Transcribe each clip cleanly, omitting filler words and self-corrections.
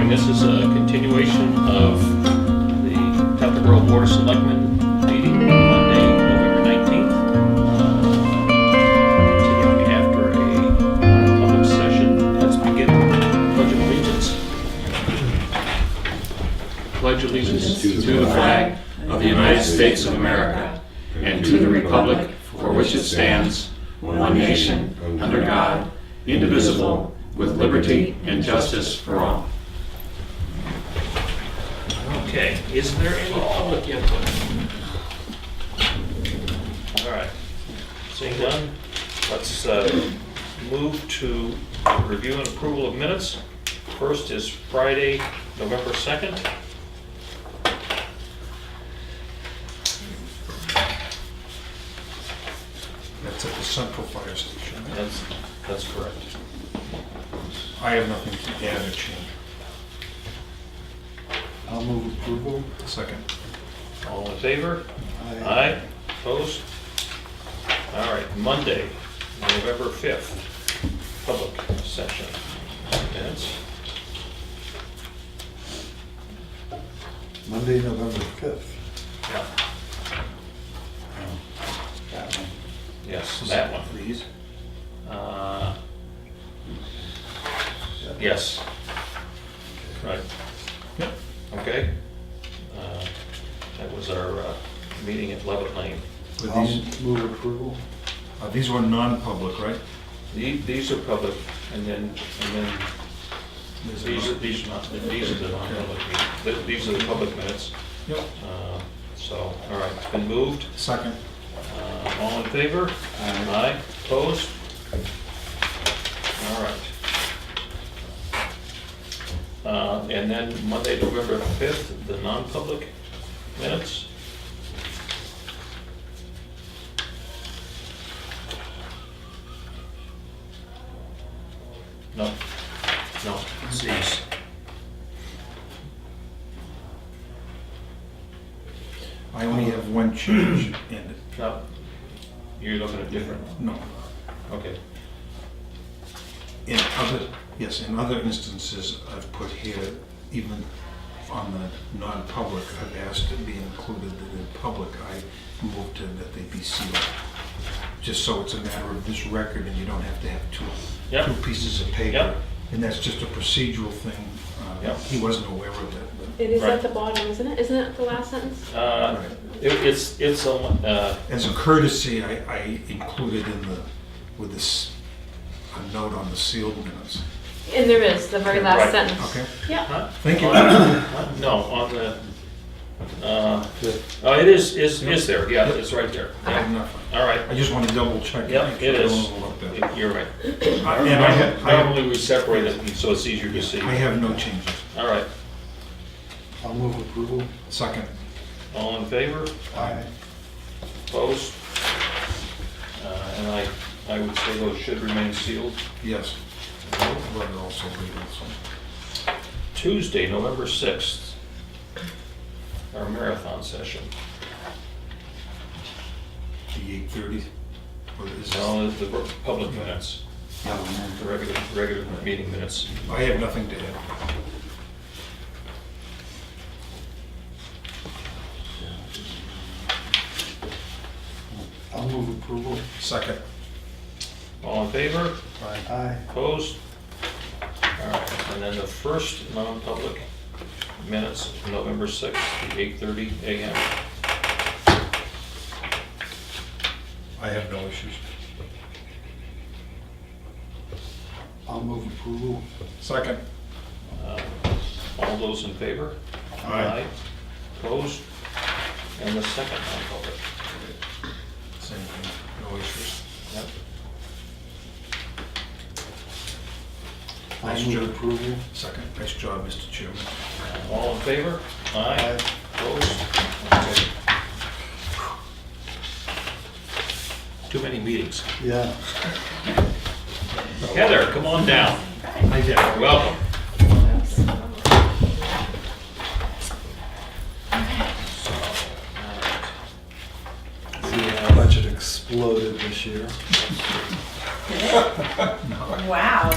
morning. This is a continuation of the Pepperborough Board of Selectmen meeting Monday, November 19th. Continuing after a public session. Let's begin with the Pledge of Allegiance. Pledge allegiance to the flag of the United States of America and to the republic for which it stands, one nation, under God, indivisible, with liberty and justice for all. Okay, is there any public input? All right, seeing none, let's move to review and approval of minutes. First is Friday, November 2nd. That's at the Central Fire Station. Right? That's correct. I have nothing to add or change. I'll move approval. Second. All in favor? Aye. Aye. Opposed? All right, Monday, November 5th, public session. Minutes. Monday, November 5th. Yeah. That one. Yes, that one. Please. Yes. Right. Yep. Okay. That was our meeting at Levitt Lane. Were I'll these, move approval. these were non-public, right? These are public, and then These are these are the non-public meetings. These are the public minutes. Yep. So, all right, it's been moved. Second. All in favor? Aye. Aye. Opposed? All right. And then Monday, November 5th, the non-public minutes. No, it's these. I only have one change in it. No, you're looking at different, No. okay. In other instances, I've put here, even on the non-public, I've asked to be included that in public, I moved to that they be sealed. Just so it's a matter of this record and you don't have to have Yep. two pieces of paper. Yep. And that's just a procedural thing. Yep. He wasn't aware of it, but It is Right. at the bottom, isn't it? Isn't it the last sentence? It's as a courtesy, I included with this, a note on the sealed minutes. And there is, the very last Right. sentence. Okay, Yeah. huh? thank you. No, on the, oh, it is there, yeah, it's right there. I have Yeah. nothing. All right, I just want to double check. Yep, make sure it I is. don't overlook that. You're right. And I have, Normally we separate it so it's easier to see. I have no changes. All right, I'll move approval. Second. all in favor? Aye. Opposed? And I would say those should remain sealed. Yes. Well, they're also legal, so. Tuesday, November 6th, our marathon session. The 8:30, or is this? No, the public minutes, Yeah. the regular meeting minutes. I have nothing to add. I'll move approval. Second. All in favor? Aye. Opposed? All right, and then the first non-public minutes, November 6th, 8:30 a.m. I have no issues. I'll move approval. Second. All those in favor? Aye. Opposed? And the second non-public. Same thing, no issues. Yep. I'll Nice move job. approval. Second. Nice job, Mr. Chairman. All in favor? Aye. Aye. Opposed? Okay. Too many meetings. Yeah. Heather, come on down. Hi, Deb. Welcome. The budget exploded this year. Wow.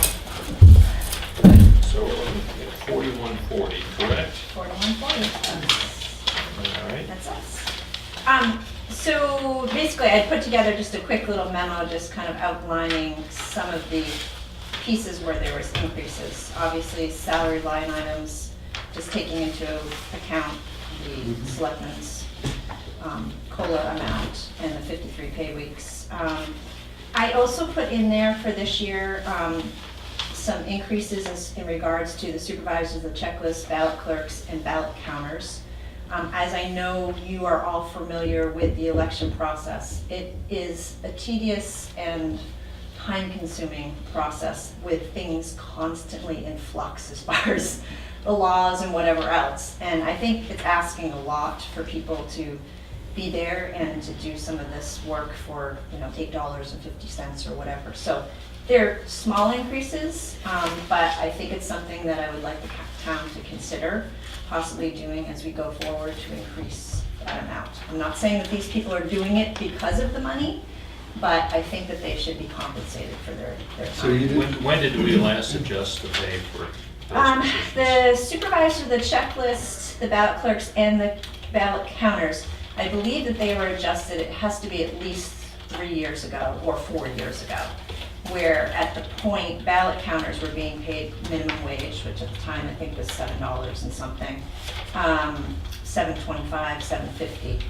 So we're looking at 41 4140, correct? 4140. All right. That's us. So basically, I put together just a quick little memo, just kind of outlining some of the pieces where there was increases. Obviously, salary line items, just taking into account the selectmen's COLA amount and the 53 pay weeks. I also put in there for this year some increases in regards to the supervisors, the checklist, ballot clerks, and ballot counters. As I know you are all familiar with the election process, it is a tedious and time-consuming process with things constantly in flux as far as the laws and whatever else. And I think it's asking a lot for people to be there and to do some of this work for, $8.50 or whatever. So they're small increases, but I think it's something that I would like the town to consider possibly doing as we go forward to increase that amount. I'm not saying that these people are doing it because of the money, but I think that they should be compensated for their So time. you When did we last adjust the pay for those positions? The supervisor, the checklist, the ballot clerks, and the ballot counters, I believe that they were adjusted, it has to be at least 3 years ago or 4 years ago, where at the point ballot counters were being paid minimum wage, which at the time I think was $7 and something, $7.25, $7.50,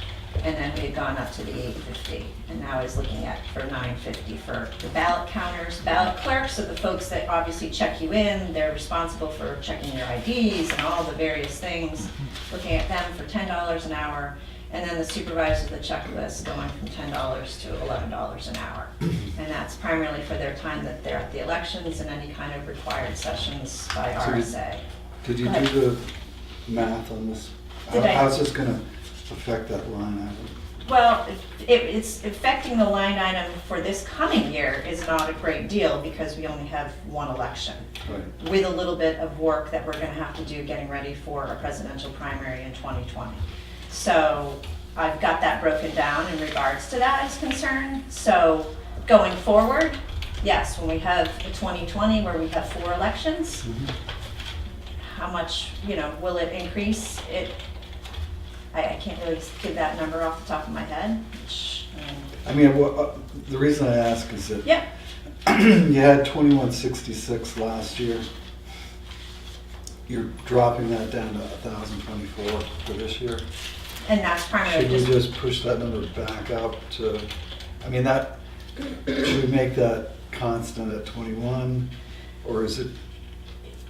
and then we had gone up to the $8.50, and now I was looking at for $9.50 for the ballot counters. Ballot clerks are the folks that obviously check you in, they're responsible for checking your IDs and all the various things, looking at them for $10 an hour. And then the supervisor of the checklist going from $10 to $11 an hour. And that's primarily for their time that they're at the elections and any kind of required sessions by So you- RSA. Did you Go ahead. do the math on this? Did I? How's this gonna affect that line item? Well, it's affecting the line item for this coming year is not a great deal because we only have one election. Right. With a little bit of work that we're gonna have to do getting ready for a presidential primary in 2020. So I've got that broken down in regards to that is concerned. So going forward, yes, when we have the 2020 where we have 4 elections, how much, will it increase? I can't really give that number off the top of my head. I mean, the reason I ask is that Yep, you had 2166 last year. You're dropping that down to 1,024 for this year. and that's primarily Should we just, just push that number back up to, should we make that constant at 21? Or is it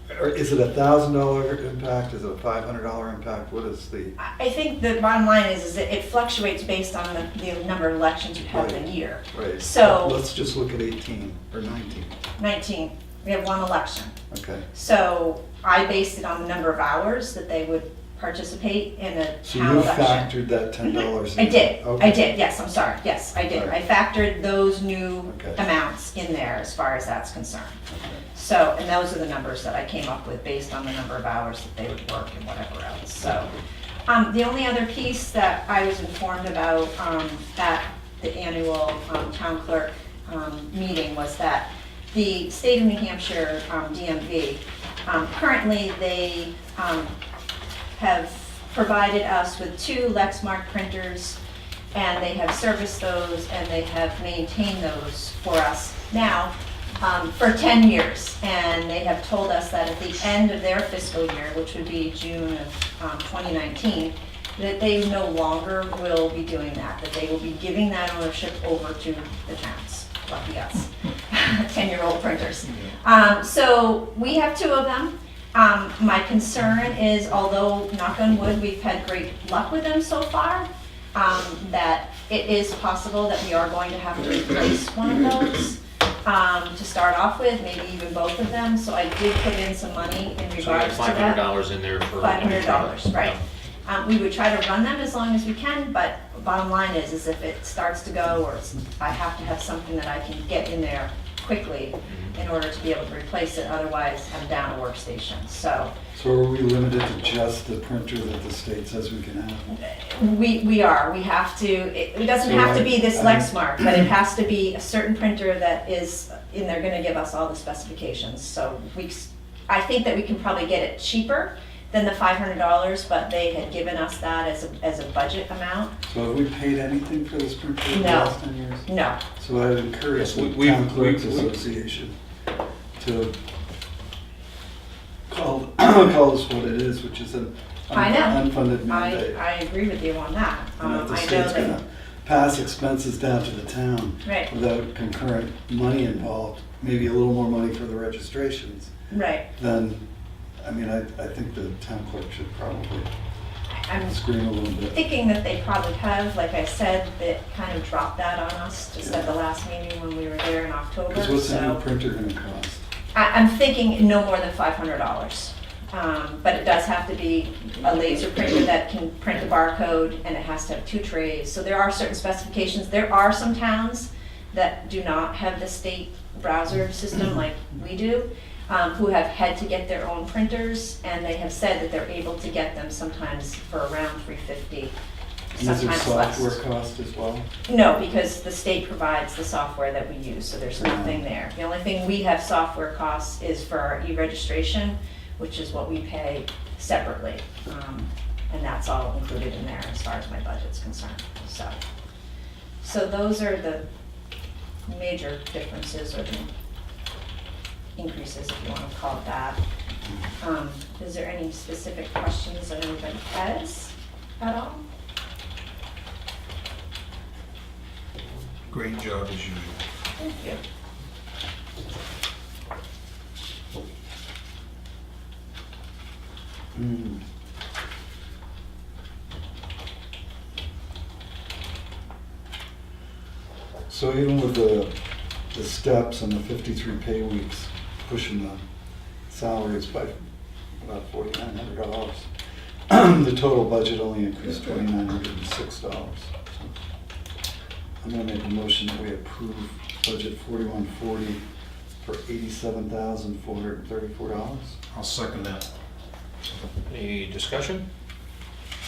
$1,000 impact? Is it a $500 impact? What is the? I think the bottom line is that it fluctuates based on the number of elections you have in a year. Right. So- Let's just look at 18 or 19. 19, we have 1 election. Okay. So I based it on the number of hours that they would participate in a So town you election. factored that $10 in? I did, Okay. I did, yes, I'm sorry, yes, I did. I Alright. factored those new Okay. amounts in there as far as that's concerned. So, and those are the numbers that I came up with based on the number of hours that they would work and whatever else, so. The only other piece that I was informed about at the annual town clerk meeting was that the state of New Hampshire DMV, currently they have provided us with 2 Lexmark printers, and they have serviced those and they have maintained those for us now for 10 years. And they have told us that at the end of their fiscal year, which would be June of 2019, that they no longer will be doing that they will be giving that ownership over to the towns. Lucky us, 10-year-old printers. So we have 2 of them. My concern is, although knock on wood, we've had great luck with them so far, that it is possible that we are going to have to replace one of those to start off with, maybe even both of them. So I did put in some money in So you regards have to that. $500 in there for. $500, right. We would try to run them as long as we can, but bottom line is if it starts to go, or I have to have something that I can get in there quickly in order to be able to replace it, otherwise I'm down a workstation. So So are we limited to just the printer that the state says we can have? we have to, it doesn't So have to be this I- Lexmark, but it has to be a certain printer that is, and they're gonna give us all the specifications. So I think that we can probably get it cheaper than the $500, but they had given us that as a budget amount. So have we paid anything for this printer in the No. last 10 years? No, So I'd encourage Yes, the we- Town Clerks we- Association to call this what it is, which is an I know. unfunded mandate. I agree with you on that. And if the I know state's that, gonna pass expenses down to the town right, without concurrent money involved, maybe a little more money for the registrations, right. then, I mean, I think the town clerk should probably I'm scream a little bit. thinking that they probably have, like I said, that kind of dropped that on us just at the last meeting when we were there in October, Because what's a new so. printer gonna cost? I'm thinking no more than $500. But it does have to be a laser printer that can print a barcode, and it has to have 2 trays. So there are certain specifications. There are some towns that do not have the state browser system like we do, who have had to get their own printers, and they have said that they're able to get them sometimes for around $350, And is there sometimes less. software cost as well? No, because the state provides the software that we use, so there's nothing there. The only thing we have software costs is for our e-registration, which is what we pay separately. And that's all included in there as far as my budget's concerned, so those are the major differences or the increases, if you want to call it that. Is there any specific questions that anybody has at all? Great job as usual. Thank you. Hmm. So even with the steps and the 53 pay weeks, pushing the salaries by about $4,900, the total budget only increased $2,906. I'm gonna make a motion that we approve budget 4140 for $87,434. I'll second that. Any discussion?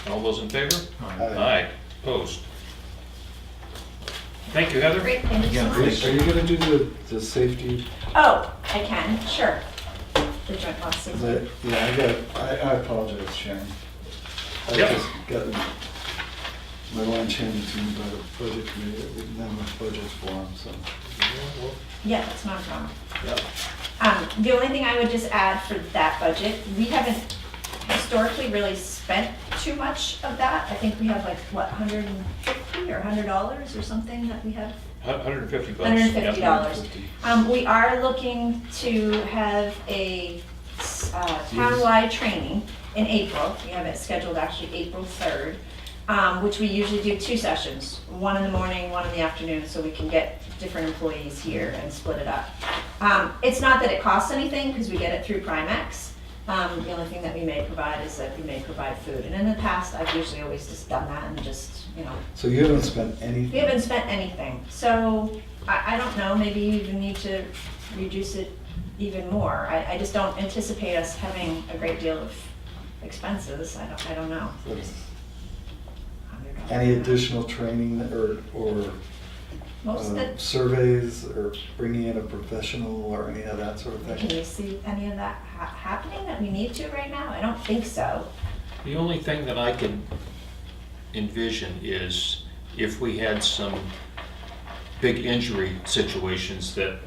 All those in favor? Aye. Aye. Opposed? Thank you, Heather. Great, thank you so Again, Are much. you gonna do the safety? Oh, I can, sure. The joint loss Is safety. that- I apologize, Sharon. I Yep. just got my lunch handed to me by the budget committee, that we didn't have enough budgets for them, so. Yeah, that's not a problem. Yep. The only thing I would just add for that budget, we haven't historically really spent too much of that. I think we have like, what, $150 or $100 or something that we have? $150. $150. We are looking to have a townwide training in April. We have it scheduled actually April 3rd, which we usually do 2 sessions, one in the morning, one in the afternoon, so we can get different employees here and split it up. It's not that it costs anything, because we get it through Primex. The only thing that we may provide is that we may provide food. And in the past, I've usually always just done that and just, So you haven't spent anything? we haven't spent anything. So I don't know, maybe you even need to reduce it even more. I just don't anticipate us having a great deal of expenses. I don't know. $100. Any additional training or Most of the, surveys or bringing in a professional or any of that sort of can thing? you see any of that happening that we need to right now? I don't think so. The only thing that I can envision is if we had some big injury situations that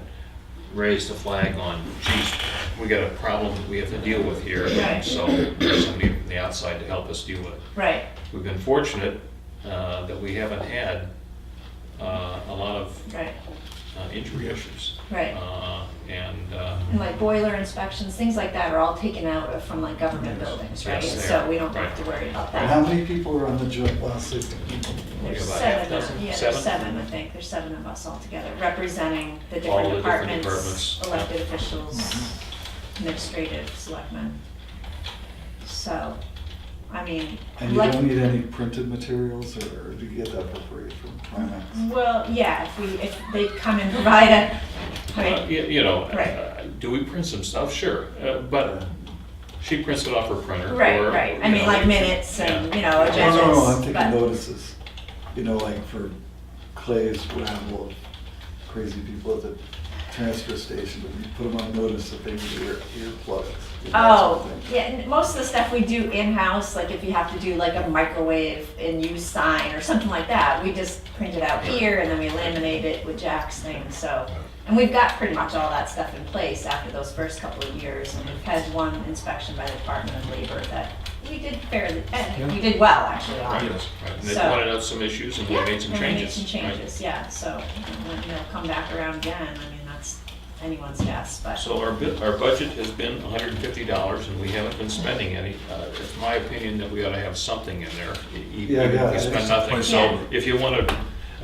raise the flag on, geez, we got a problem that we have to deal with here. Right. So there's somebody from the outside to help us deal with it. Right, We've been fortunate that we haven't had a lot of right, injury issues. right. And And like boiler inspections, things like that are all taken out of from like government buildings, right? Yes, they So are. we don't have Right. to worry about And how that. many people are on the joint loss safety? we There's have about half 7, dozen, yeah, there's 7, I think. There's 7 of us all together, representing the All different the different departments, departments. elected officials, administrative, selectmen. So, I mean, And you like, don't need any printed materials, or do you get that for free from Primex? well, yeah, if they come and provide a, I mean, You know, Right. do we print some stuff? Sure, but she prints it off her printer. right, or, right. I you mean, know, like minutes and, yeah. you know, agendas. No, I'm thinking but- notices, like for Clay's rabble of crazy people at the transfer station, but you put them on notice that they need earplugs. Oh, yeah, and most of the stuff we do in-house, like if you have to do like a microwave and use sign or something like that, we just print it out here and then we laminate it with Jack's thing, so. And we've got pretty much all that stuff in place after those first couple of years, and we've had one inspection by the Department of Labor that we did fairly, we did well, actually, on. Yes. Right, and they So- pointed out some issues and we Yeah, made some and we changes. made some right? changes, yeah, so, when they'll come back around again, I mean, that's anyone's guess, but. So our budget has been $150 and we haven't been spending any. It's my opinion that we ought to have something in there, even Yeah, if we yeah, spend it's- nothing. So Yeah. if you want to,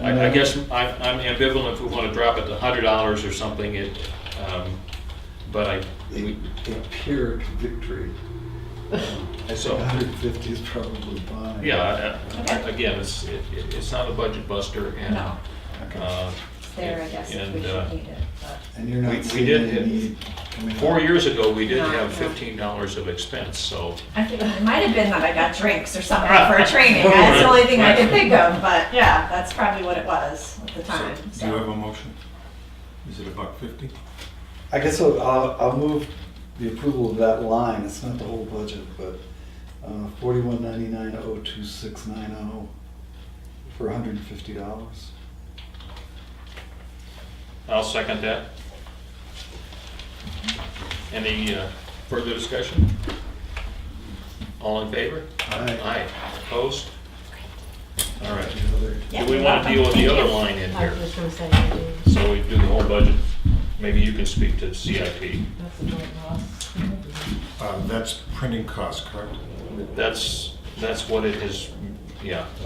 I guess I'm ambivalent if we want to drop it to $100 or something, but A Pyrrhic victory. I think So- 150 is probably fine. again, it's not a budget buster and. No. It's there, I guess, if we and, should need it, but. And you're We not seeing did any hit- need coming up. 4 years ago, we did No, have no. $15 of expense, so. I think it might have been that I got drinks or something for a training. That's the only thing I can think of, but yeah, that's probably what it was at the time. Do you have a motion? Is it $1.50? I guess I'll move the approval of that line, it's not the whole budget, but 4199-02690 for $150. I'll second that. Any further discussion? All in favor? Aye. Opposed? All right. Yeah, Do we you're want to welcome. deal with the Thank other you. line in I here? was just gonna say, I do. So we do the whole budget. Maybe you can speak to CIP. That's the joint loss. That's printing costs, correct? That's what it has,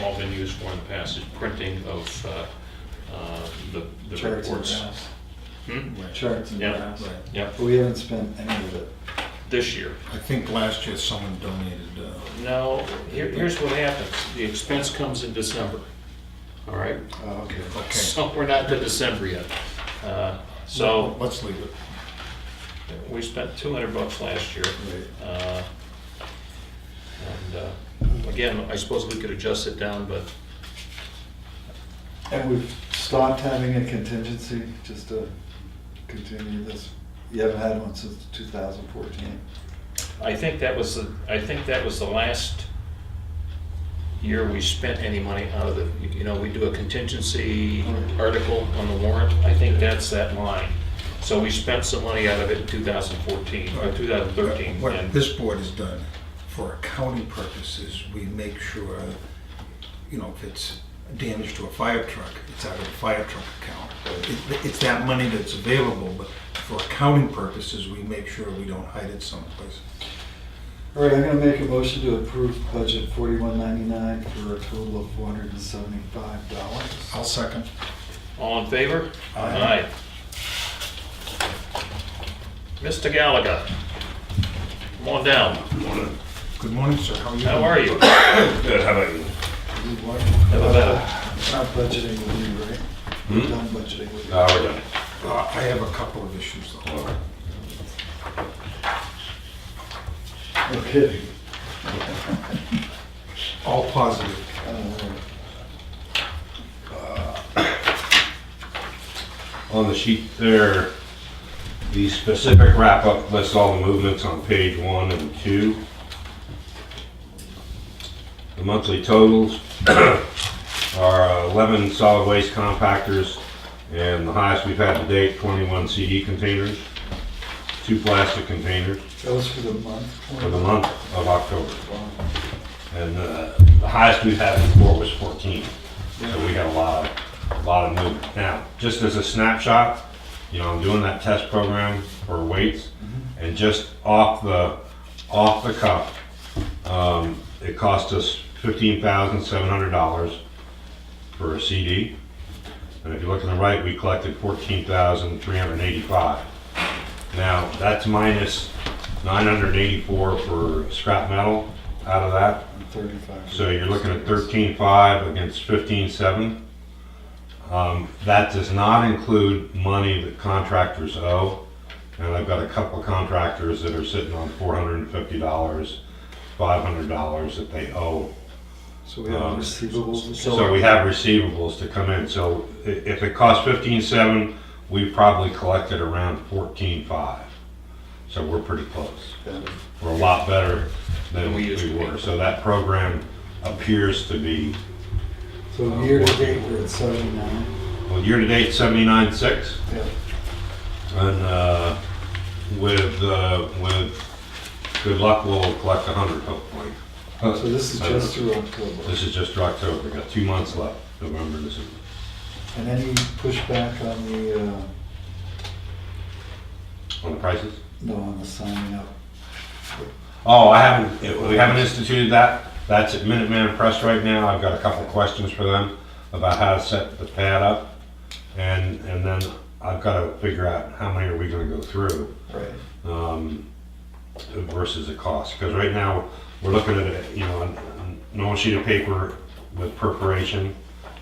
all been used for in the past, is printing of the Charts and reports. graphs. Hmm? Charts and Yeah. graphs. Right. Yep, But we haven't spent any of it. this year. I think last year someone donated, No, here's what happens. The expense comes in December, all right? Oh, okay. okay. So we're not to December yet. So Let's leave it. we spent $200 last year. Right. And again, I suppose we could adjust it down, but And we've stopped having a contingency, just to continue this. You haven't had one since 2014. I think that was the last year we spent any money out of the, we do a contingency article on the warrant. I think that's that line. So we spent some money out of it in 2014, or 2013. What and- this board has done, for accounting purposes, we make sure, if it's damage to a fire truck, it's out of the fire truck account. It's that money that's available, but for accounting purposes, we make sure we don't hide it someplace. All right, I'm gonna make a motion to approve budget 4199 for a total of $475. I'll second. All in favor? Aye. Mr. Gallagher, come on down. Good morning, sir. How are you? How are you? Good, how about you? Never better. We're not budgeting with you, right? We're done budgeting with you. We're done. I have a couple of issues though. All right. No kidding. All positive. On the sheet there, the specific wrap-up lists all the movements on page 1 and 2. The monthly totals are 11 solid waste compactors, and the highest we've had to date, 21 CD containers, 2 plastic containers That was for the month? for the month of October. Wow. And the highest we've had before was 14. So we got a lot of movement. Now, just as a snapshot, I'm doing that test program for weights, and just off the cuff, it cost us $15,700 for a CD. And if you look on the right, we collected $14,385. Now, that's minus $984 for scrap metal out of that. 35. So you're looking at 13.5 against 15.7. That does not include money that contractors owe. And I've got a couple of contractors that are sitting on $450, $500 that they owe. So we have receivables and stuff? So we have receivables to come in. So if it costs 15.7, we probably collected around 14.5. So we're pretty close. Yeah. We're a lot better than We used we to be. were. So that program appears to be, So year to date, we're at 79. well, year-to-date 79.6. Yeah. And with good luck, we'll collect 100 hopefully. So this is just through October. This is just through October. We got 2 months left, November, December. And any pushback On the prices? on the signing up? Oh, we haven't instituted that. That's at Minuteman Press right now. I've got a couple questions for them about how to set the pad up. And then I've got to figure out how many are we going to go through Right. versus the cost. Because right now, we're looking at it, a normal sheet of paper with perforation,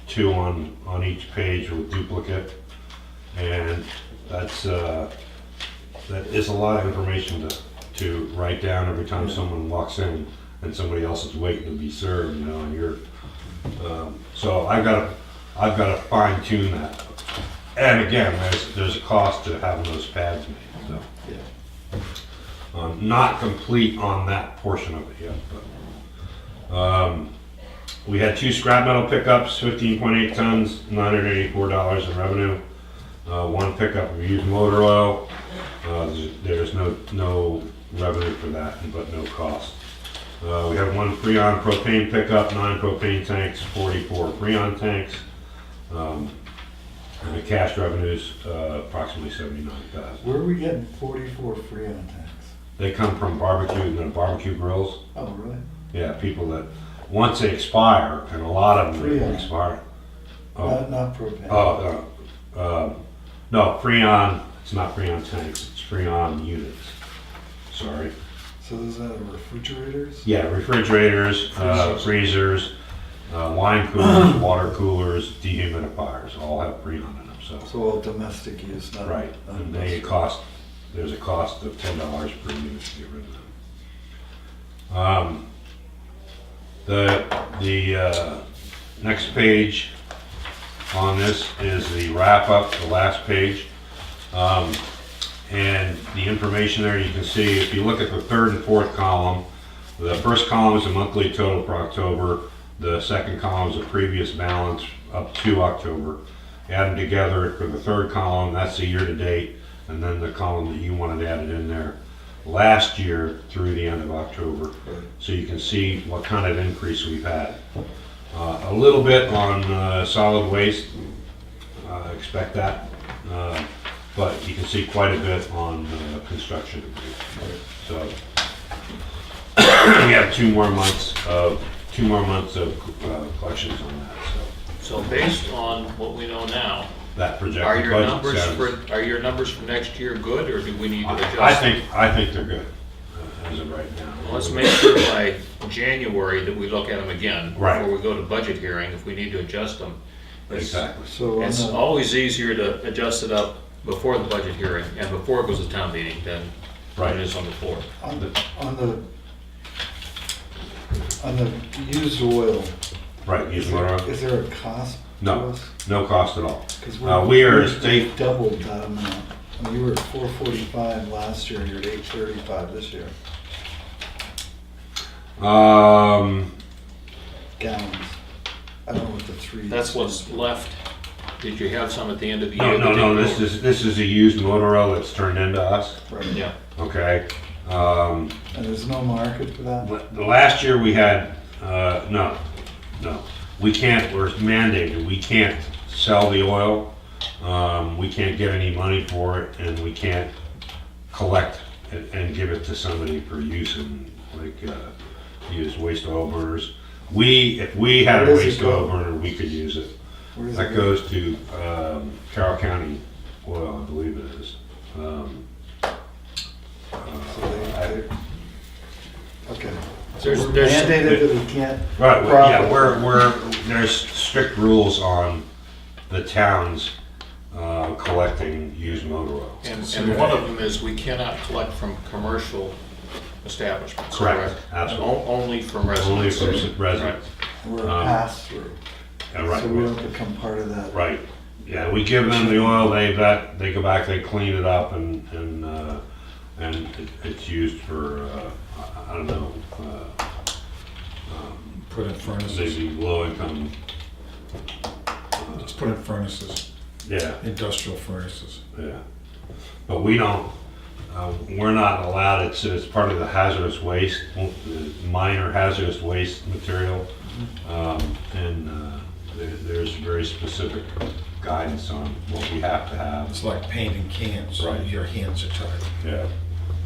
2 on each page with duplicate. And that is a lot of information to write down every time someone walks in and somebody else is waiting to be served, and you're, so I've got to fine tune that. And again, there's a cost to having those pads made, so. Yeah. Not complete on that portion of it yet, but, we had 2 scrap metal pickups, 15.8 tons, $984 in revenue. 1 pickup of used motor oil. There's no revenue for that, but no cost. We have 1 Freon propane pickup, 9 propane tanks, 44 Freon tanks. And the cash revenues, approximately $79,000. Where are we getting 44 Freon tanks? They come from barbecue grills. Oh, really? Yeah, people that, once they expire, and a lot of them Freon. expire. Not propane. No, Freon, it's not Freon tanks, it's Freon units. Sorry. So is that refrigerators? Yeah, refrigerators, freezers, wine coolers, water coolers, dehumidifiers, all have Freon in them, so. So all domestic use, not. Right, not and industrial. there's a cost of $10 per unit to get rid of them. The next page on this is the wrap-up, the last page. And the information there, you can see, if you look at the 3rd and 4th column, the first column is a monthly total for October, the second column is a previous balance up to October. Add them together for the 3rd column, that's the year-to-date, and then the column that you wanted added in there last year through the end of October. So you can see what kind of increase we've had. A little bit on solid waste, expect that, but you can see quite a bit on construction debris. So we have 2 more months of collections on that. So based on what we know now, That are projected your budget numbers sounds. are your numbers for next year good, or do we need to adjust? I think they're good as of right now. Well, let's make sure by January that we look at them again Right. before we go to budget hearing, if we need to adjust them. Exactly. So on It's the, always easier to adjust it up before the budget hearing and before it goes to town meeting than when it is on the floor. on the used oil, Right. Use motor oil? is there a cost to No, us? no cost at all. 'Cause We are a we've state. doubled that amount. I mean, you were at 445 last year, and you're at 835 this year, Um, gallons. I don't know what the three. That's what's left. Did you have some at the end of the no, year? no, that no. didn't This is a used motor oil that's turned into us. Right. go? Yeah. Okay. And there's no market for that? The last year we had, no, we can't, we're mandated, we can't sell the oil, we can't get any money for it, and we can't collect it and give it to somebody for use in, like, use waste oil burners. If we had a Where does it waste oil go? burner, we could use it. Where does That it go? goes to, Carroll County Oil, I believe it is. So okay. There's- We're there's- mandated that we can't. Right, yeah, profit. there's strict rules on the towns collecting used motor oil. And one of them is we cannot collect from commercial establishments. Correct, absolutely. Only from residents. Only from residents. We're a pass through. Yeah, right, So we don't become part of that. right. Yeah, we give them the oil, they go back, they clean it up, and it's used for, I don't know, Put in furnaces. maybe low income, Let's put in furnaces, yeah, industrial furnaces. yeah. But we don't, we're not allowed, it's part of the hazardous waste, minor hazardous waste material. There's very specific guidance on what we have to have. It's like painting cans, Right. your hands are tied. Yeah.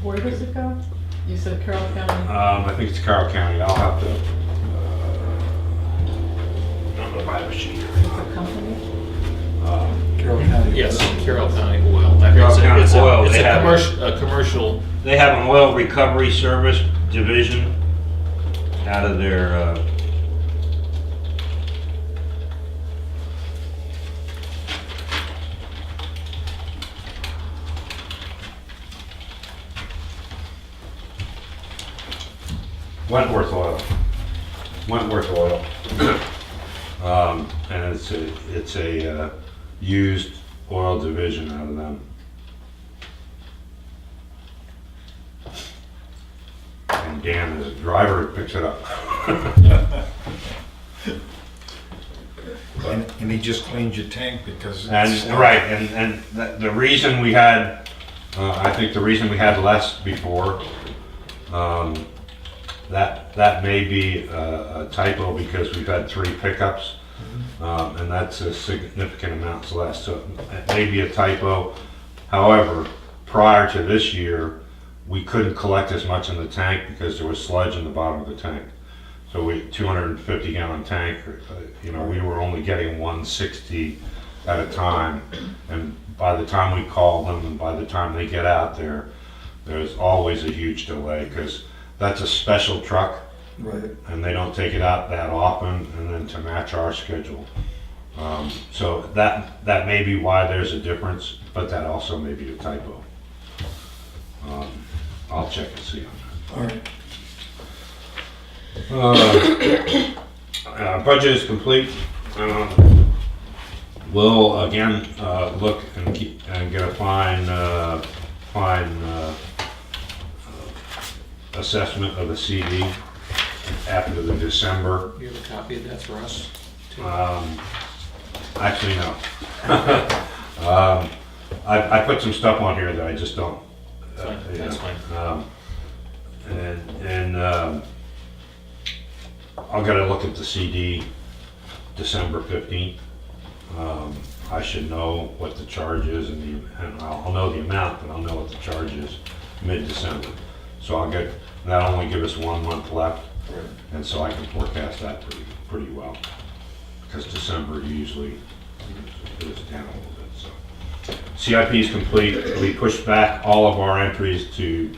Where does it go? You said Carroll County? I think it's Carroll County. I'll have to. I'm gonna buy a sheet. It's a company? Carroll County. Yes, Carroll County Oil. Carroll County Oil, It's they a have- commercial, They have an oil recovery service division out of their. Wentworth Oil. Wentworth Oil. And it's a used oil division out of them. And Dan, as a driver, picks it up. And he just cleaned your tank because. And, right, and the reason we had, I think the reason we had less before, that may be a typo because we've had 3 pickups, and that's a significant amount less, so it may be a typo. However, prior to this year, we couldn't collect as much in the tank because there was sludge in the bottom of the tank. So we, 250 gallon tank, we were only getting 160 at a time. And by the time we call them and by the time they get out there, there's always a huge delay because that's a special truck Right. and they don't take it out that often and then to match our schedule. So that may be why there's a difference, but that also may be a typo. I'll check and see on that. All right. Budget is complete. We'll again look and get a fine assessment of the CD after the December. you have a copy of that for us? too? Actually, no. I put some stuff on here that I just don't. Fine, that's fine. I'll gotta look at the CD December 15th. I should know what the charge is and I'll know the amount, but I'll know what the charge is mid-December. So that'll only give us 1 month left, and so I can forecast that pretty well. Because December usually goes down a little bit, so. CIP is complete. We pushed back all of our entries to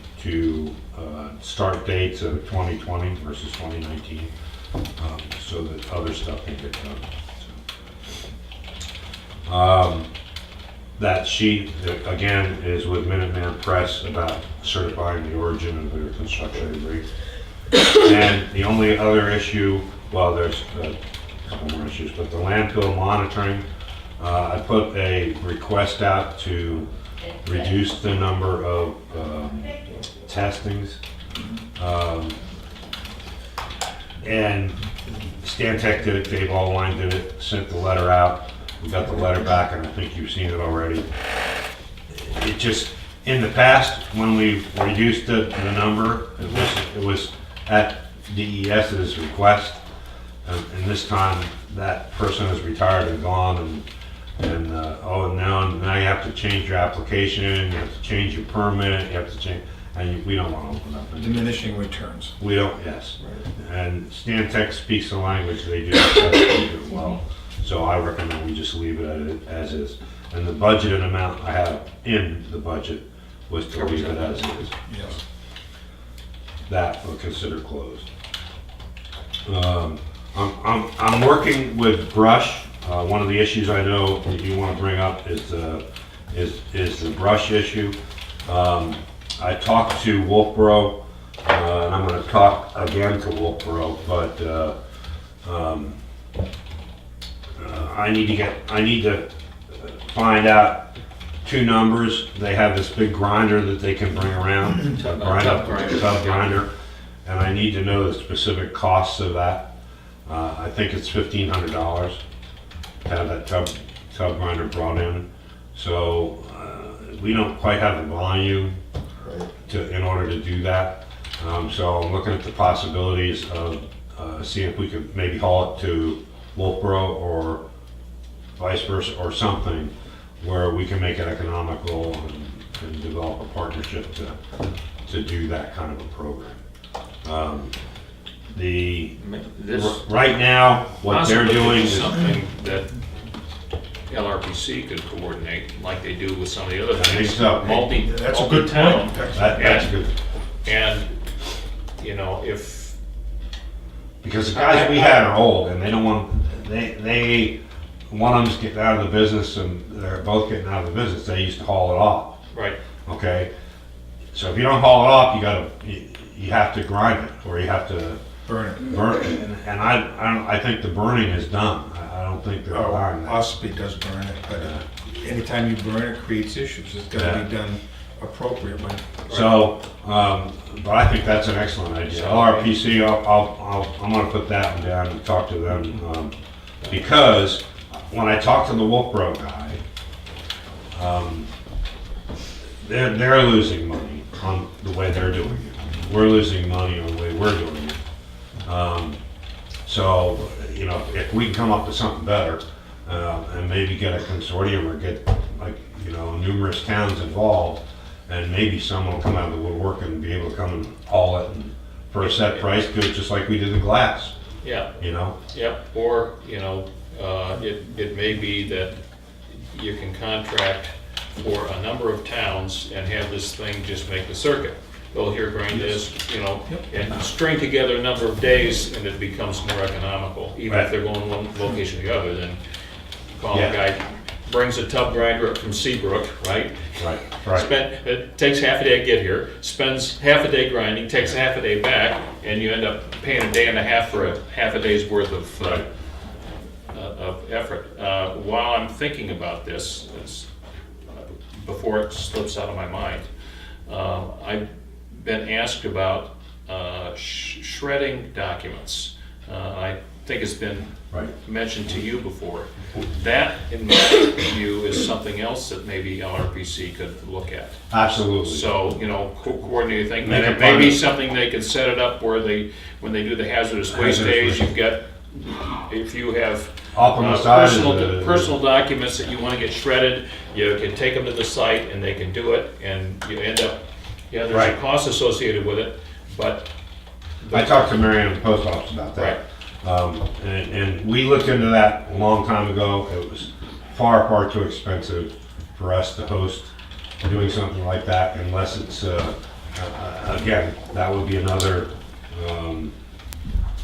start dates of 2020 versus 2019, so that other stuff can get done. So. That sheet, again, is with Minuteman Press about certifying the origin of their construction debris. And the only other issue, well, there's a couple more issues, but the landfill monitoring, I put a request out to reduce the number of testings. And Stantec did it, Dave Allwine did it, sent the letter out. We got the letter back, and I think you've seen it already. It just, in the past, when we reduced the number, it was at DES's request. And this time, that person is retired and gone, and now you have to change your application, you have to change your permit, you have to change, and we don't want to open up. Diminishing returns. We don't, yes. And Stantec speaks the language, they do it well. So I recommend we just leave it as is. And the budgeted amount I have in the budget was to leave it as is. Yes. That we'll consider closed. I'm working with brush. One of the issues I know that you want to bring up is the brush issue. I talked to Wolfboro, and I'm going to talk again to Wolfboro, but I need to find out two numbers. They have this big grinder that they can bring around, Tub grinder. tub grinder, and I need to know the specific costs of that. I think it's $1,500 to have that tub grinder brought in. So we don't quite have the volume in order to do that. So I'm looking at the possibilities of seeing if we could maybe haul it to Wolfboro or vice versa or something where we can make it economical and develop a partnership to do that kind of a program. This Right now, what they're possibly could doing be is, something that LRPC could coordinate, like they do with some of the other I think things. so. That's a good Multi-town. point. that's good. And, you know, if, Because the guys we had are old and they don't want, one of them's getting out of the business and they're both getting out of the business. They used to haul it off, right, okay? So if you don't haul it off, you have to grind it or you have to Burn it. burn it. And I think the burning is done. I don't think they're allowing that. Possibly does burn it, but anytime you burn it creates issues. It's gotta be done appropriately. So, but I think that's an excellent idea. LRPC, I'm gonna put that one down and talk to them, because when I talked to the Wolfboro guy, they're losing money on the way they're doing it. We're losing money on the way we're doing it. So, you know, if we can come up with something better, and maybe get a consortium or get, like, you know, numerous towns involved, and maybe someone will come out of the woodwork and be able to come and haul it and for a set price, do it just like we did the glass, yeah, you know? yeah. Or, you know, it may be that you can contract for a number of towns and have this thing just make the circuit. Well, here, grind this, you know, and string together a number of days and it becomes more economical. Even if they're going one location to the other, then call a guy, brings a tub grinder up from Seabrook, right? Right. It takes half a day to get here, spends half a day grinding, takes half a day back, and you end up paying a day and a half for a half a day's worth of effort. While I'm thinking about this, before it slips out of my mind, I've been asked about shredding documents. I think it's been mentioned to you before. That, in my view, is something else that maybe LRPC could look at. Absolutely. So, you know, coordinate thing, Make it maybe fun. something they could set it up where when they do the hazardous waste days, you've got, if you have Off on the side is personal documents that you want to get shredded, you can take them to the site and they can do it, and you end up, there's a cost associated with it, but. I talked to Marion at the post office about that. And we looked into that a long time ago. It was far too expensive for us to host doing something like that unless it's, again, that would be another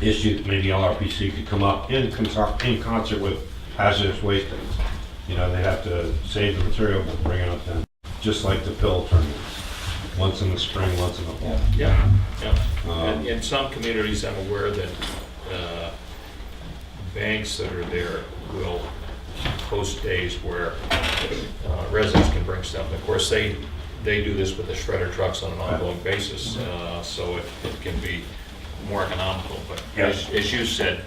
issue that maybe LRPC could come up in concert with hazardous waste days. You know, they have to save the material but bring it up then, just like the pill tournaments. Once in the spring, once in the fall. Yeah. And in some communities, I'm aware that banks that are there will host days where residents can bring stuff. And of course, they do this with the shredder trucks on an ongoing basis, so it can be more economical. But as you said,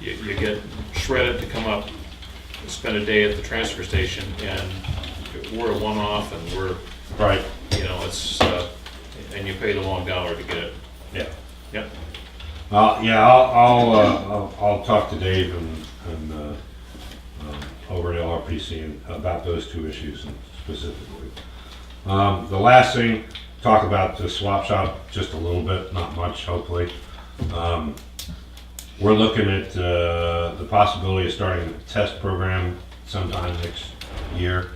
you get shredded to come up, spend a day at the transfer station, and we're a one-off, and we're you know, it's and you pay the long dollar to get it. Yep. I'll talk to Dave and over at LRPC about those two issues specifically. The last thing, talk about the swap shop just a little bit, not much, hopefully. We're looking at the possibility of starting a test program sometime next year.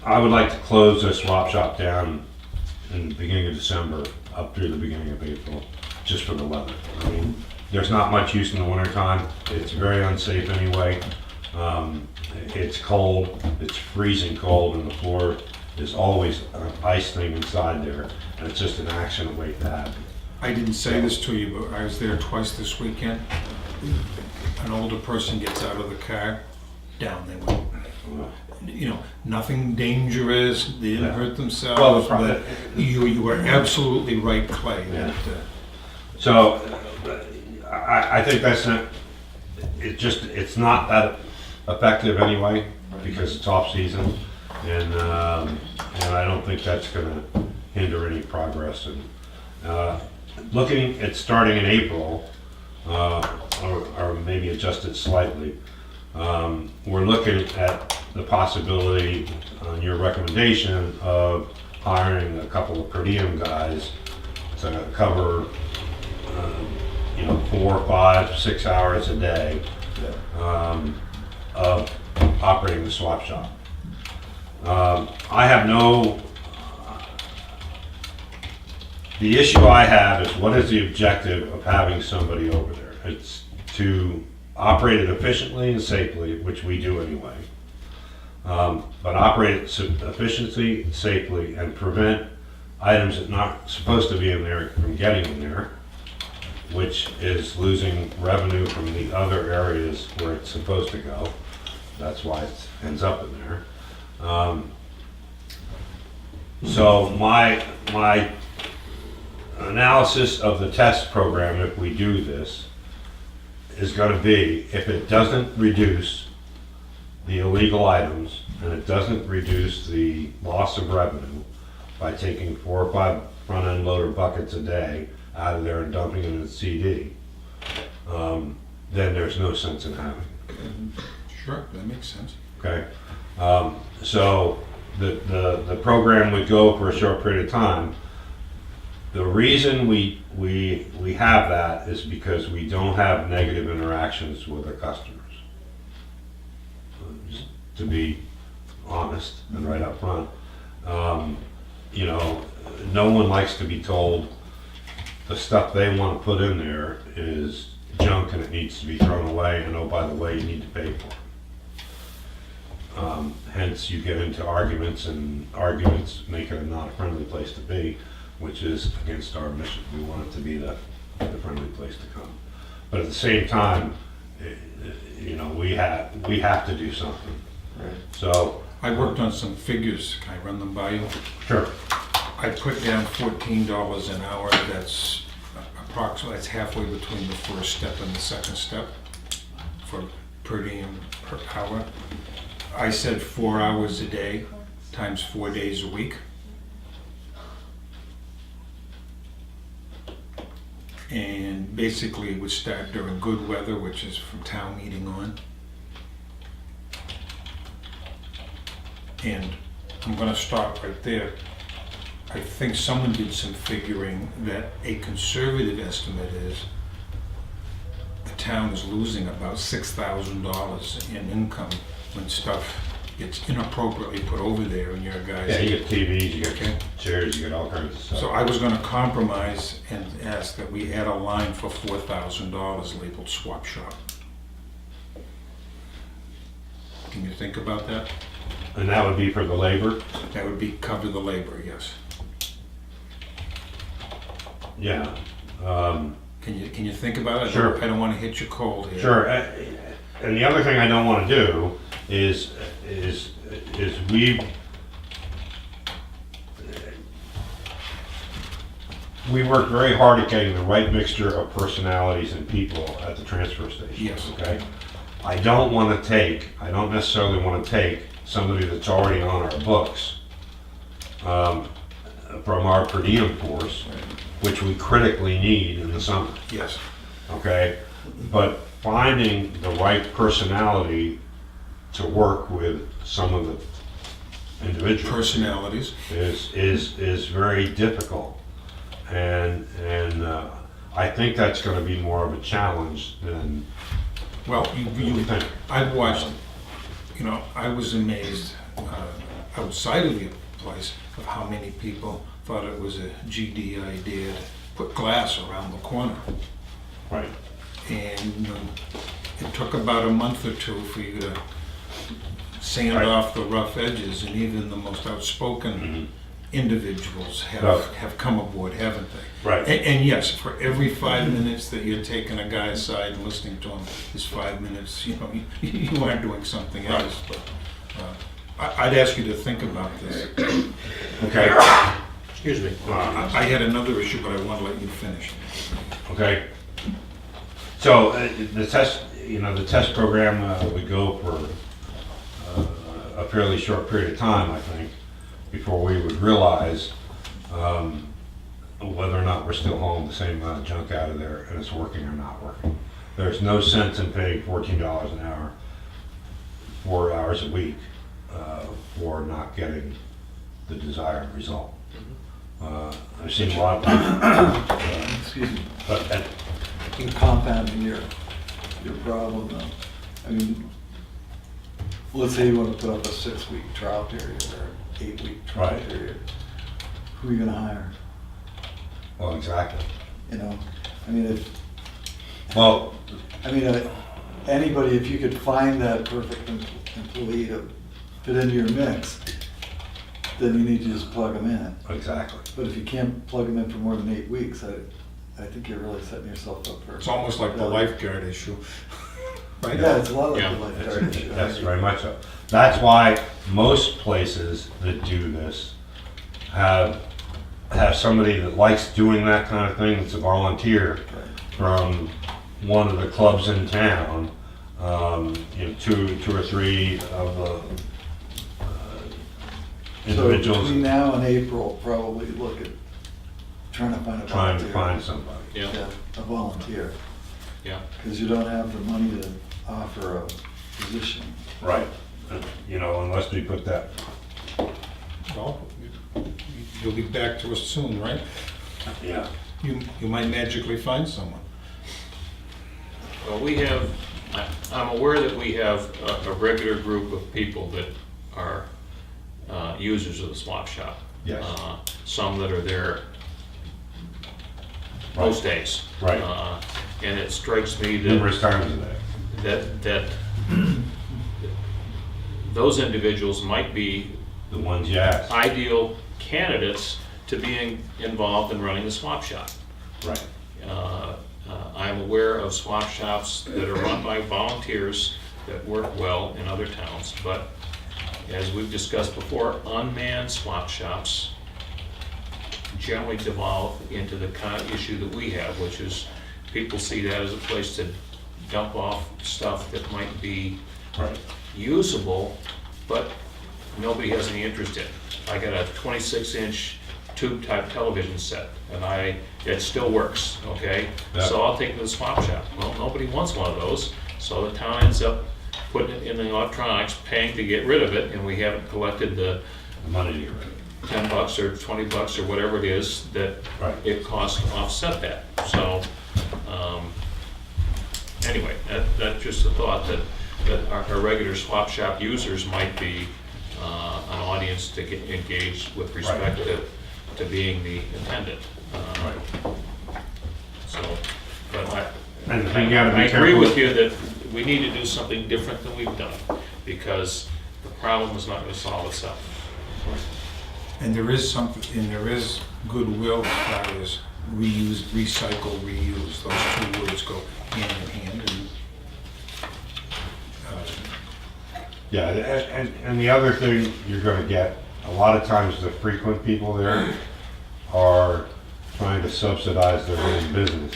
I would like to close the swap shop down in the beginning of December up through the beginning of April, just for the weather. I mean, there's not much use in the wintertime. It's very unsafe anyway. It's cold, it's freezing cold, and the floor is always an ice thing inside there, and it's just an accident waiting to happen. I didn't say this to you, but I was there twice this weekend. an older person gets out of the car, down they went. You know, nothing dangerous, they didn't Yeah. hurt Well, themselves, the pro- but you were absolutely right, Clay. Yeah. that, So, I think that's not, it's not that effective anyway, because it's off-season, and I don't think that's gonna hinder any progress. And looking at starting in April, or maybe adjust it slightly, we're looking at the possibility, on your recommendation, of hiring a couple of per diem guys to cover, 4, 5, 6 hours a day of operating the swap shop. The issue I have is, what is the objective of having somebody over there? It's to operate it efficiently and safely, which we do anyway. But operate it efficiently, safely, and prevent items that are not supposed to be in there from getting in there, which is losing revenue from the other areas where it's supposed to go. That's why it ends up in there. So my analysis of the test program, if we do this, is going to be, if it doesn't reduce the illegal items and it doesn't reduce the loss of revenue by taking 4 or 5 front-end loader buckets a day out of there and dumping it in the CD, then there's no sense in having it. Sure, that makes sense. Okay, so the program would go for a short period of time. The reason we have that is because we don't have negative interactions with our customers. Just to be honest and right up front, no one likes to be told the stuff they want to put in there is junk and it needs to be thrown away, and oh, by the way, you need to pay for it. Hence, you get into arguments, and arguments make it not a friendly place to be, which is against our mission. We want it to be the friendly place to come. But at the same time, we have to do something. Right. So, I worked on some figures, can I run them by you? sure. I put down $14 an hour, that's approximately, that's halfway between the first step and the second step for per diem per hour. I said 4 hours a day times 4 days a week. And basically it would start during good weather, which is from town meeting on. And I'm gonna stop right there. I think someone did some figuring that a conservative estimate is the town is losing about $6,000 in income when stuff gets inappropriately put over there and your guys. Yeah, you get TVs, you Okay. get chairs, you get all kinds of stuff. So I was gonna compromise and ask that we add a line for $4,000 labeled swap shop. Can you think about that? And that would be for the labor? That would be cover the labor, yes. Yeah. Can you think about it? Sure. I don't wanna hit you cold here. Sure, and the other thing I don't want to do is we worked very hard at getting the right mixture of personalities and people at the transfer station. Yes. Okay? I don't necessarily want to take somebody that's already on our books from our per diem force, which we critically need in the summer. Yes. Okay, but finding the right personality to work with some of the individuals Personalities. is very difficult, and I think that's going to be more of a challenge than Well, you think. I've watched, I was amazed outside of the place of how many people thought it was a GD idea to put glass around the corner. Right. And it took about a month or two for you to sand Right. off the rough edges, and even the most outspoken individuals No. have come aboard, haven't they? Right. And yes, for every 5 minutes that you're taking a guy aside and listening to him is 5 minutes, you know, you aren't doing something Right. else. But I'd ask you to think about this. Okay. Excuse me. I had another issue, but I want to let you finish. Okay. So the test, the test program would go for a fairly short period of time, I think, before we would realize whether or not we're still hauling the same amount of junk out of there and it's working or not working. There's no sense in paying $14 an hour, 4 hours a week, for not getting the desired result. I've seen a lot of times, Excuse me. but In compounding your problem though, I mean, let's say you want to put up a 6-week trial period or 8-week trial Right. period. Who are you gonna hire? well, exactly. You know, I mean, Well, anybody, if you could find that perfect employee to fit into your mix, then you need to just plug them in. exactly. But if you can't plug them in for more than 8 weeks, I think you're really setting yourself up for. It's almost like the lifeguard issue. Right? Yeah, it's a lot like Yeah, the lifeguard issue. That's very much so. That's why most places that do this have somebody that likes doing that kind of thing, that's a volunteer from one of the clubs in town, two or three of the So individuals between now and April, probably look at trying to find a trying volunteer. to find somebody. Yeah, Yeah, a volunteer, yeah. because you don't have the money to offer a position. Right. Unless we put that, Well, you'll be back to us soon, right? yeah. You might magically find someone. Well, I'm aware that we have a regular group of people that are users of the swap shop. Yes. Some that are there most days. Right. And it strikes me Numerous times a day. that those individuals might be The ones you asked. ideal candidates to being involved in running the swap shop. Right. I'm aware of swap shops that are run by volunteers that work well in other towns, but as we've discussed before, unmanned swap shops generally devolve into the kind of issue that we have, which is people see that as a place to dump off stuff that might be Right. usable, but nobody has any interest in. I got a 26-inch tube type television set and it still works, okay? Yeah. So I'll take it to the swap shop. Well, nobody wants one of those, so the town ends up putting it in the electronics, paying to get rid of it, and we haven't collected the Money to get rid of it. $10 or $20 or whatever it is that Right. it costs to offset that. So, anyway, that's just a thought that our regular swap shop users might be an audience to get engaged with respect to being the attendant. Right. So, but And you gotta be I agree careful. with you that we need to do something different than we've done, because the problem is not gonna solve itself. And there is goodwill as far as reuse, recycle, reuse. Those 2 words go hand in hand. Yeah, and the other thing you're gonna get, a lot of times the frequent people there are trying to subsidize their own business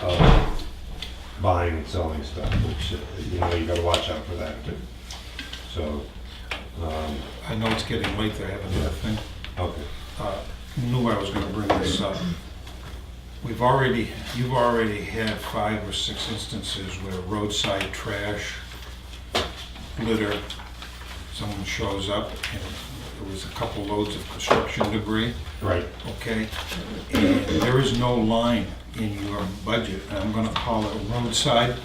of buying and selling stuff, which, you gotta watch out for that too. So, I know it's getting late, I have another thing. okay. Knew I was gonna bring this up. You've already had 5 or 6 instances where roadside trash, litter, someone shows up and there was a couple loads of construction debris, Right. okay? And there is no line in your budget, and I'm gonna call it roadside.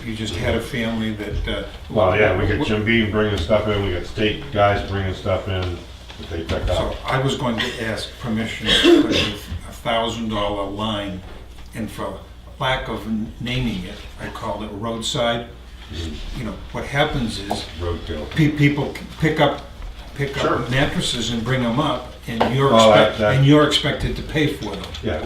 You just had a family that. Well, yeah, we got Jim Beam bringing stuff in, we got state guys bringing stuff in that they pick So up. I was going to ask permission to put a $1,000 line, and for lack of naming it, I called it roadside. what happens is Roadkill. people pick up Sure. mattresses and bring them up, and that- you're expected to pay for them. Yeah,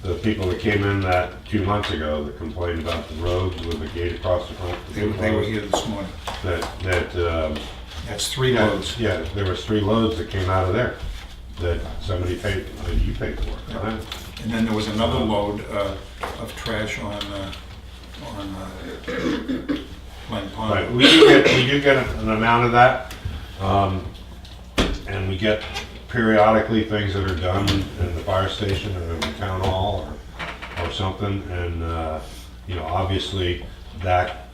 the people that came in that 2 months ago that complained about the roads with the gate across the front. They were here this morning. That's 3 Yeah, loads. yeah, there was 3 loads that came out of there that somebody paid, that you paid for. Yeah. And then there was another load of trash on Glen Pond. Right, we do get an amount of that, and we get periodically things that are done in the fire station or in the town hall or something, and, obviously that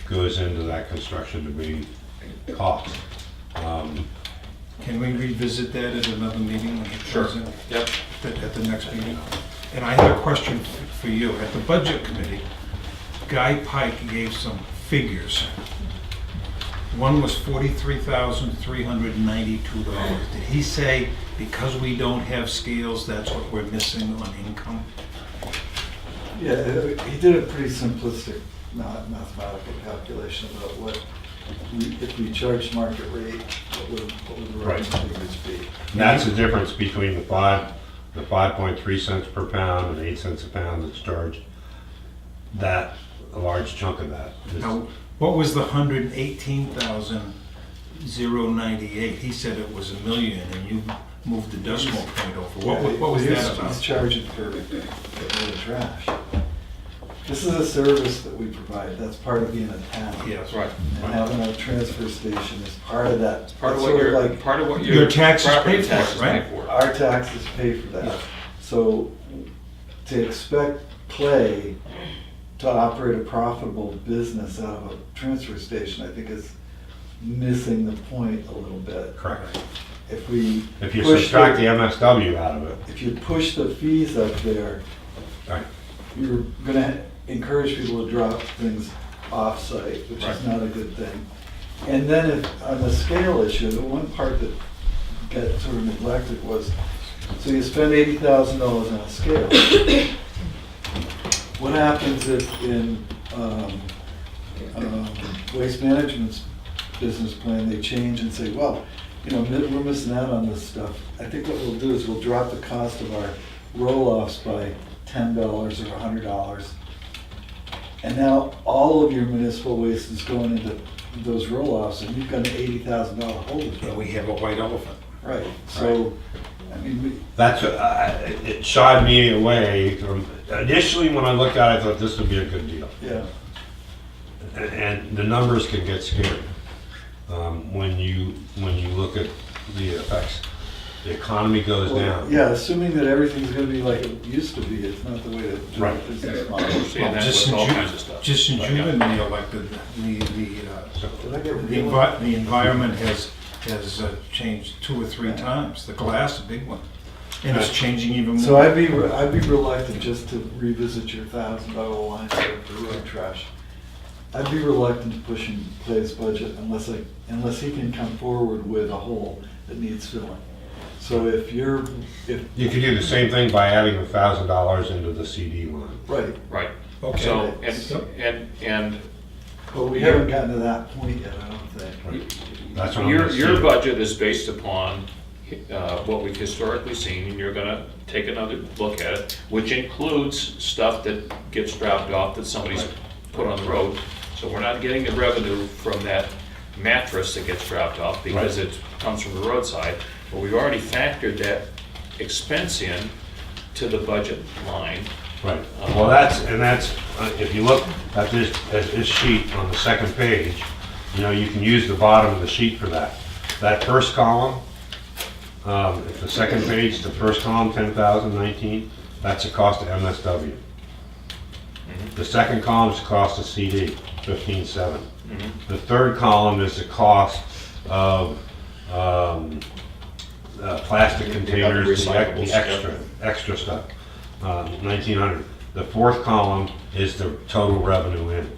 goes into that construction to be cost. Can we revisit that at another meeting when it comes in? Yep. At the next meeting? And I have a question for you. At the budget committee, Guy Pike gave some figures. One was $43,392. Did he say because we don't have scales, that's what we're missing on income? Yeah, he did a pretty simplistic mathematical calculation about if we charged market rate, what would the Right. revenue figures be? And that's the difference between the 5.3 cents per pound and 8 cents a pound that's charged. That, a large chunk of that is. Now, what was the 118,098? He said it was $1 million, and you moved the decimal point over. What was that He's about? charging for getting rid of trash. This is a service that we provide, that's part of being a town. Yes. Right. And having a transfer station is part of that. Part of It's what sort your, like part of what your your taxes property pay for it, taxes right? pay for. our taxes pay for Yeah. that. So to expect Clay to operate a profitable business out of a transfer station, I think is missing the point a little bit. Correct. If If you subtract the MSW out of it. if you push the fees up there, Right. you're gonna encourage people to drop things off-site, which is Right. not a good thing. And then on the scale issue, the one part that got sort of neglected was, so you spend $80,000 on a scale. What happens if in Waste Management's business plan, they change and say, well, we're missing out on this stuff. I think what we'll do is we'll drop the cost of our roll-offs by $10 or $100. And now all of your municipal waste is going into those roll-offs, and you've got an $80,000 hole to Yeah, fill. we have a white elephant. Right, so, I mean, That's, it shied me away from, initially when I looked at it, I thought this would be a good deal. yeah, And the numbers can get scary when you look at the effects. The economy goes well, down. yeah, assuming that everything's gonna be like it used to be, it's not the way to do a Right. business model. Seeing that Just with all since kinds of stuff. Just since But, you've yeah. been re-elected, Did I get the environment has changed 2 or 3 times. The glass, a big one, and it's changing even more. So I'd be reluctant just to revisit your $1,000 line item for road trash. I'd be reluctant to push in Clay's budget unless he can come forward with a hole that needs filling. So if You could do the same thing by adding $1,000 into the CD line. right, Right. Okay. So, So- and but we haven't gotten to that point yet, I don't think. That's what I'm your gonna see. budget is based upon what we've historically seen, and you're gonna take another look at it, which includes stuff that gets dropped off that somebody's put on the road. So we're not getting the revenue from that mattress that gets dropped off because it comes from the roadside. But we've already factored that expense in to the budget line. Right, well, if you look at this sheet on the second page, you can use the bottom of the sheet for that. That first column, the second page, the first column, 10,019, that's the cost of MSW. The second column is the cost of CD, 15,700. The third column is the cost of plastic containers, the recyclables, extra stuff, 1,900. The fourth column is the total revenue in.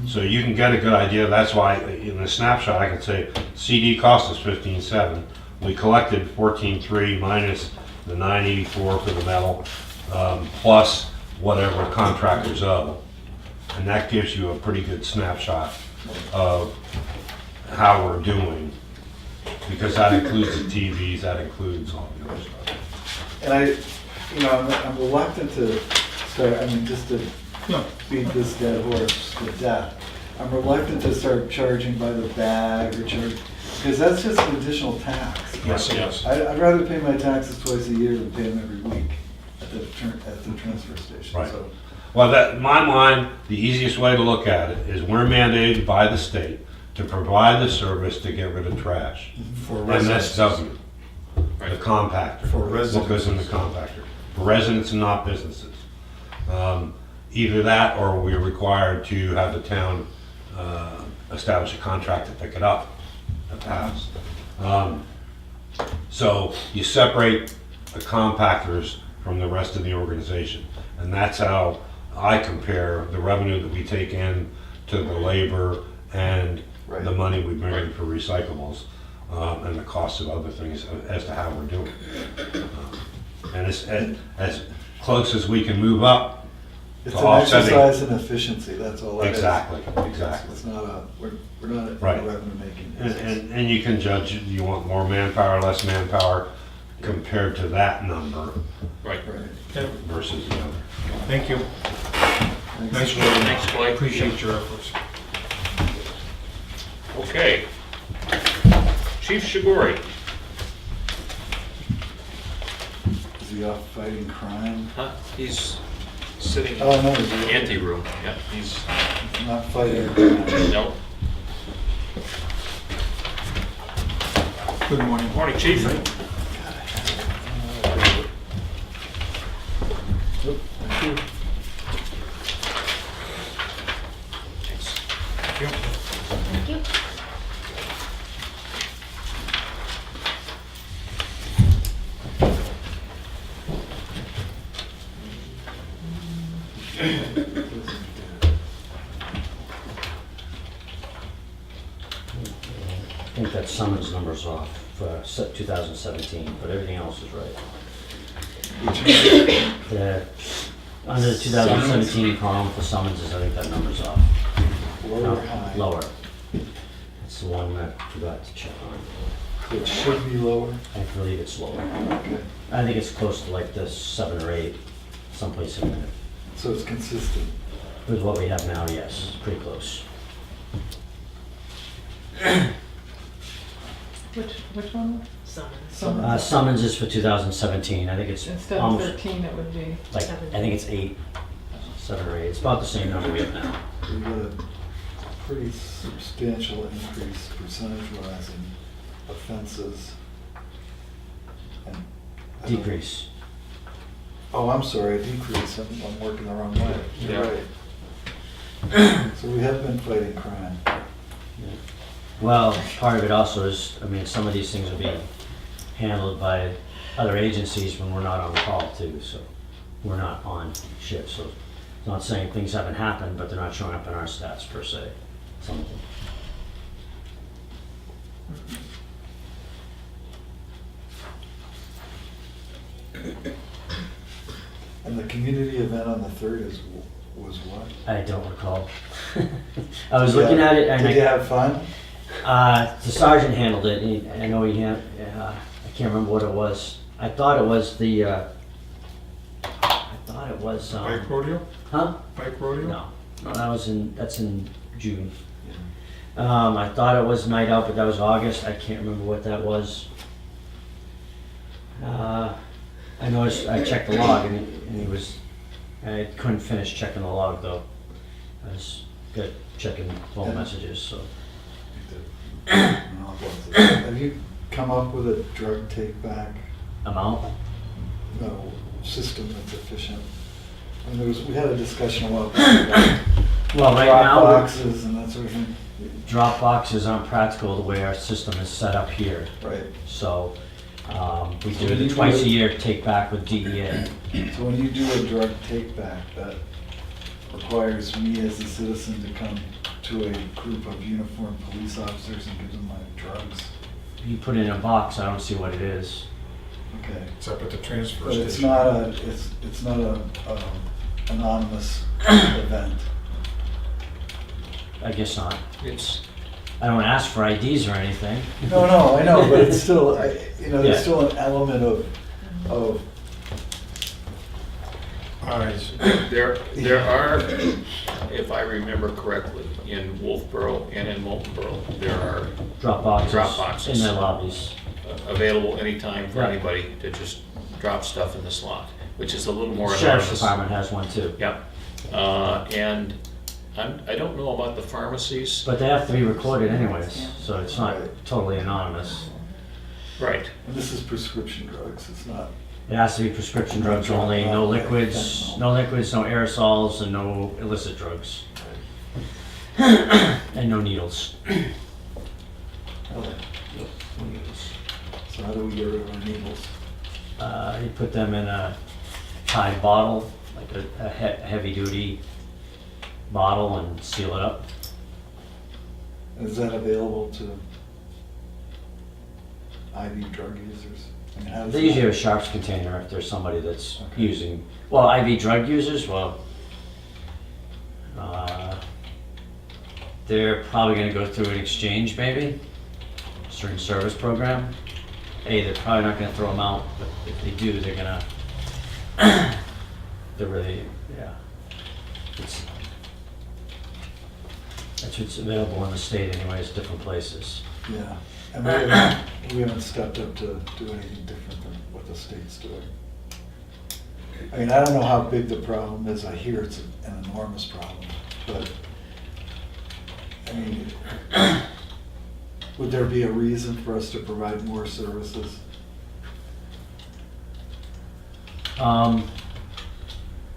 So you can get a good idea. That's why in the snapshot I can say CD cost us 15,700. We collected 14,300 minus the 984 for the metal, plus whatever contractors owe. And that gives you a pretty good snapshot of how we're doing. Because that includes the TVs, that includes all the other stuff. And I'm reluctant to start, I mean, just to Yeah. beat this dead horse to death. I'm reluctant to start charging by the bag or charge, because that's just an additional tax. Yes, it is. I'd rather pay my taxes twice a year than pay them every week at the transfer station. Right. So, Well, that, in my mind, the easiest way to look at it is we're mandated by the state to provide the service to get rid of trash. For residents. MSW, the compactor. For What goes in the compactor. For residents and not businesses. Either that or we're required to have the town establish a contract to pick it up at the house. So you separate the compactors from the rest of the organization. And that's how I compare the revenue that we take in to the labor and Right. the money we bring in for recyclables, and the cost of other things as to how we're doing. And it's as close as we can move up it's to an offsetting. exercise in efficiency, that's all it is. Exactly, exactly. It's not we're not in Right. a revenue making And, business. and you can judge, you want more manpower, less manpower compared to that number Right. Right. Okay. versus the other. Thank you. Thanks. Nice work. Thanks, Clay. Appreciate your efforts. Okay. Chief Shiguri. Is he off fighting crime? Huh? He's sitting in Oh, no, the he's ante room. Yep, he's, not fighting crime. no. Good morning. Morning, Chief. Thank you. Thank you. Thank you. I think that summons number's off for 2017, but everything else is right. Under the 2017 column for summonses, I think that number's off. Lower No, or high? Lower. It's the one that I forgot to check on. It should be lower. I believe it's lower. Okay. I think it's close to like the 7 or 8, someplace in there. So it's consistent. With what we have now, yes, pretty close. Which one? Summons is for 2017, I think it's Instead of almost, 13, it would be, like, I think it's 8, 7 or 8, it's about the same number we have now. We got a pretty substantial increase percentage-wise in offenses. And I don't- Decrease. Oh, I'm sorry, a decrease. I'm working the wrong way. You're Yeah. right. So we have been fighting crime. Well, part of it also is, I mean, some of these things are being handled by other agencies when we're not on call too, so we're not on shift, so it's not saying things haven't happened, but they're not showing up in our stats per se, some of them. And the community event on the 3rd was what? I don't recall. I was looking at it and Did you have fun? the sergeant handled it, and I know he had, I can't remember what it was. I thought it was Bike rodeo? huh? Bike rodeo? No, that's in June. I thought it was Night Out, but that was August. I can't remember what that was. I noticed, I checked the log and he was, I couldn't finish checking the log though. I was good checking phone Yeah. messages, so. Have you come up with a drug take-back Amount? system that's efficient? And we had a discussion a while back about Well, right drop now, boxes and that sort of thing. drop boxes aren't practical the way our system is set up here. Right. So, we So do when the you twice do a it- year take back with DEA. So when you do a drug take-back, that requires me as a citizen to come to a group of uniformed police officers and give them my drugs. You put it in a box, I don't see what it is. Okay. It's up at the transfer But station. it's not a anonymous event. I guess not. It's, I don't ask for IDs or anything. No, I know, but it's still, there's Yeah. still an element of, All right, there are, if I remember correctly, in Wolfboro and in Moultonboro, there are Drop boxes. Drop boxes. In their lobbies. available anytime for Yeah. anybody to just drop stuff in the slot, which is a little more Sheriff's anonymous. Department has one too. Yeah, and I don't know about the pharmacies. But they have to be recorded anyways, so it's not totally anonymous. Right, and this is prescription drugs, it's not. It has to be prescription drugs only, no liquids, no aerosols, and no illicit drugs. And no needles. Oh, No needles. so how do we get rid of our needles? You put them in a tied bottle, like a heavy-duty bottle, and seal it up. Is that available to IV drug users? I mean, how does They usually that- have a sharps container if there's somebody that's Okay. using, well, IV drug users, well, they're probably gonna go through an exchange maybe, certain service program. They're probably not gonna throw them out, but if they do, they're gonna, they're really, yeah. That's what's available in the state anyways, different places. Yeah, and we haven't stepped up to do anything different than what the state's doing. I mean, I don't know how big the problem is, I hear it's an enormous problem, but, I mean, would there be a reason for us to provide more services?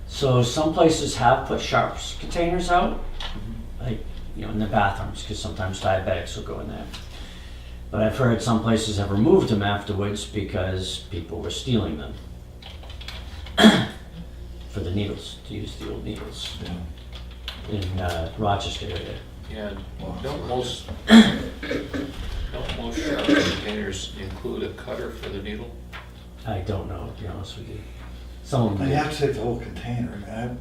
So some places have put sharps containers out, like, in the bathrooms, because sometimes diabetics will go in there. But I've heard some places have removed them afterwards because people were stealing them for the needles, to use the old needles Yeah. in Rochester area. and don't most sharp containers include a cutter for the needle? I don't know, to be honest with you. Some of them And do. you have to take the whole container, I mean,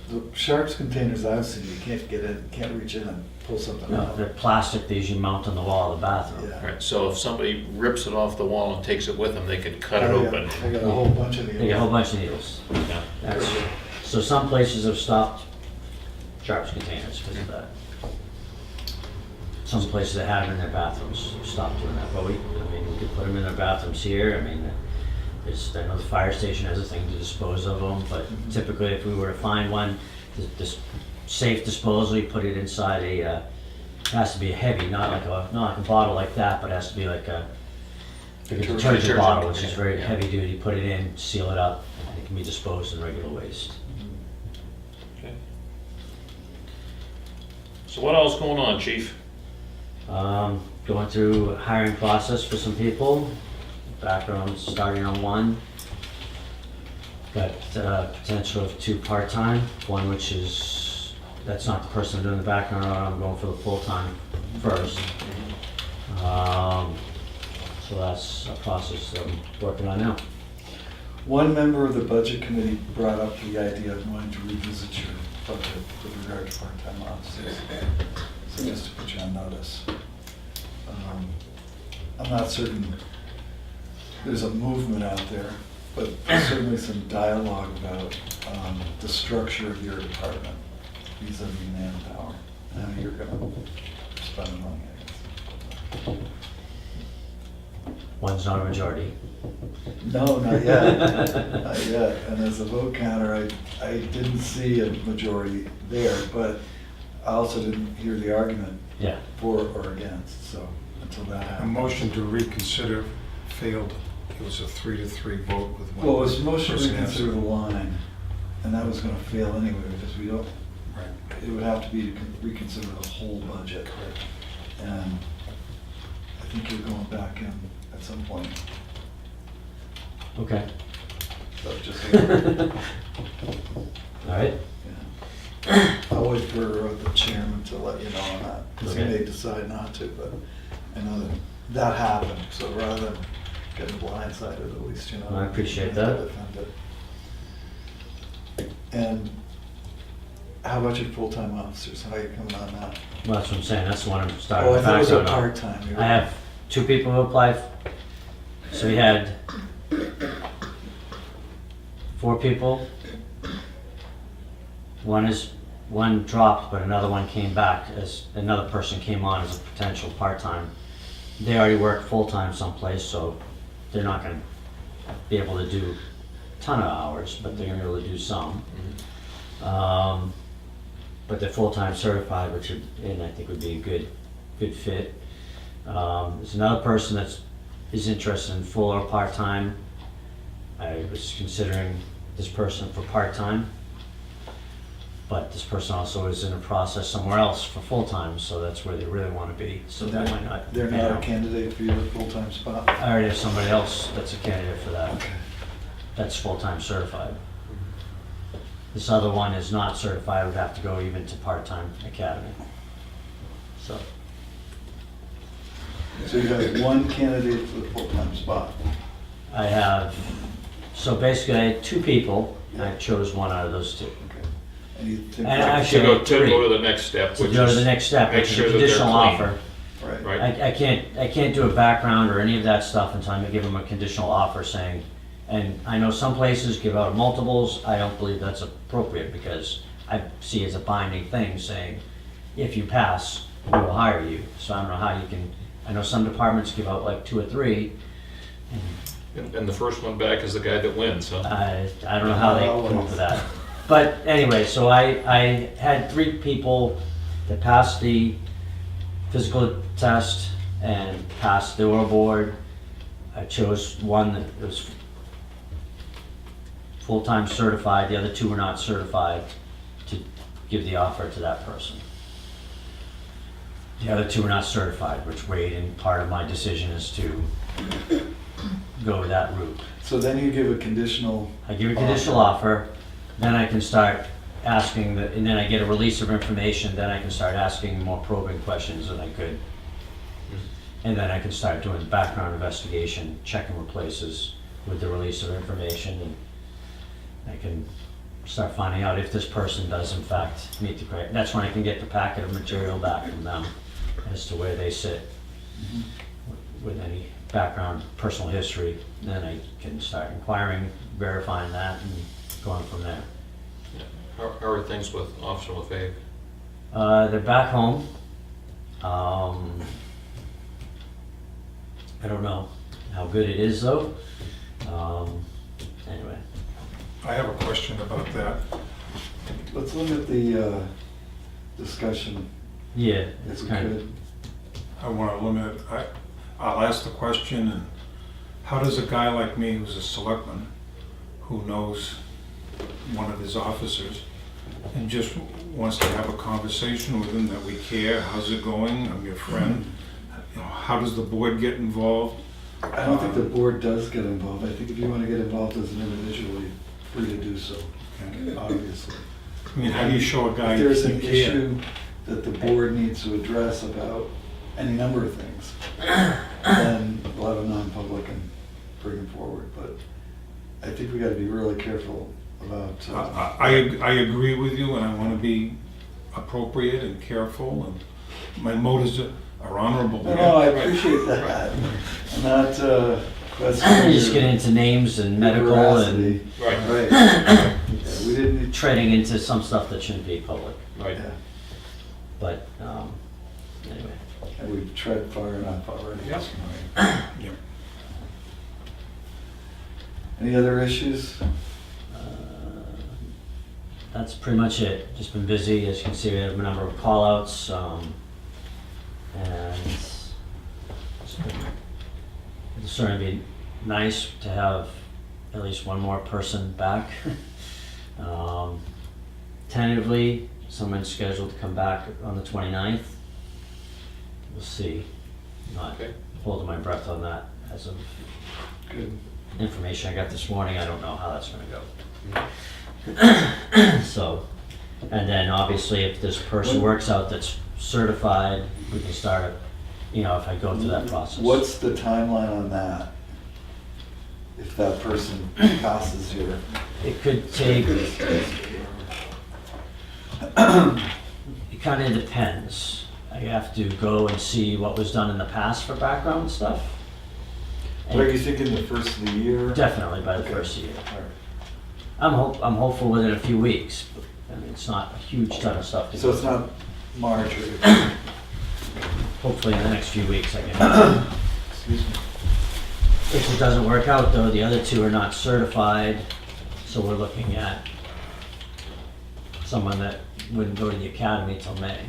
the sharps containers I've seen, you can't get in, can't reach in and pull something No, out. they're plastic, they usually mount on the wall of the bathroom. Yeah. Right, so if somebody rips it off the wall and takes it with them, they could cut it Oh, yeah. open. I got a whole bunch of these. They get a whole bunch of needles. Yeah. That's, so some places have stopped sharps containers because of that. Some places that have them in their bathrooms have stopped doing that, but we could put them in their bathrooms here, I know the fire station has a thing to dispose of them, but typically if we were to find one, this safe disposal, you put it inside it has to be a heavy, not like a bottle like that, but it has to be like a detergent Detergent bottle, which is container, very yeah. heavy duty, put it in, seal it up, and it can be disposed in regular waste. Okay. So what else going on, chief? Going through hiring process for some people, background starting on one. Got potential of 2 part-time, one which is, that's not the person doing the background, I'm going for the full-time first. So that's a process that I'm working on now. One member of the budget committee brought up the idea of wanting to revisit your budget with regard to part-time officers. So just to put you on notice. I'm not certain there's a movement out there, but there's certainly some dialogue about the structure of your department vis-a-vis manpower. How you're gonna spend money, I guess. One's not a majority. No, not yet, not yet. And as a vote counter, I didn't see a majority there, but I also didn't hear the argument Yeah. for or against, so until that a happened. motion to reconsider failed. It was a 3-3 vote with one. Well, it was motion to person reconsider the absent. line, and that was gonna fail anyway, because we don't, Right. it would have to be to reconsider the whole budget. Correct. And I think you're going back in at some point, Okay. so just, All right. yeah. I'll wait for the chairman to let you know on that, because he Okay. may decide not to, but I know that happened, so rather than getting blindsided, at least, you know. I appreciate you that. defend it. And How about your full-time officers? How are you coming on that? Well, that's what I'm saying, that's the one I'm starting Oh, I the thought it was a background on. part-time. I have 2 people who applied. So we had 4 people. One dropped, but another one came back as, another person came on as a potential part-time. They already work full-time someplace, so they're not gonna be able to do a ton of hours, but they're gonna be able to do some. But they're full-time certified, which would, and I think would be a good fit. There's another person is interested in full or part-time. I was considering this person for part-time, but this person also is in a process somewhere else for full-time, so that's where they really want to be, so that might not. They're pan not a out. candidate for your full-time spot? I already have somebody else that's a candidate for that, Okay. that's full-time certified. This other one is not certified, would have to go even to part-time academy. So, So you have one candidate for the full-time spot? I have, so basically I had 2 people, and I chose one out of those 2. Okay. And you think? And that- actually- To go to the next step, To which go to is the next step, make which is sure a that they're conditional clean. offer. Right. Right? I can't do a background or any of that stuff until I give them a conditional offer saying, and I know some places give out multiples, I don't believe that's appropriate because I see it as a binding thing saying, if you pass, we will hire you. So I don't know how you can, I know some departments give out like 2 or 3, And the first one back is the guy that wins, huh? I don't know how they come up with that. But anyway, so I had 3 people that passed the physical test and passed the oral board. I chose one that was full-time certified, the other 2 were not certified, to give the offer to that person. The other 2 were not certified, which weighed in part of my decision is to go that route. So then you give a conditional, I give a conditional offer, then I can start asking, and then I get a release of information, then I can start asking more probing questions than I could. And then I can start doing background investigation, checking places with the release of information, and I can start finding out if this person does in fact meet the criteria. That's when I can get the packet of material back from them as to where they sit with any background, personal history. Then I can start inquiring, verifying that, and going from there. How are things with Officer LaFave? They're back home. I don't know how good it is though. Anyway, I have a question about that. let's limit the discussion yeah, if it's we kind of, could. I want to limit it. I'll ask the question, and how does a guy like me who's a selectman, who knows one of his officers, and just wants to have a conversation with him that we care, how's it going, I'm your friend, you know, how does the board get involved? I don't think the board does get involved. I think if you want to get involved as an individual, you're free to do so, obviously. I mean, how do you show a guy If you there's an care? issue that the board needs to address about any number of things, then we'll have a non-public and bring it forward. But I think we got to be really careful about. I agree with you, and I want to be appropriate and careful, and my motives are honorable. No, I appreciate that. I'm not questioning you just get your into names and medical and veracity. Right. Right. Yeah, we didn't. treading into some stuff that shouldn't be public. Right. Yeah, But anyway, and we've tread far enough already. Yep. Yep. Any other issues? that's pretty much it. Just been busy, as you can see, we have a number of call-outs, and it's certainly be nice to have at least one more person back. Tentatively, someone's scheduled to come back on the 29th. We'll see. Not Okay. holding my breath on that as of Good. information I got this morning. I don't know how that's gonna go. So, and then obviously if this person works out that's certified, we can start, if I go through that process. What's the timeline on that? If that person passes your, It could take, It kind of depends. I have to go and see what was done in the past for background stuff. What are you thinking, the first of the year? Definitely by the Okay. first year. All right. I'm hopeful within a few weeks. I mean, it's not a huge ton of stuff to So do. it's not March or, Hopefully in the next few weeks I can. excuse me. If it doesn't work out though, the other two are not certified, so we're looking at someone that wouldn't go to the academy till May.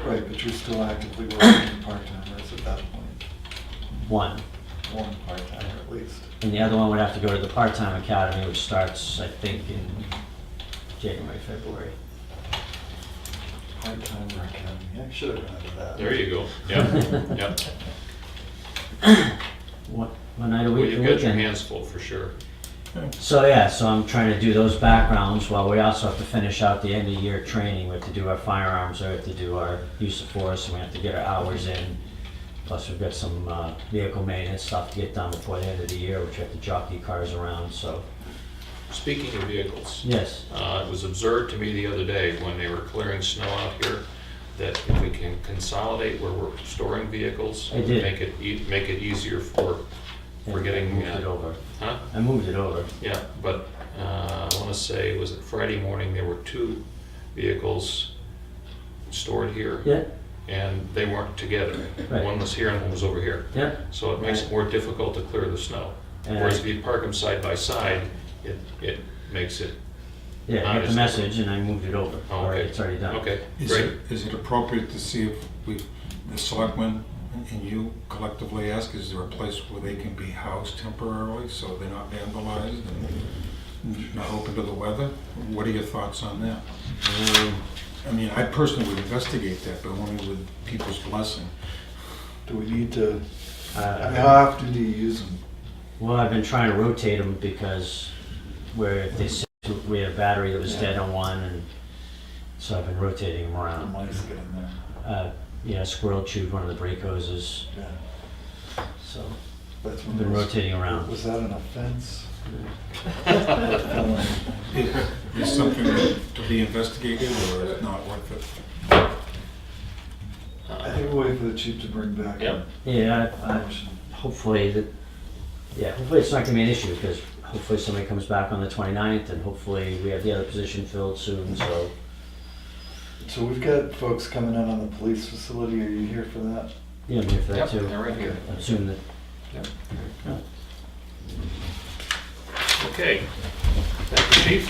Right, but you're still actively working part-timers at that point. One. One part-timer at least. And the other one would have to go to the part-time academy, which starts, I think, in January, February. Part-timer academy, I should have gone to that. There you go. Yep, yep. One night a Well, week, you've a got your weekend. hands full for sure. So yeah, so I'm trying to do those backgrounds while we also have to finish out the end of year training. We have to do our firearms, we have to do our use of force, and we have to get our hours in. Plus we've got some vehicle maintenance stuff to get done before the end of the year, which we have to jockey cars around, so. Speaking of vehicles, Yes, it was observed to me the other day when they were clearing snow out here that if we can consolidate where we're storing vehicles, I did. make it easier for getting. I moved it over. Huh? I moved it over. Yeah, but I want to say, was it Friday morning, there were 2 vehicles stored here, Yeah, and they weren't together. Right. One was here and one was over here. yeah. So it makes it more difficult to clear the snow. And Whereas if you park them side by side, it makes it, Yeah, I got the Honestly. message and I moved it over. Oh, Or okay. it's already done. okay, Is great. is it appropriate to see if we, the selectmen and you collectively ask, is there a place where they can be housed temporarily so they're not vandalized and not open to the weather? What are your thoughts on that? I mean, I personally would investigate that, but only with people's blessing. Do we need to, I mean, Uh, how often do you use them? Well, I've been trying to rotate them because we had a battery that was dead on one, and so I've been rotating them The around. mice get in there. Yeah, squirrel chewed one of the brake hoses, Yeah. so That's I've one been of those- rotating around. Was that an offense? Is something to be investigated or is it not worth it? I think we'll wait for the chief to bring back. Yep. Yeah, a motion. hopefully hopefully it's not gonna be an issue, because hopefully somebody comes back on the 29th, and hopefully we have the other position filled soon, so. So we've got folks coming in on the police facility, are you here for that? Yeah, I'm here for that Yep, too. they're right here. I assume that. Yep. Yeah. Okay. Thank you, Chief.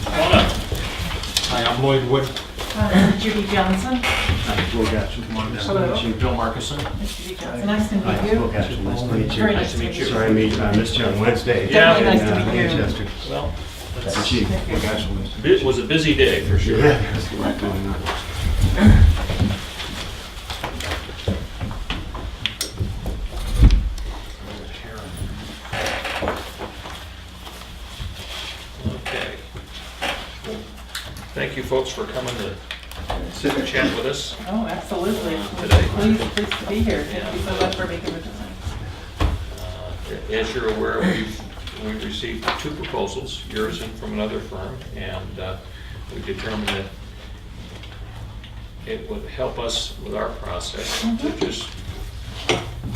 Come on up. Hi, I'm Lloyd Wood. Judy Johnson. Hello. Bill Markison. Judy Johnson. Nice to meet you. Nice to meet you. Very nice to meet you. Sorry I missed you on Wednesday. Yeah. Definitely nice to meet you. Manchester. Well, That's the chief. it was a busy day for sure. Yeah, there's a lot going on. Okay. Well, thank you folks for coming to sit and chat with us. Oh, absolutely. Today. Pleased to be here. Thank you so much for making the time. As you're aware, we've received 2 proposals, yours and from another firm, and we determined that it would help us with our process to just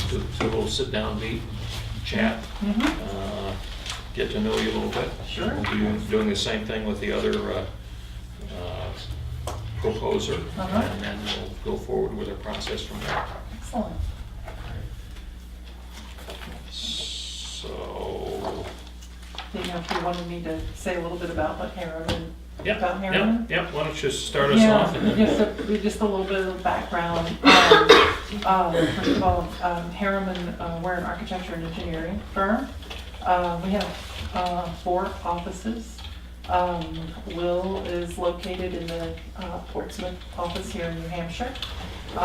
do a little sit-down meet, chat, get to know you a little bit. Sure. We'll be doing the same thing with the other proposer, and then we'll go forward with the process from there. Excellent. So, Do you know if you wanted me to say a little bit about what Harriman, yeah, about yeah, Harriman? yeah, why don't you start us off? and then- Just a little bit of background. First of all, Harriman, we're an architecture and engineering firm. We have 4 offices. Will is located in the Portsmouth office here in New Hampshire. We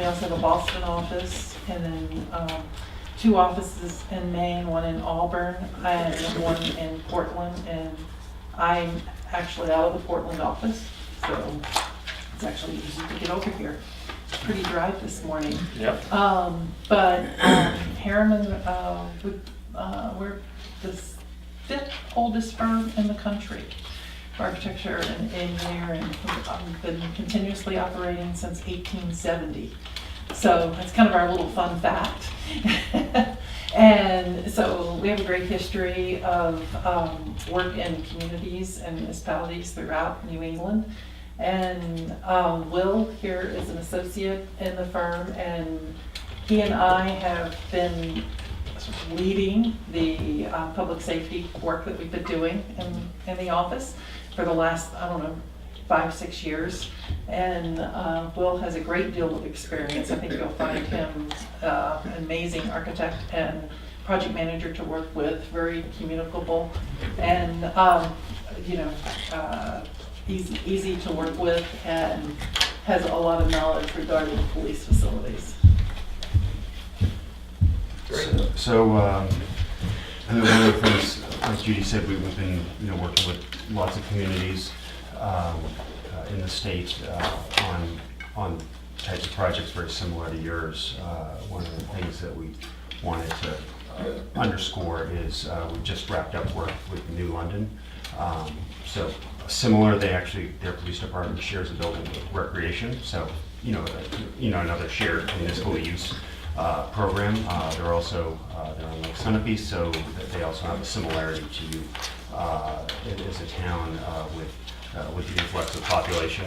also have a Boston office, and then 2 offices in Maine, one in Auburn and one in Portland. And I'm actually out of the Portland office, so it's actually easy to get over here. It's pretty dry this morning. Yep. But Harriman, we're the 5th oldest firm in the country. architecture and engineering. Been continuously operating since 1870. So that's kind of our little fun fact. And so we have a great history of work in communities and municipalities throughout New England. And Will here is an associate in the firm, and he and I have been sort of leading the public safety work that we've been doing in the office for the last, I don't know, 5-6 years. And Will has a great deal of experience. I think you'll find him an amazing architect and project manager to work with, very communicable, and easy to work with, and has a lot of knowledge regarding police facilities. So, I mean, one of the things, like Judy said, we've been, working with lots of communities in the state on types of projects very similar to yours. One of the things that we wanted to underscore is we just wrapped up work with New London. So similar, their police department shares a building with recreation. So, another shared municipal use program. They're also they're on Lake Sunapee, so that they also have a similarity to you as a town with the influx of population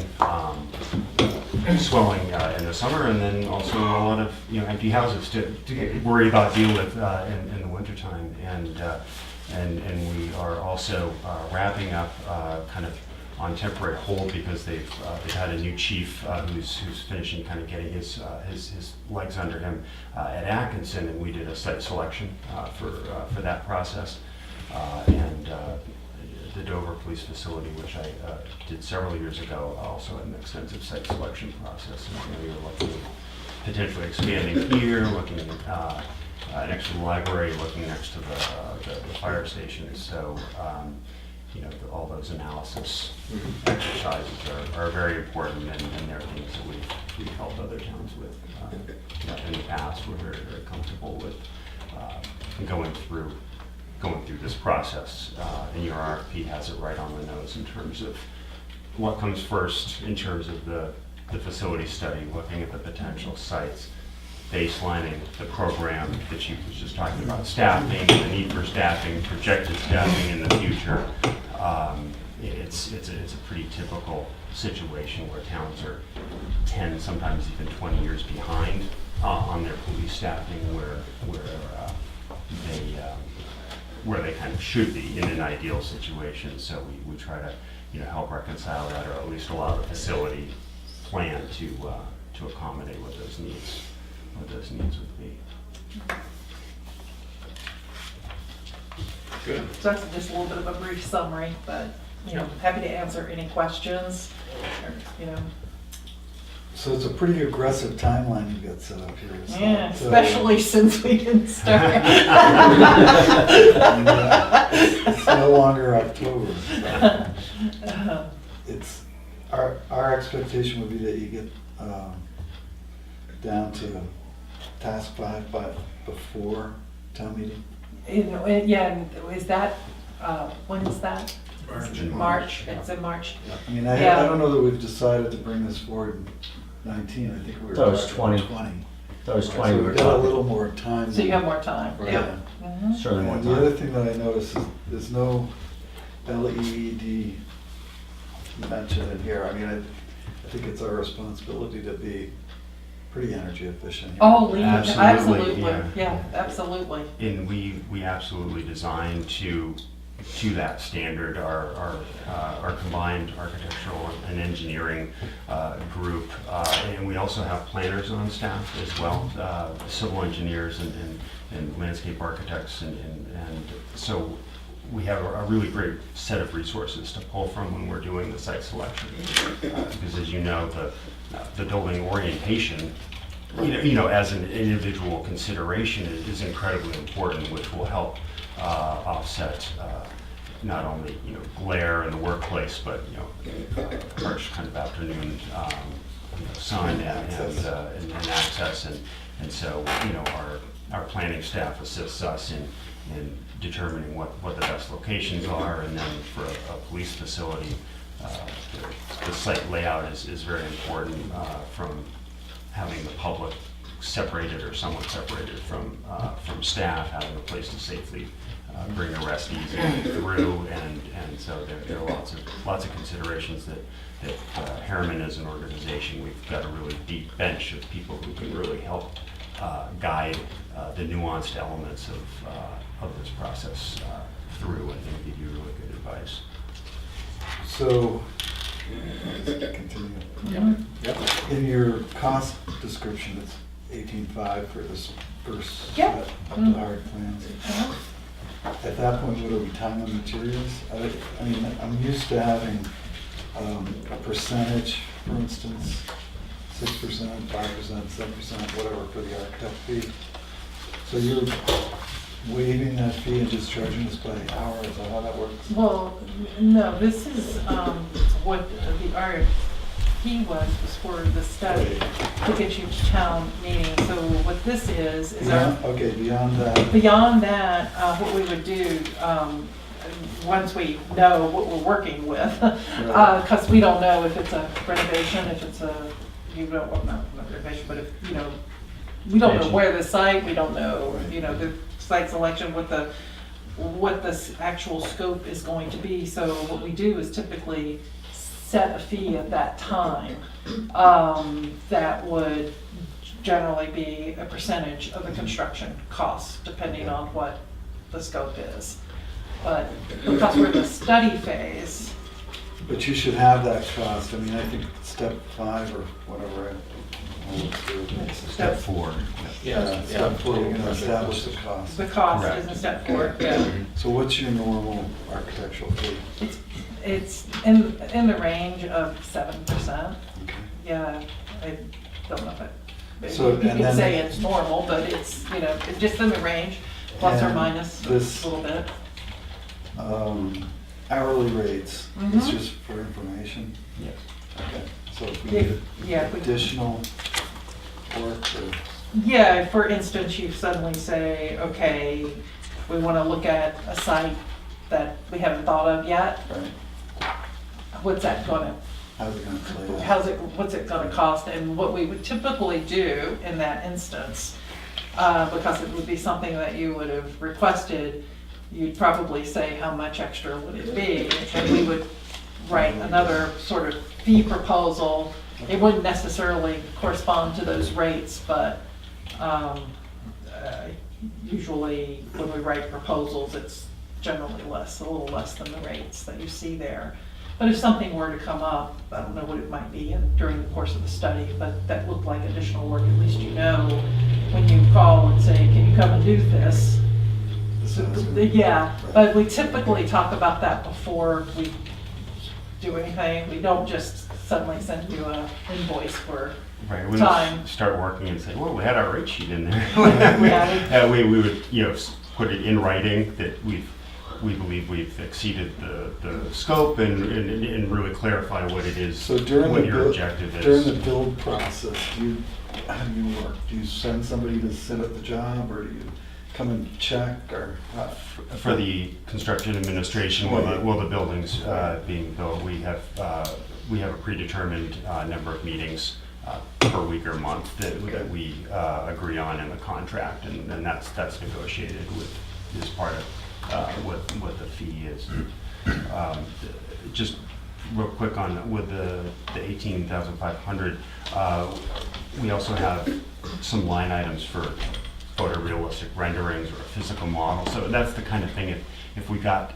swelling in the summer, and then also a lot of empty houses to get worried about deal with in the wintertime. And we are also wrapping up kind of on temporary hold because they've had a new chief who's finishing kind of getting his legs under him at Atkinson, and we did a site selection for that process. And the Dover Police Facility, which I did several years ago, also had an extensive site selection process. And we were looking at potentially expanding here, looking at next to the library, looking next to the fire station. So, all those analysis exercises are very important, and they're things that we've helped other towns with in the past. We're very, very comfortable with going through this process. And your RFP has it right on the nose in terms of what comes first in terms of the facility study, looking at the potential sites, baselining the program that you was just talking about, staffing, the need for staffing, projected staffing in the future. It's a pretty typical situation where towns are 10, sometimes even 20 years behind on their police staffing, where they kind of should be in an ideal situation. So we try to help reconcile that, or at least allow the facility plan to accommodate what those needs would be. Good. So that's just a little bit of a brief summary, but happy to answer any questions. Or, So it's a pretty aggressive timeline you got set up here. So yeah, it's, especially since we didn't start. it's no longer October. It's our expectation would be that you get down to task 5 by before town meeting. Yeah, is that, when is that? March. March, it's in March. I mean, I Yeah. don't know that we've decided to bring this forward in 19. I think we were That was talking about 20. 20. That was So 20 we were we've got a talking. little more time. So you have more time, Right. yeah. Mhm. Certainly more And the other time. thing that I noticed is there's no LED mentioned in here. I mean, I think it's our responsibility to be pretty energy efficient here. Oh, Lee, Absolutely, absolutely, yeah. yeah, absolutely. And we absolutely designed to that standard. Our combined architectural and engineering group, and we also have planners on staff as well, civil engineers and landscape architects, and so we have a really great set of resources to pull from when we're doing the site selection. Because as you know, the building orientation, as an individual consideration is incredibly important, which will help offset not only glare in the workplace, but harsh kind of afternoon sun and access, and so our planning staff assists us in determining what the best locations are, and then for a police facility, the site layout is very important, from having the public separated or somewhat separated from staff, having a place to safely bring arrestees through, and so there are lots of considerations that Harriman as an organization, we've got a really deep bench of people who can really help guide the nuanced elements of this process through, and give you really good advice. So, continue. In your cost description, it's 18.5 for this first Yeah. set of the hard plans. At that point, would it be time and materials? I mean, I'm used to having a percentage, for instance, 6%, 5%, 7%, whatever, for the architect fee. So you're waiving that fee and just charging us by hour, is that how that works? Well, no, this is what the RFP was for the study to get you to town meeting. So what this is our, Okay, beyond that, beyond that, what we would do, once we know what we're working with, because we don't know if it's a renovation, if it's a, well, not renovation, but if, we don't know where the site, we don't know, the site selection, what the actual scope is going to be. So what we do is typically set a fee at that time that would generally be a percentage of the construction costs, depending on what the scope is. But because we're in the study phase. but you should have that cost. I mean, I think step 5 or whatever, Step 4. Step 4, you're gonna establish the cost. The cost Correct. is in step 4, yeah. So what's your normal architectural fee? It's in the range of 7%. Okay. Yeah, I don't know if So, you and can then- say it's normal, but it's, it's just in the range, plus or And minus a this- little bit. Hourly rates, it's Mhm. just for information? Yes. Okay. So if we Yeah, need yeah, if we- additional work or, Yeah, for instance, you suddenly say, okay, we want to look at a site that we haven't thought of yet. right, What's that gonna, how's it gonna play out? what's it gonna cost? And what we would typically do in that instance, because it would be something that you would have requested, you'd probably say how much extra would it be? And we would write another sort of fee proposal. It wouldn't necessarily correspond to those rates, but usually when we write proposals, it's generally less, a little less than the rates that you see there. But if something were to come up, I don't know what it might be during the course of the study, but that looked like additional work, at least you know when you call and say, can you come and do this? This sounds good. Yeah, Right. but we typically talk about that before we do anything. We don't just suddenly send you an invoice for, Right, we Time. don't start working and say, well, we had our rate sheet in there. Yeah. We would, put it in writing that we believe we've exceeded the scope and really clarify what it is, So during what the your build, objective is. during the build process, how do you work? Do you send somebody to sit at the job, or do you come and check, or? For the construction administration, while the building's being built, we have a predetermined number of meetings per week or month that we agree on in the contract, and that's negotiated as part of what the fee is. Just real quick with the 18,500, we also have some line items for photorealistic renderings or a physical model. So that's the kind of thing, if we got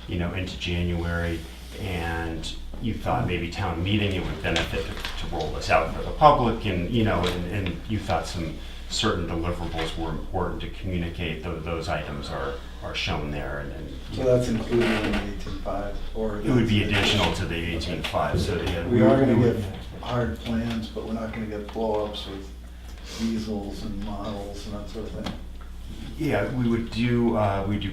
into January and you thought maybe town meeting, it would benefit to roll this out for the public, and you thought some certain deliverables were important to communicate, those items are shown there, So that's included in the 18.5, or? it would be additional to the 18.5, so yeah. We are gonna get hard plans, but we're not gonna get blow-ups with easels and models and that sort of thing. Yeah, we would do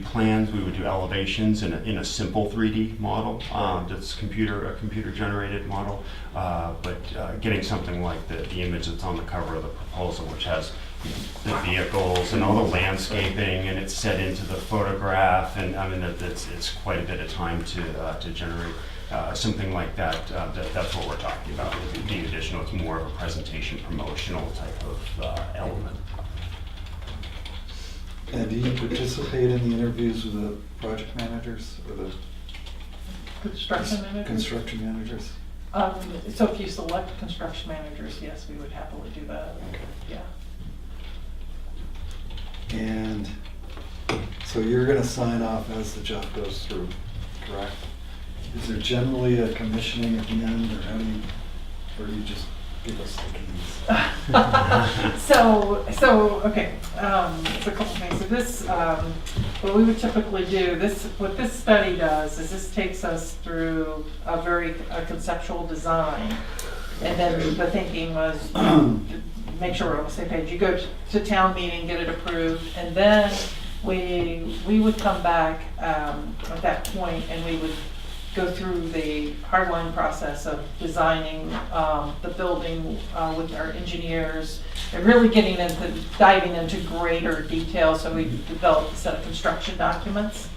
plans, we would do elevations in a simple 3D model, that's a computer generated model, but getting something like the image that's on the cover of the proposal, which has the vehicles and all the landscaping, and it's set into the photograph, and I mean, it's quite a bit of time to generate something like that. That's what we're talking about. Being additional, it's more of a presentation, promotional type of element. And do you participate in the interviews with the project managers or the Construction manager? construction managers? So if you select construction managers, yes, we would happily do that. Yeah. And so you're gonna sign off as the job goes through, correct? Is there generally a commissioning at the end, or how do you, or do you just give us the keys? Okay, it's a couple things. So this, what we would typically do, what this study does is this takes us through a conceptual design. And then the thinking was, make sure we're on the same page. You go to town meeting, get it approved, and then we would come back at that point and we would go through the hardline process of designing the building with our engineers and really diving into greater detail. So we developed a set of construction documents.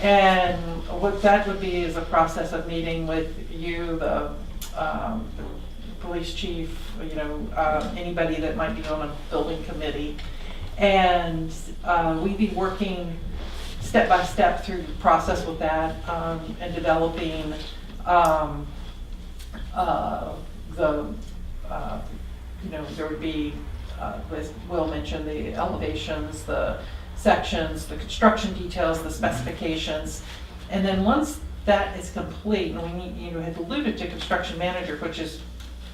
And what that would be is a process of meeting with you, the police chief, anybody that might be on a building committee. And we'd be working step by step through the process with that and developing there would be, as Will mentioned, the elevations, the sections, the construction details, the specifications. And then once that is complete, and we had alluded to construction manager, which is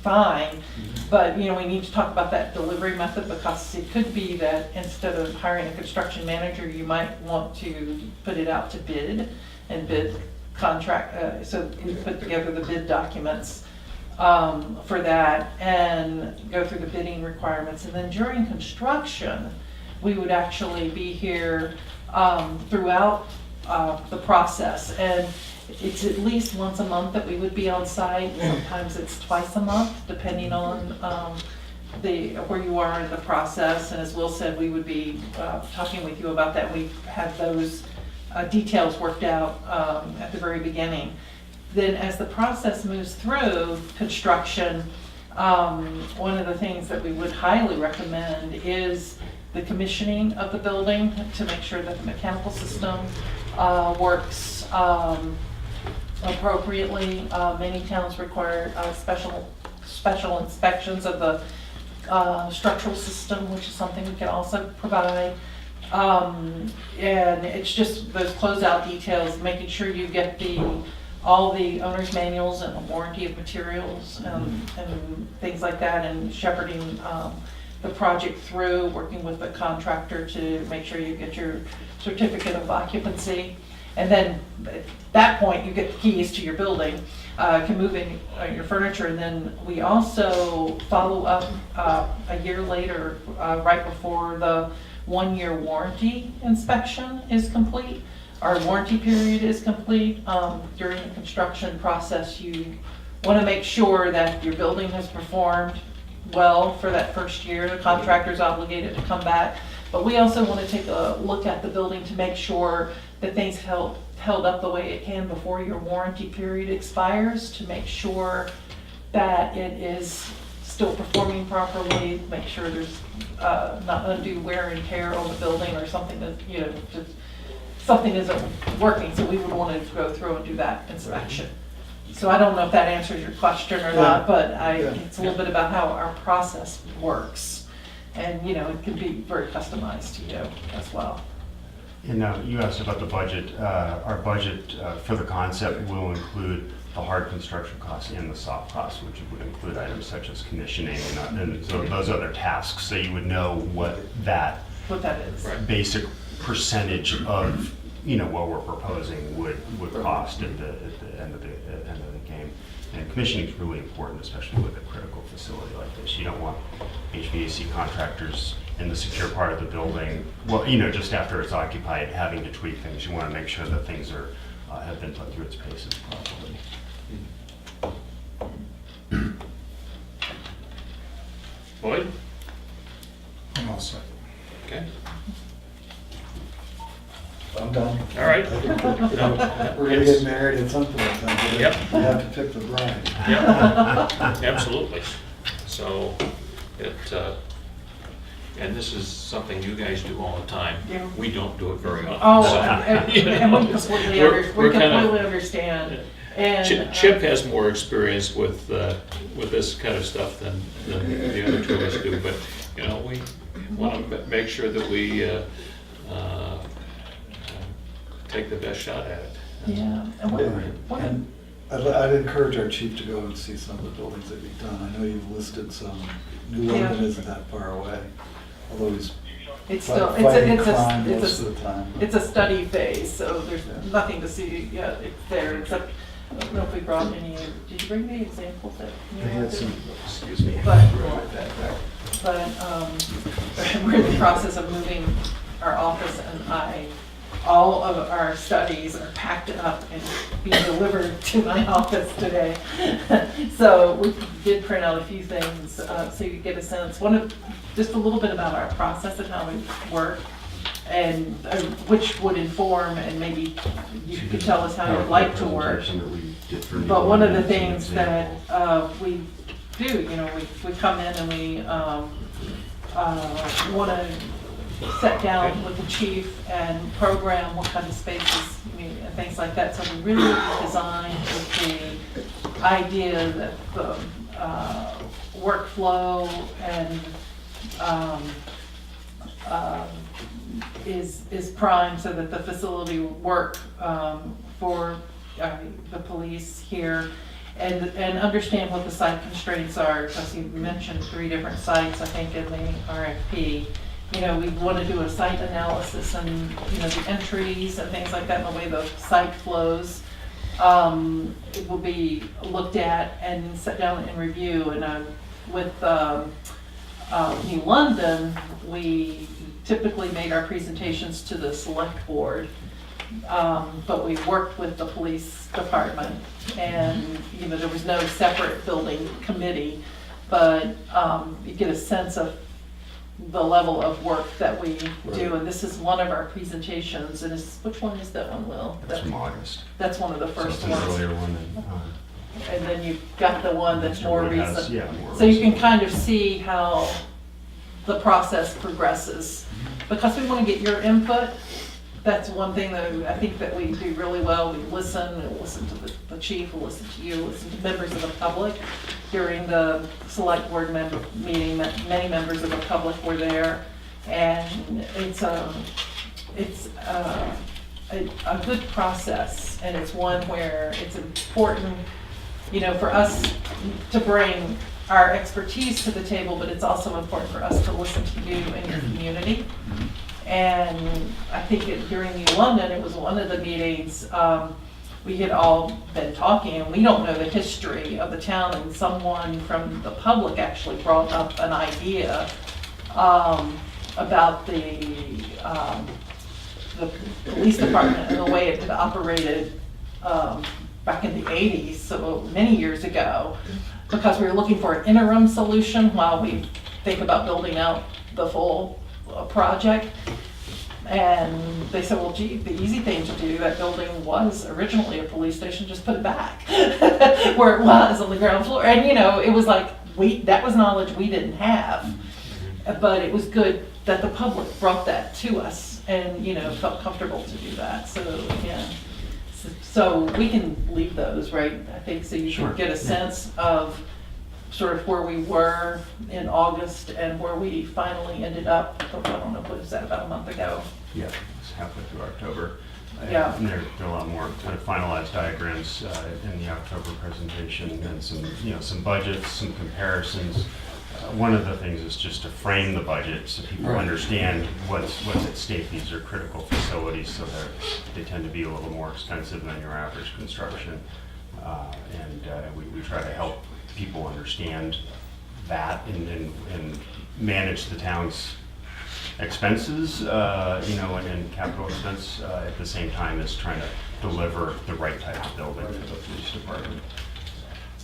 fine, but we need to talk about that delivery method, because it could be that instead of hiring a construction manager, you might want to put it out to bid and bid contract, so you put together the bid documents for that and go through the bidding requirements. And then during construction, we would actually be here throughout the process, and it's at least once a month that we would be on site. Sometimes it's twice a month, depending on where you are in the process. And as Will said, we would be talking with you about that. We have those details worked out at the very beginning. Then as the process moves through construction, one of the things that we would highly recommend is the commissioning of the building to make sure that the mechanical system works appropriately. Many towns require special inspections of the structural system, which is something we can also provide. And it's just those closeout details, making sure you get all the owner's manuals and the warranty of materials and things like that, and shepherding the project through, working with the contractor to make sure you get your certificate of occupancy. And then at that point, you get the keys to your building, can move in your furniture. And then we also follow up a year later, right before the 1-year warranty inspection is complete. Our warranty period is complete. During the construction process, you want to make sure that your building has performed well for that first year. The contractor's obligated to come back. But we also want to take a look at the building to make sure that things held up the way it can before your warranty period expires, to make sure that it is still performing properly, make sure there's not undue wear and tear on the building or something that, just something isn't working. So we would want to go through and do that inspection. So I don't know if that answers your question or not, but it's a little bit about how our process works. And, it can be very customized to you as well. And you asked about the budget. Our budget for the concept will include the hard construction costs and the soft costs, which would include items such as commissioning and so those other tasks. So you would know what that is. Basic percentage of what we're proposing would cost at the end of the game. And commissioning is really important, especially with a critical facility like this. You don't want HVAC contractors in the secure part of the building, just after it's occupied, having to tweak things. You want to make sure that things have been put through its paces properly. Boyd? I'm all Okay, I'm done. all right. I think that, you know, we're gonna get married at some point in time, but Yep. we have to pick the bride. Yeah, absolutely. So it, and this is something you guys do all the time. Yeah. We don't do it very often. Oh, so, and you know, we completely, we're we kind of- completely understand. And Chip has more experience with this kind of stuff than the other two of us do, but, you know, we want to make sure that we take the best shot at it. yeah, and what, And I'd encourage our chief to go and see some of the buildings that you've done. I know you've listed some. New Yeah. London isn't that far away, although he's it's still, fighting it's crime a, most of the time. it's a study phase, so there's nothing to see yet there, except, I don't know if we brought any, did you bring the examples that you wanted? Excuse me. But we're in the process of moving our office, and all of our studies are packed up and being delivered to my office today. So we did print out a few things, so you get a sense, just a little bit about our process and how we work, and which would inform, and maybe you could tell us how you'd like to work. But one of the things that we do, you know, we come in and we want to sit down with the chief and program what kind of spaces, and things like that. So we really designed with the idea that the workflow and is primed so that the facility will work for the police here, and understand what the site constraints are, because you mentioned 3 different sites, I think, in the RFP. You know, we want to do a site analysis and, you know, the entries and things like that, and the way the site flows. It will be looked at and set down and review. And with New London, we typically made our presentations to the select board, but we worked with the police department, and, you know, there was no separate building committee, but you get a sense of the level of work that we do, and this is one of our presentations, and which one is that one, Will? That's from August. That's one of the So first it's an ones. earlier one than, And then you've got the one that's Mr. more Wood has- recent. yeah, more So you can recent. kind of see how the process progresses. Because we want to get your input, that's one thing that I think that we do really well. We listen to the chief, we'll listen to you, listen to members of the public. During the select board member meeting, many members of the public were there. And it's a good process, and it's one where it's important, you know, for us to bring our expertise to the table, but it's also important for us to listen to you and your community. And I think during New London, it was one of the meetings, we had all been talking, and we don't know the history of the town, and someone from the public actually brought up an idea about the police department and the way it had operated back in the 80s, so many years ago, because we were looking for an interim solution while we think about building out the full project. And they said, well, gee, the easy thing to do, that building was originally a police station, just put it back where it was on the ground floor. And, you know, it was like, that was knowledge we didn't have. But it was good that the public brought that to us and, you know, felt comfortable to do that. So, again, so we can leave those, right? I think so you Sure, can get a yeah. sense of sort of where we were in August and where we finally ended up. I don't know, what was that, about a month ago? yeah, it's halfway through October. Yeah. And there are a lot more kind of finalized diagrams in the October presentation, and some, you know, some budgets, some comparisons. One of the things is just to frame the budget so people Right. understand what's at stake. These are critical facilities, so they tend to be a little more expensive than your average construction. We try to help people understand that and manage the town's expenses, you know, and capital expense at the same time as trying to deliver the right type of building for the police department.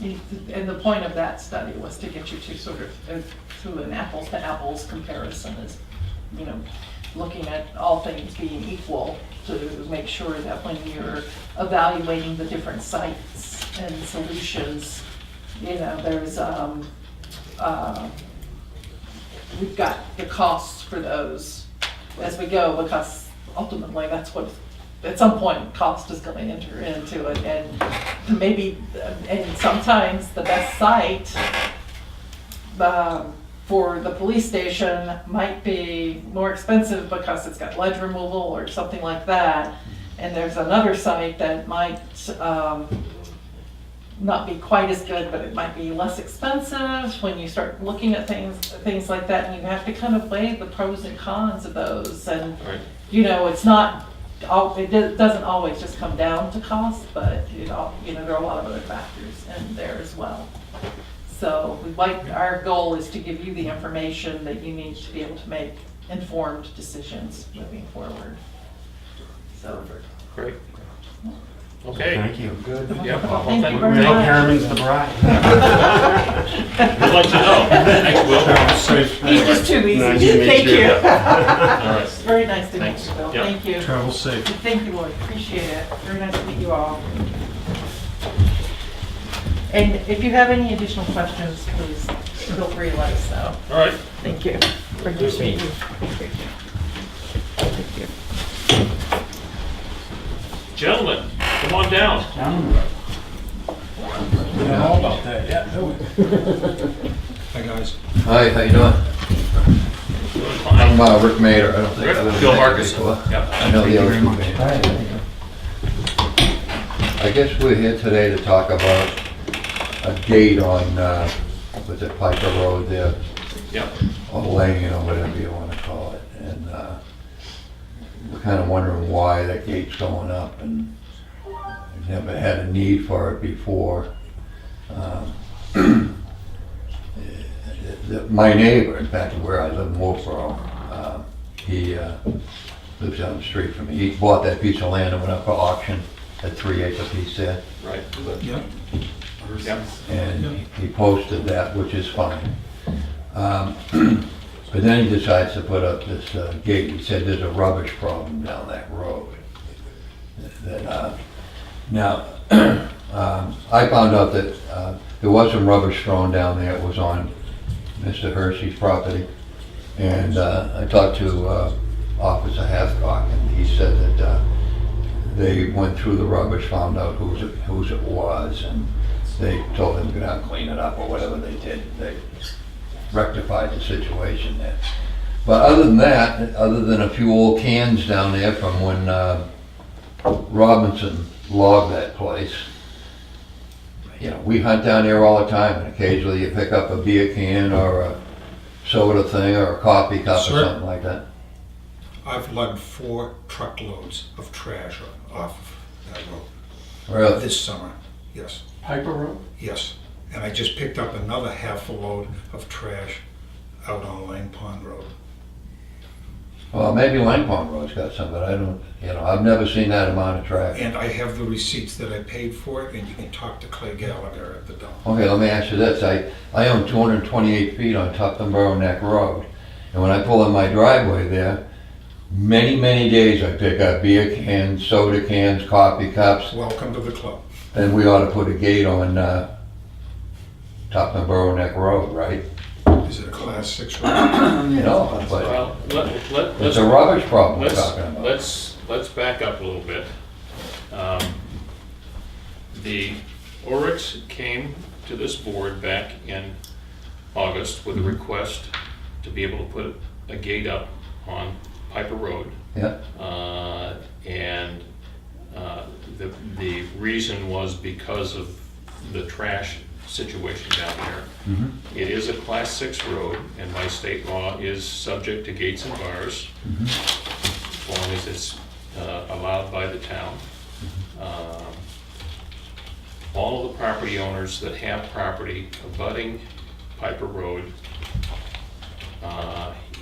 And the point of that study was to get you to sort of, to an apples to apples comparison as you know, looking at all things being equal to make sure that when you're evaluating the different sites and solutions, you know, there's, we've got the costs for those as we go, because ultimately that's what, at some point, cost is going to enter into it. And maybe, and sometimes the best site for the police station might be more expensive because it's got ledge removal or something like that. And there's another site that might not be quite as good, but it might be less expensive when you start looking at things like that. And you have to kind of weigh the pros and cons of those. And, Right. you know, it's not, it doesn't always just come down to cost, but, you know, there are a lot of other factors in there as well. So our goal is to give you the information that you need to be able to make informed decisions moving forward. So, Great. Okay. Thank you. Good. Yeah. Thank you We very hope much. Harriman's the bride. We'd like to know. Thanks, Will. He's just too easy. Nice to meet Thank you. you. All right. Very nice to meet Thanks. you, Bill. Yep. Thank you. Travel safe. Thank you, Lloyd. Appreciate it. Very nice to meet you all. And if you have any additional questions, please feel free to let us know. All right. Thank you. Very nice to meet you. Thank you. Gentlemen, come on down. Hi, guys. Hi, how you doing? Doing fine. I'm Rick Mader. I don't think Rick, I've ever Bill met you Marcus. before. Yep. I know the other two men. I guess we're here today to talk about a gate on, was it Piper Road there, Yep. or Lane, or whatever you want to call it. And we're kind of wondering why that gate's going up, and we've never had a need for it before. My neighbor, in fact, where I live in Wolfboro, he lives down the street from me. He bought that piece of land and went up for auction, that 3-acre piece there. Right. Yep. Yep. And he posted that, which is fine. But then he decides to put up this gate. He said there's a rubbish problem down that road. Now, I found out that there was some rubbish thrown down there. It was on Mr. Hershey's property. And I talked to Officer Hathcock, and he said that they went through the rubbish, found out whose it was, and they told him to go down and clean it up, or whatever they did. They rectified the situation there. But other than that, other than a few old cans down there from when Robinson logged that place, you know, we hunt down there all the time, and occasionally you pick up a beer can or a soda thing or a coffee cup or Sir? something like that. I've lugged 4 truckloads of trash off of that road Really? this summer. Yes, Piper Road? yes. And I just picked up another half a load of trash out on Lane Pond Road. Well, maybe Lang Pond Road's got some, but I don't, you know, I've never seen that amount of trash. And I have the receipts that I paid for it, and you can talk to Clay Gallagher at the dump. Okay, let me ask you this. I own 228 feet on Tufton Borough Neck Road. And when I pull in my driveway there, many, many days I pick up beer cans, soda cans, coffee cups, Welcome to the club. and we ought to put a gate on Tufton Borough Neck Road, right? Is it a class 6 road? No, but Well, it's let's, a rubbish problem we're talking about. let's back up a little bit. The Oryx came to this board back in August with a request to be able to put a gate up on Piper Road. Yeah, And the reason was because of the trash situation down there. mhm, It is a class 6 road, and by state law is subject to gates and bars, mhm. as long as it's allowed by the town. All of the property owners that have property abutting Piper Road,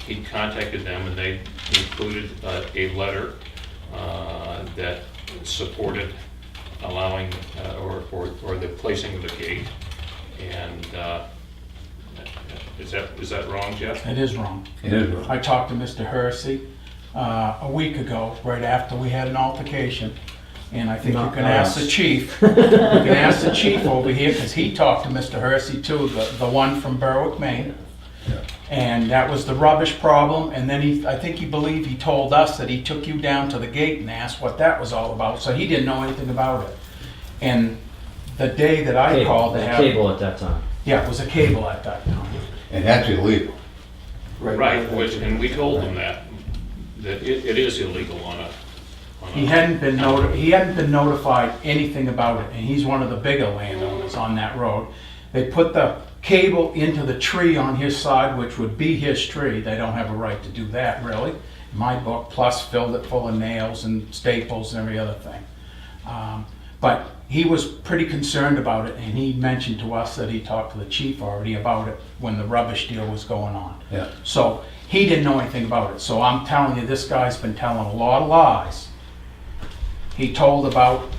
he contacted them, and they included a letter that supported allowing or the placing of the gate. And Is that wrong, Jeff? It is wrong. It is wrong. I talked to Mr. Hersey a week ago, right after we had an altercation. And I think you can ask the chief, you can ask the chief over here, because he talked to Mr. Hersey too, the one from Berwick, Maine. And that was the rubbish problem, and then he told us that he took you down to the gate and asked what that was all about, so he didn't know anything about it. And the day that I called to have... Cable at that time. Yeah, it was a cable at that time. And that's illegal. Right, and we told them that it is illegal on a... He hadn't been notified anything about it, and he's one of the bigger landowners on that road. They put the cable into the tree on his side, which would be his tree. They don't have a right to do that, really, in my book, plus filled it full of nails and staples and every other thing. But he was pretty concerned about it, and he mentioned to us that he talked to the chief already about it when the rubbish deal was going on. Yeah. So he didn't know anything about it. So I'm telling you, this guy's been telling a lot of lies. He told about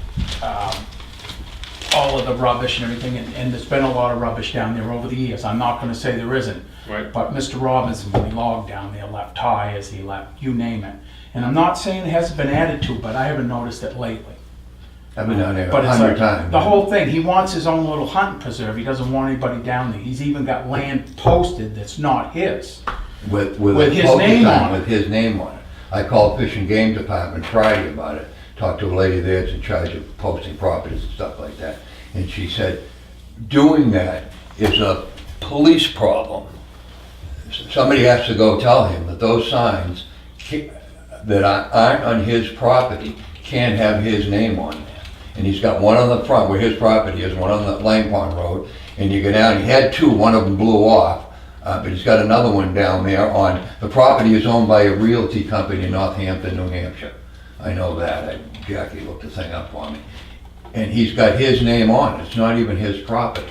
all of the rubbish and everything, and there's been a lot of rubbish down there over the years. I'm not gonna say there isn't. Right. But Mr. Robinson, when he logged down there, left tires, he left, you name it. And I'm not saying it hasn't been added to, but I haven't noticed it lately. I've been down there But it's 100 like, times. the whole thing, he wants his own little hunting preserve. He doesn't want anybody down there. He's even got land posted that's not his. With his postal name sign on it. With his name on it. I called Fish and Game Department Friday about it. Talked to a lady there that's in charge of posting properties and stuff like that. And she said, doing that is a police problem. Somebody has to go tell him that those signs that aren't on his property can't have his name on there. And he's got one on the front where his property is, one on the Lang Pond Road. And you go down, he had two, one of them blew off. But he's got another one down there on, the property is owned by a realty company in Northampton, New Hampshire. I know that. Jackie looked the thing up for me. And he's got his name on it. It's not even his property.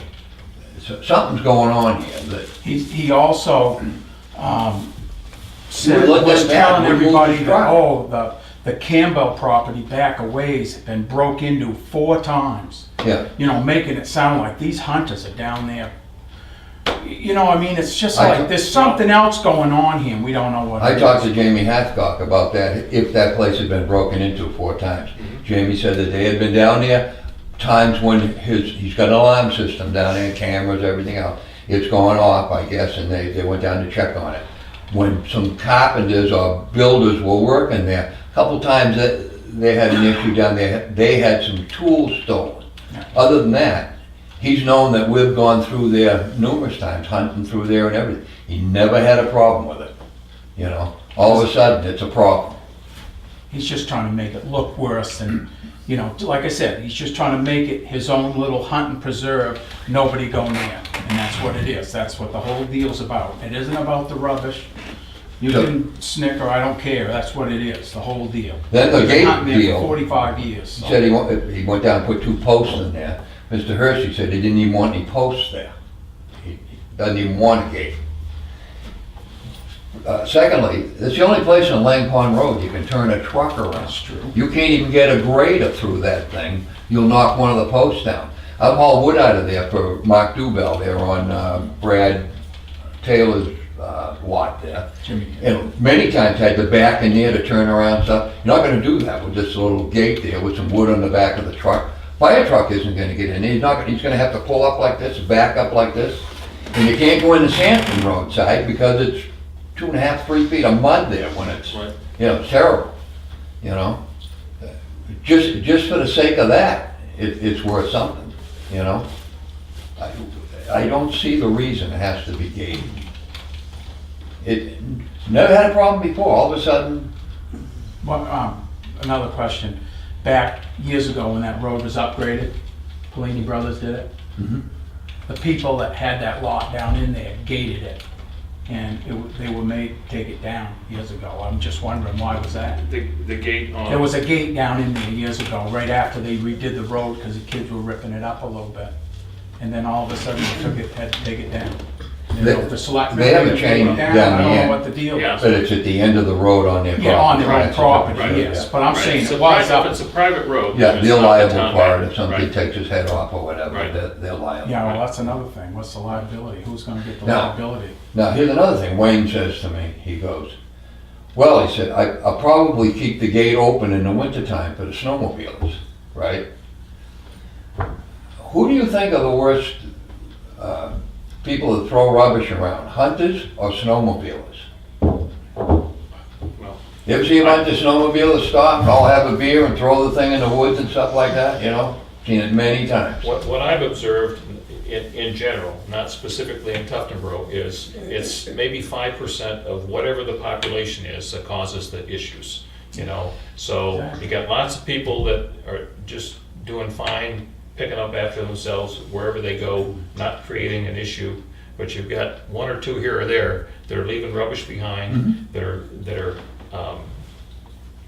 So something's going on here that... He also Would let was them back, telling would move everybody the that, truck. oh, the Campbell property back a ways had been broke into 4 times. Yeah. You know, making it sound like these hunters are down there. You know, I mean, it's just I- like, there's something else going on here, and we don't know what it I is. talked to Jamie Hathcock about that, if that place had been broken into 4 times. Jamie said that they had been down there, times when he's got an alarm system down there, cameras, everything else. It's going off, I guess, and they went down to check on it. When some carpenters or builders were working there, a couple times that they had an issue down there, they had some tools stolen. Other than that, he's known that we've gone through there numerous times, hunting through there and everything. He never had a problem with it, you know. All of a sudden, it's a problem. He's just trying to make it look worse than, you know, like I said, he's just trying to make it his own little hunt and preserve, nobody go near. And that's what it is. That's what the whole deal's about. It isn't about the rubbish. You So- can snicker, I don't care. That's what it is, the whole deal. Then the He's been gate hunting there deal. for 45 years. He so- said he went down and put 2 posts in there. Mr. Hersey said he didn't even want any posts there. He doesn't even want a gate. Secondly, it's the only place on Lang Pond Road you can turn a truck around. That's true. You can't even get a grader through that thing. You'll knock one of the posts down. I've hauled wood out of there for Mark Dubell there on Brad Taylor's lot there. Jimmy. And many times had to back in there to turn around stuff. You're not gonna do that with this little gate there with some wood on the back of the truck. Fire truck isn't gonna get in there. He's gonna have to pull up like this, back up like this. And you can't go in the Sampson roadside because it's 2.5, 3 feet of mud there when it's, Right. you know, it's terrible, you know? Just for the sake of that, it's worth something, you know? I don't see the reason it has to be gated. It never had a problem before, all of a sudden, Well, another question. Back years ago when that road was upgraded, Pelini Brothers did it. The people that had that lot down in there gated it. And they were made to take it down years ago. I'm just wondering, why was that? The gate on... There was a gate down in there years ago, right after they redid the road, because the kids were ripping it up a little bit. And then all of a sudden, they had to take it down. You know, if the selectmen. They have a take chain it down I the don't know end. what the deal Yeah. is. But it's at the end of the road on their property. Yeah, on their own right? property, Right. yes, but I'm Right, saying it's it a was private- up. It's a private road. Yeah, it's they're not the liable town for it road. if somebody Right. takes his head off or whatever, Right. they're liable. Yeah, well, that's another thing. What's the liability? Who's gonna get the No. liability? Now, here's another thing Wayne says to me, he goes, well, he said, I'll probably keep the gate open in the wintertime for the snowmobilers, right? Who do you think are the worst people that throw rubbish around, hunters or snowmobilers? Well, You ever see a bunch of snowmobilers stop and all have a beer and throw the thing in the woods and stuff like that, you know? Seen it many times. what I've observed in general, not specifically in Tuftonboro, is it's maybe 5% of whatever the population is that causes the issues, you know? So you got lots of people that are just doing fine, picking up after themselves wherever they go, not creating an issue. But you've got one or two here or there that are leaving rubbish behind, that are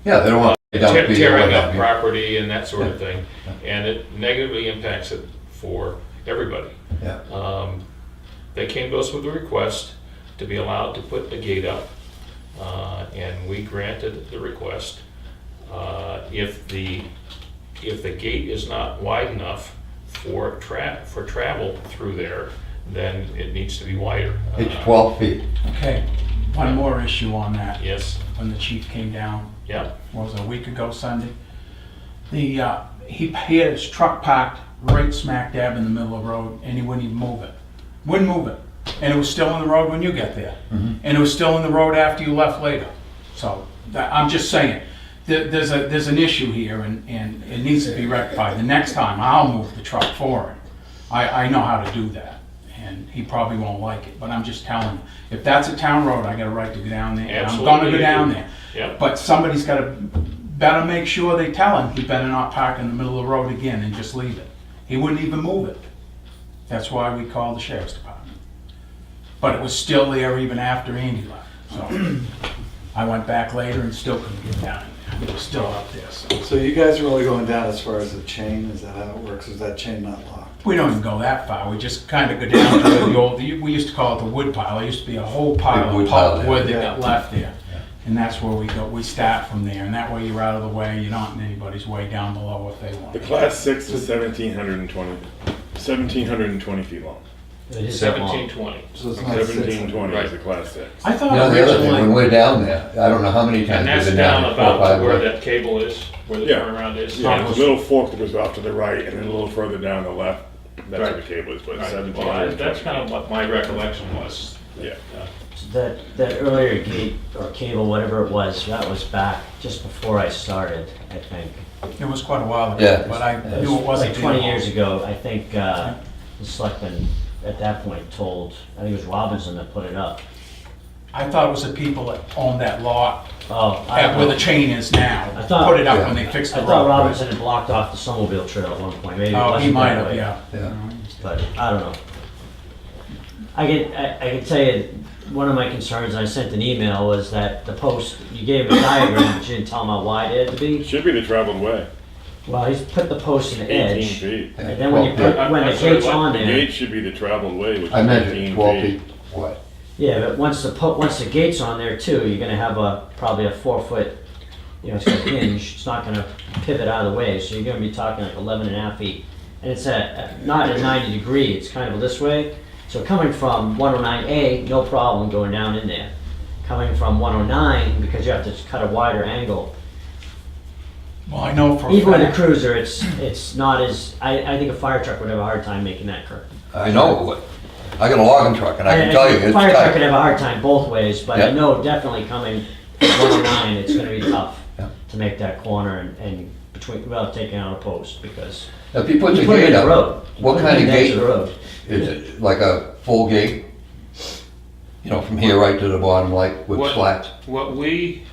Yeah, they don't want to dump people tearing up like that. property and that sort of thing, and it negatively impacts it for everybody. Yeah. They came to us with a request to be allowed to put a gate up, and we granted the request. If the gate is not wide enough for travel through there, then it needs to be wider. It's 12 feet. Okay, one more issue on that. Yes, When the chief came down, yeah, what was it, a week ago Sunday? He had his truck parked right smack dab in the middle of the road, and he wouldn't even move it. Wouldn't move it. And it was still in the road when you got there. And it was still in the road after you left later. So, I'm just saying, there's an issue here, and it needs to be rectified. The next time, I'll move the truck for him. I know how to do that, and he probably won't like it, but I'm just telling you, if that's a town road, I got a right to go down there, and I'm gonna Absolutely go you down do. there. yeah. But somebody's better make sure they tell him he better not park in the middle of the road again and just leave it. He wouldn't even move it. That's why we called the sheriff's department. But it was still there even after Andy left, so. I went back later and still couldn't get down in there. It was still up there, so. So you guys are only going down as far as the chain, is that how it works? Is that chain not locked? We don't even go that far. We just kind of go down to the old, we used to call it the wood pile. There used to be a whole pile wood of pile pulp wood that there. got left there. And that's where we go, we start from there, and that way you're out of the way, you're not in anybody's way down below if they want. The class 6 is 1,720 feet long. It is that long. 1720. So it's not 1720 Right. is the class 6. I thought You know, the other thing, when originally, we're down there, I don't know how many times And we've that's been down down there, 4 or about 5 to where ways. that cable is, where the Yeah. turnaround is. Yeah, there's a little fork that goes off to the right, and then a little further down the left, that's where the cable is, but Right. 1720. Well, that's kind of what my recollection was. Yeah. That earlier gate or cable, whatever it was, that was back just before I started, I think. it was quite a while ago, Yeah. but I It knew it was wasn't. like 20 years ago, I think the selectmen at that point told, I think it was Robinson that put it up. I thought it was the people that owned that lot, Oh, I at don't where know. the chain is now, I thought- put it up Yeah. when they fixed the I road. thought Robinson had blocked off the snowmobile trail at one point, maybe it Oh, he wasn't might that have, way. yeah. Yeah. But I don't know. I can tell you, one of my concerns, and I sent an email, was that the post, you gave him a diagram, but you didn't tell him how wide it had to It be. should be the traveled way, Well, he's put the post in the 18 edge, feet. and then when you Well, put, when I'm the sorry, gate's what? on The there, gate should be the traveled way, which I is measured 18 12 feet. feet wide. yeah, but once the gate's on there too, you're gonna have probably a 4-foot, it's gonna hinge, it's not gonna pivot out of the way, so you're gonna be talking like 11 and a half feet. And it's not at a 90 degree, it's kind of this way. So coming from 109A, no problem going down in there. Coming from 109, because you have to cut a wider angle. Well, I know for a Even with a fact, cruiser, it's not as, I think a fire truck would have a hard time making that curve. I know it would. I got a logging truck and I can tell you, A it's fire truck could tight. have a hard time both ways, but I Yeah. know definitely coming from 109, it's gonna be tough Yeah. to make that corner and without taking out a post, because Now, if he puts a you put it gate in the up, road. You what put it kind in of the edge gate? the road. Is it like a full gate? From here right to the bottom, like with What- slats? What we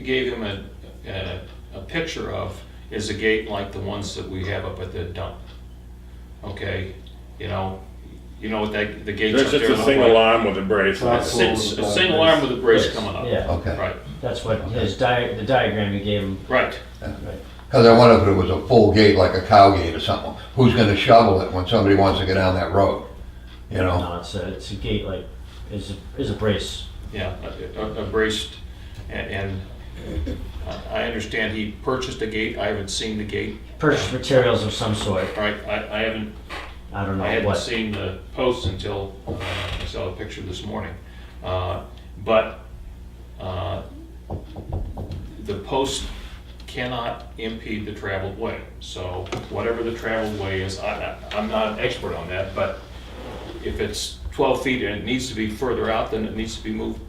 gave him a picture of is a gate like the ones that we have up at the dump. Okay, you know what the gates There's up just there a look single like? arm with a brace. Top A single arm with a brace coming up. Yeah, Okay. Right, that's what the diagram you gave him. right. Because I wonder if it was a full gate, like a cow gate or something. Who's gonna shovel it when somebody wants to go down that road? No, it's a gate like is a brace. Yeah, a braced, and I understand he purchased a gate. I haven't seen the gate. Purchase materials of some sort. Right, I haven't, I don't know I hadn't what. seen the posts until I saw a picture this morning. But the post cannot impede the traveled way. So whatever the traveled way is, I'm not an expert on that, but if it's 12 feet and it needs to be further out, then it needs to be moved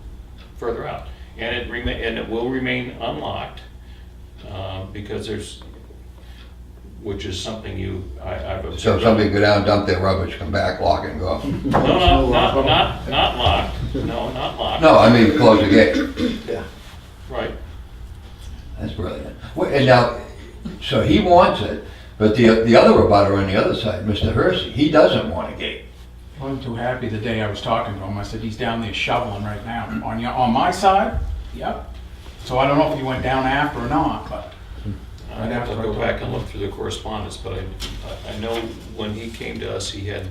further out. And it will remain unlocked because there's, which is something I've observed. So if somebody go down, dump their rubbish, come back, lock it and go. No, not locked. No, not locked. No, I mean, close the gate. Yeah. Right. That's brilliant. Well, and now, so he wants it, but the other abutter on the other side, Mr. Hersey, he doesn't want a gate. I wasn't too happy the day I was talking to him. I said, he's down there shoveling right now. On my side? Yep. So I don't know if he went down after or not, but. I'd have to go back and look through the correspondence, but I know when he came to us, he had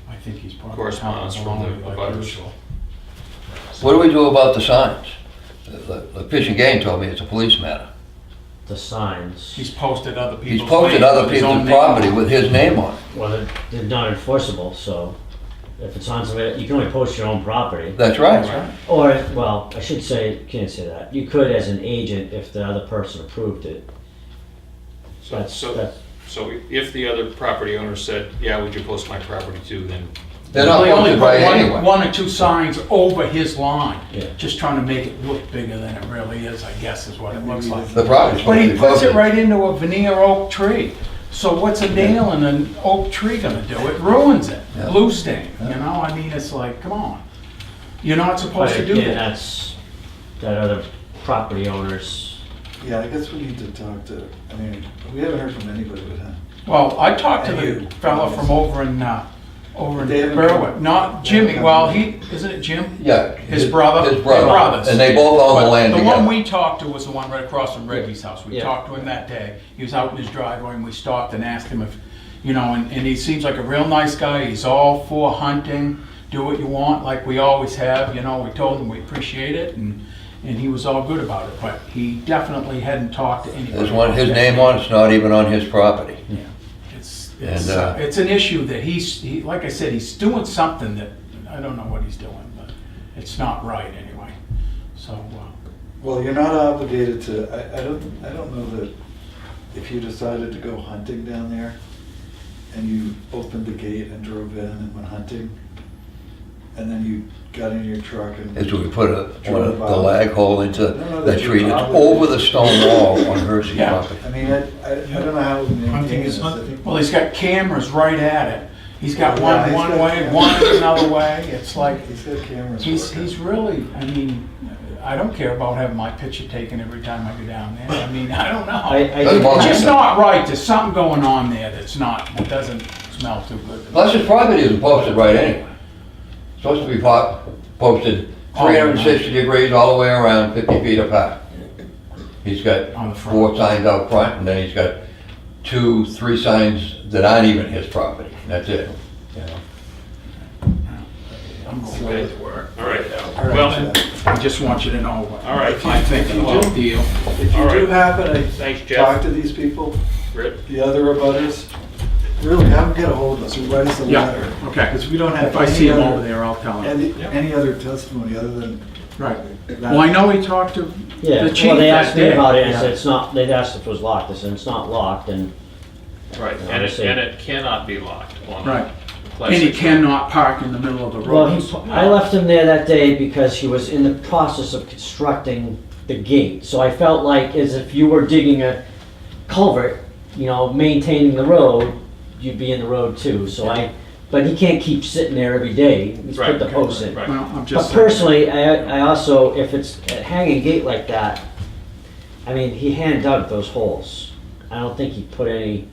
I think he's probably. correspondence from the like abutters. usual. What do we do about the signs? The Fish and Game told me it's a police matter. The signs, He's posted other people's. He's posted names other with his own people's name on property it. with his name on it. well, they're not enforceable, so if it's on somebody, you can only post your own property. That's right. That's right. Or, well, I should say, can't say that. You could as an agent if the other person approved it. That's- So if the other property owner said, yeah, would you post my property too, then They're not They only posted put right anyway. one or two signs over his line, Yeah. just trying to make it look bigger than it really is, I guess is what it looks like. The property's But supposed to he be puts it posted. right into a veneer oak tree. So what's a nail in an oak tree gonna do? It ruins it. Yeah. Glue stain, you know? I mean, it's like, come on. You're not supposed But to do again, that. that's, that other property owners, Yeah, I guess we need to talk to, I mean, we haven't heard from anybody with him. Well, I talked to And the you. fella from over in They haven't Berwick, come- not they haven't Jimmy, come. well, isn't it Jim? Yeah. His brother? His They're brother. brothers. And they both own the But land the together. one we talked to was the one right across from Reggie's house. We Yeah. talked to him that day. He was out in his driveway and we stopped and asked him if, you know, and he seems like a real nice guy. He's all for hunting, do what you want like we always have. You know, we told him we appreciate it and he was all good about it. But he definitely hadn't talked to anybody. There's one, his name on it's not even on his property. Yeah. It's, And, it's an issue that he, like I said, he's doing something that, I don't know what he's doing, but it's not right anyway. So, Well, you're not obligated to, I don't know that if you decided to go hunting down there and you opened the gate and drove in and went hunting, and then you got in your truck and. Is we put one of the Drove out. lag hole into No, that that tree you're that's obligated. over the stone wall on Hersey's Yeah. property. I mean, I don't know how we maintain Hunting this. is I hunting. think- well, he's got cameras right at it. He's got Oh, yeah, one he's one got way, cameras. one another way. It's like, He's got cameras. he's working. really, I mean, I don't care about having my picture taken every time I go down there. I mean, I don't know. I Doesn't did, bother It's just me. not right. There's something going on there that's not, that doesn't smell too good. Plus his property isn't posted right anyway. It's supposed to be posted 360 degrees all the way around, 50 feet apart. He's got On the front. 4 signs out front, and then he's got 2, 3 signs that aren't even his property. That's it. You know? I'm So- going all right. All right, Well, Jeff. I just want you to know what All right. I think of the whole deal. If All you do right. happen to Thanks, Jeff. talk to these people, Rip? the other abutters, really have them get a hold of us, or write us a Yeah, letter. okay. Because we don't have If I see any him over other, there, I'll tell him. any other testimony other than Right. that. Well, I know he talked to yeah, the chief well, they that asked me day. about it, and I Yeah. said it's not, they'd asked if it was locked, I said it's not locked, and Right, Yeah, and obviously. it cannot be locked on. Right. Class And he 6. cannot park in the middle of the well, road. I left him there that day because he was in the process of constructing the gate. So I felt like as if you were digging a culvert, you know, maintaining the road, you'd be in the road too. So but he can't keep sitting there every day. He's Right, put the posts in. right. Well, I'm But just. personally, I also, if it's a hanging gate like that, I mean, he hand dug those holes. I don't think he put any,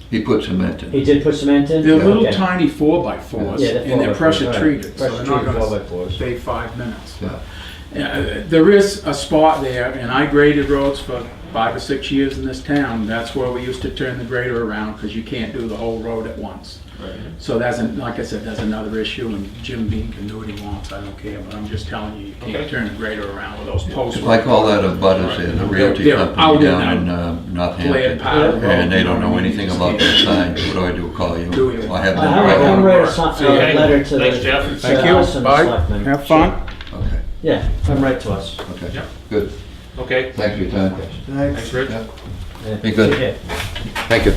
He put cement in. he did put cement in? They're little Okay. tiny 4x4s, Yeah, they're and they're 4x4s, pressure right. treated, so Pressure they're not treated gonna 4x4s. stay 5 minutes. Yeah. There is a spot there, and I graded roads for 5 or 6 years in this town. That's where we used to turn the grader around, because you can't do the whole road at once. So that's, like I said, that's another issue, and Jim Beam can do what he wants, I don't care, but I'm just telling you, you can't Okay. turn the grader around with those posts. I call that a butters in, a realty They're out company and down in Flared Northampton. part of the road, And they don't you know know what I mean? anything You about just their can't- signs. What do I do, call you? Do you? I have All them right, write I'm them. write a Okay. letter to Thanks, the. Jeff. Thank you, us and the bye, selectmen. have fun. Okay, Yeah, come right to us. okay, Yep. good. Okay, Thanks for your time. thanks, Rich. Yeah. Yeah. Be good. Take care. Thank you.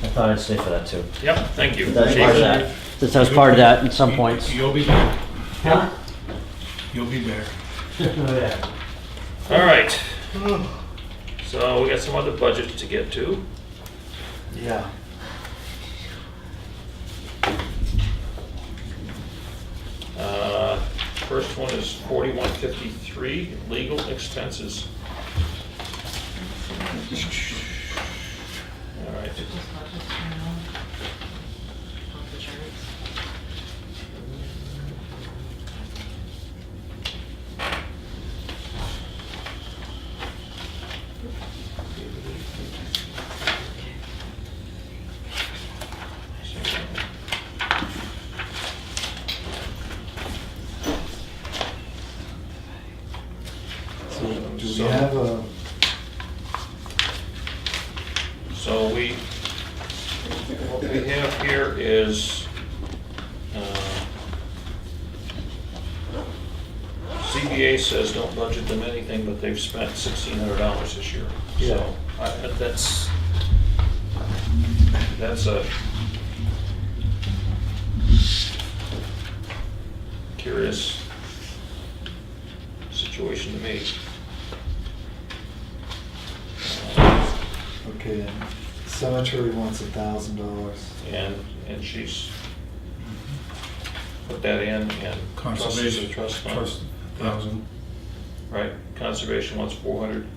I thought I'd stay for that too. Yep, thank you. That's part of that. Since I was part of that at some points. You'll be back. Huh? You'll be back. Oh, yeah. All right. So we got some other budgets to get to. Yeah. First one is 4153, legal expenses. All right. So do we have a, So what we have here is, CBA says don't budget them anything, but they've spent $1,600 this year. So that's a curious situation to me. okay, cemetery wants $1,000. And she's put that in, and Conservation, trust fund. trust, 1,000. Right, conservation wants 400.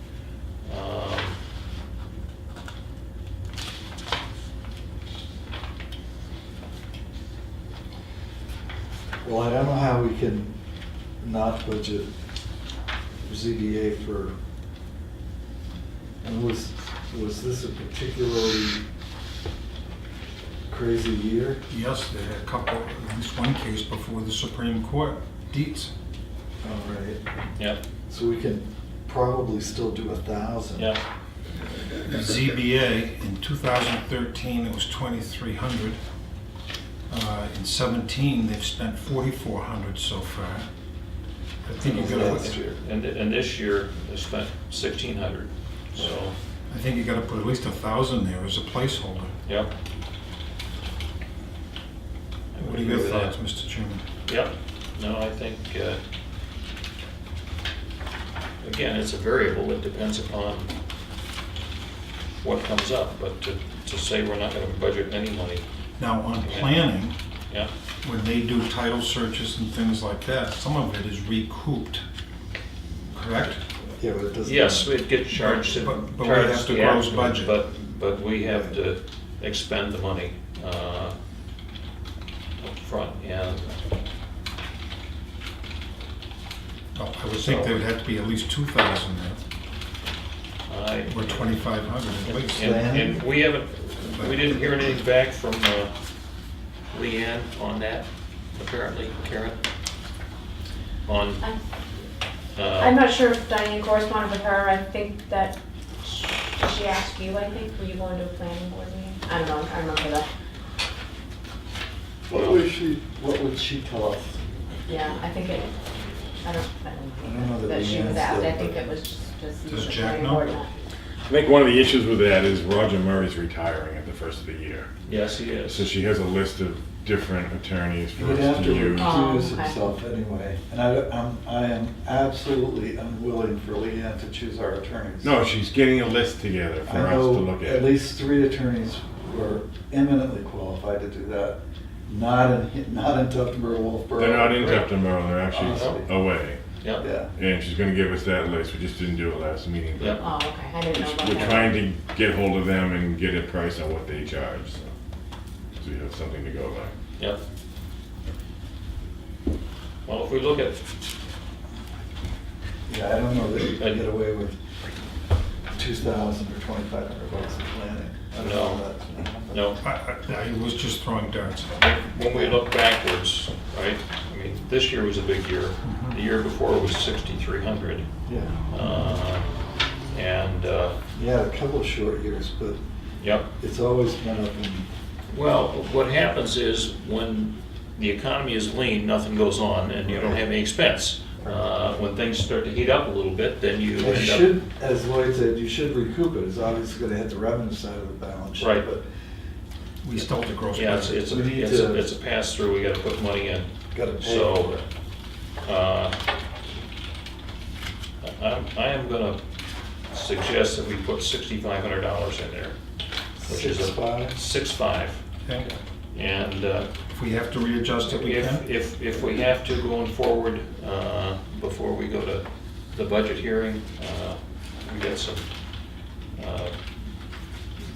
Well, I don't know how we can not budget ZBA for, and was this a particularly crazy year? Yes, they had a couple, at least one case before the Supreme Court, Dietz. All right, Yep, so we can probably still do 1,000. yep, ZBA, in 2013, it was 2,300. In 17, they've spent 4,400 so far. I think you gotta, Last year. and this year, they spent 1,600, so, I think you gotta put at least 1,000 there as a placeholder. yep. I would What are agree your with that. thoughts, Mr. Chairman? Yep, no, I think, again, it's a variable, it depends upon what comes up, but to say we're not gonna budget any money, Now, on planning, yeah, when they do title searches and things like that, some of it is recouped, correct? Yeah, but it doesn't. yes, it gets charged, But we charged have to the gross applicant, budget. but we have to expend the money, up front, and, Oh, I would think there would have to be at least 2,000 there, or 2,500 at least. and we haven't, we didn't hear anything back from Leanne on that, apparently, Karen? On, I'm not sure if Diane corresponded with her. I think that she asked you, I think, were you going to a planning board meeting? I don't know, I remember that. What would she tell us? Yeah, I think it, I don't I don't know know that that she was Leanne's asked. I there, think but- it was just Does the Jack planning know? board. Not- I think one of the issues with that is Roger Murray's retiring at the first of the year. yes, he is. So she has a list of different attorneys for He'd us have to to use. Oh, recuse okay. himself anyway, and I am absolutely unwilling for Leanne to choose our attorneys. No, she's getting a list together I for us to know look at at. least 3 attorneys who are eminently qualified to do that, not in Tuftonboro, Wolfboro. They're not in Tufton Borough, they're actually Honestly. away. Yep, Yeah, And she's gonna give us that list, we just didn't do it last meeting. but Yep. Oh, okay, I didn't know about We're that. trying to get hold of them and get a price on what they charge, so we have something to go by. yep. Well, if we look at, Yeah, I don't know that you can get away with 2,000 or 2,500 bucks in planning. I don't No. know that. no, I was just throwing darts. when we look backwards, right? I mean, this year was a big year. The year before was 6,300. Yeah, And, yeah, a couple of short years, but yep. it's always been up in, Well, what happens is when the economy is lean, nothing goes on and you don't have any expense. When things start to heat up a little bit, then you you end up. should, as Lloyd said, you should recoup it. It's obviously gonna hit the revenue side of the balance sheet. Right. But We still have the gross. Yeah, budget. it's We need a to- it's a pass through, we gotta put money in. gotta pay So, for it. I am gonna suggest that we put $6,500 in there, which is a 6.5? 6.5. Okay. And If we have to readjust it, we can. if we have to going forward, before we go to the budget hearing, we get some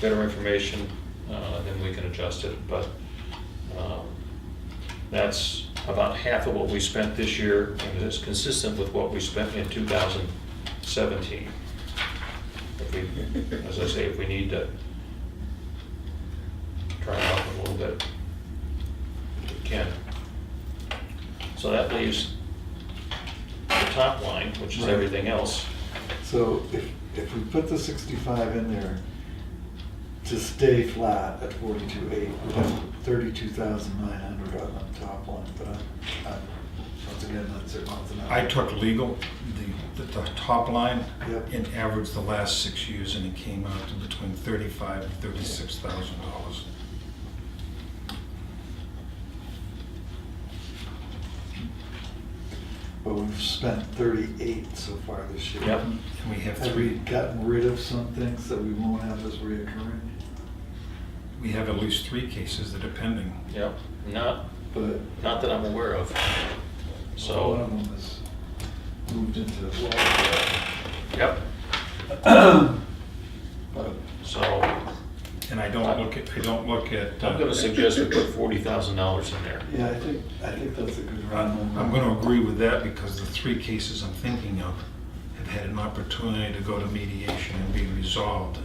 better information, then we can adjust it. But that's about half of what we spent this year, and it's consistent with what we spent in 2017. If we, as I say, if we need to try it out a little bit, we can. So that leaves the top line, which is Right. everything else. So if we put the 65 in there to stay flat at 42.8, we'd have 32,900 on the top line, but once again, that's a month and a half. I took legal, the top line, Yep. and averaged the last 6 years, and it came out to between $35,000 and $36,000. But we've spent 38 so far this year. Yep. And we have Have we three, gotten rid of some things that we won't have as reoccurring? we have at least 3 cases that are pending. Yep, not But that I'm aware of. one So, of them is moved into law. yep, But so And I don't look at. I'm gonna suggest we put $40,000 in there. yeah, I think that's a good round number. I'm gonna agree with that because the 3 cases I'm thinking of have had an opportunity to go to mediation and be resolved.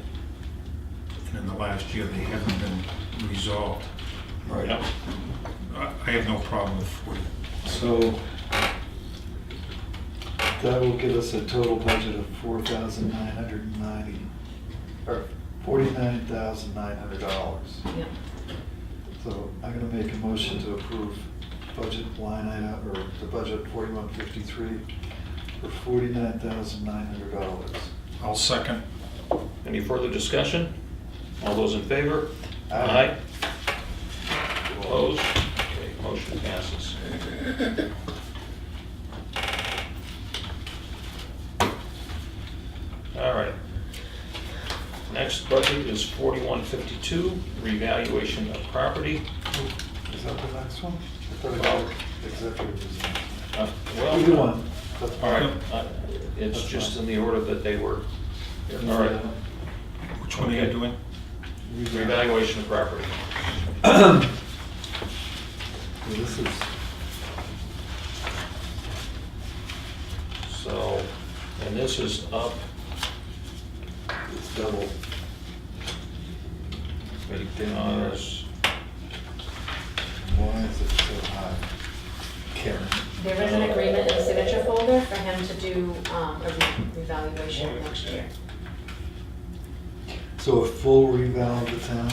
And in the last year, they haven't been resolved. Right. Yep. I have no problem with 40. So that will give us a total budget of 4,990, or $49,900. Yep. So I'm gonna make a motion to approve budget line item, or the budget 4153 for $49,900. I'll second. Any further discussion? All those in favor? Aye. Opposed? Okay, motion passes. All right. Next budget is 4152, revaluation of property. Is that the next one? I thought it was executive business. Well, Either one. That's all right, fine. it's That's just fine. in the order that they were. All right, Which one are you Okay. doing? revaluation of property. This is, So, and this is up, it's double. because Why is it so high? Karen. There is an agreement in the signature folder for him to do a revaluation next year. So a full reval of the town?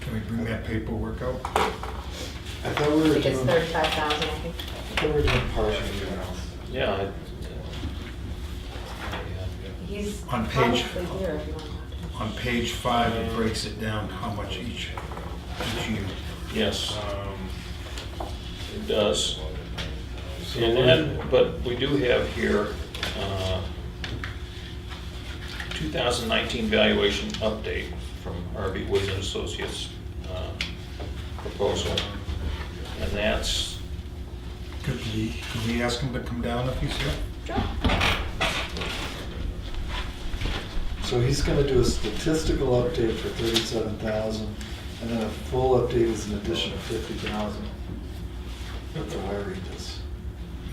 Can we bring that paperwork out? I thought we I were think it's doing, 35,000, I think. I thought we were doing partial revals. yeah. He's On probably page- here if you want to talk to him. On page 5, it breaks it down how much each year. Yes, it does. And then, but we do have here, 2019 valuation update from RB Wood and Associates proposal. And that's, Could we ask him to come down if he's here? So he's gonna do a statistical update for 37,000, and then a full update is an additional 50,000. That's how I read this.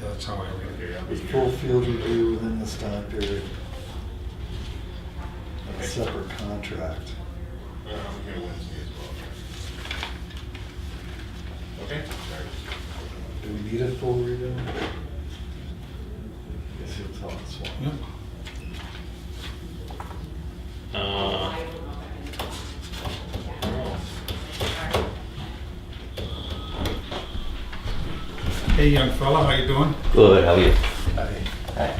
That's how I read it. Okay, I'll be With here. full field review within this time period. A separate contract. I'm here Wednesday as well. Okay? Do we need a full review? Guess it's all this one. Yeah. Hey, young fella, how you doing? Good, how are you? Aye.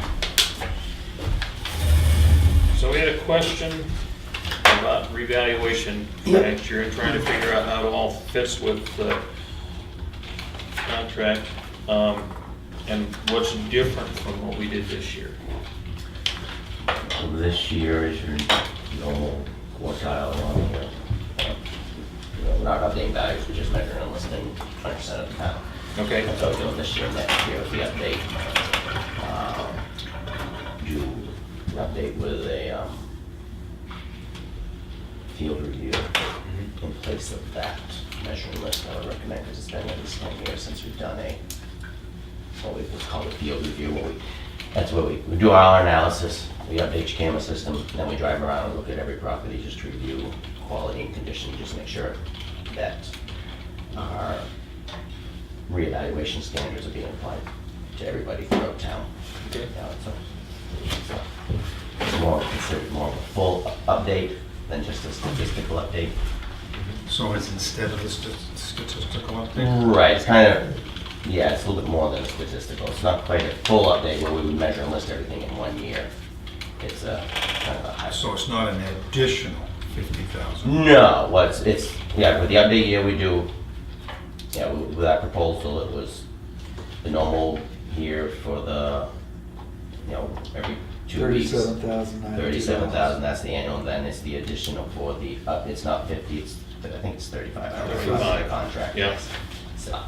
So we had a question about revaluation for next year and trying to figure out how it all fits with the contract, and what's different from what we did this year. This year is your normal quartile on here. We're not updating values, we're just measuring and listing 20% of the town. Okay? That's what we're doing this year. Next year with the update. Do an update with a field review in place of that measuring list. I would recommend, because it's been at least 10 years since we've done what we what's called a field review. That's where we do our analysis, we update your camera system, then we drive around and look at every property, just to review quality and condition, just make sure that our reevaluation standards are being applied to everybody throughout town. Okay. It's more considered more of a full update than just a statistical update. So it's instead of the statistical update? Right, it's kind of, yeah, it's a little bit more than statistical. It's not quite a full update where we would measure and list everything in 1 year. It's a kind of a high. So it's not an additional 50,000? No, it's, yeah, with the update year we do, yeah, with that proposal, it was the normal year for the, every 2 weeks. 37,000. 37,000, that's the annual, and then it's the additional for the, it's not 50, it's, I think it's 35 hours. 35. The contract. Yeah. So,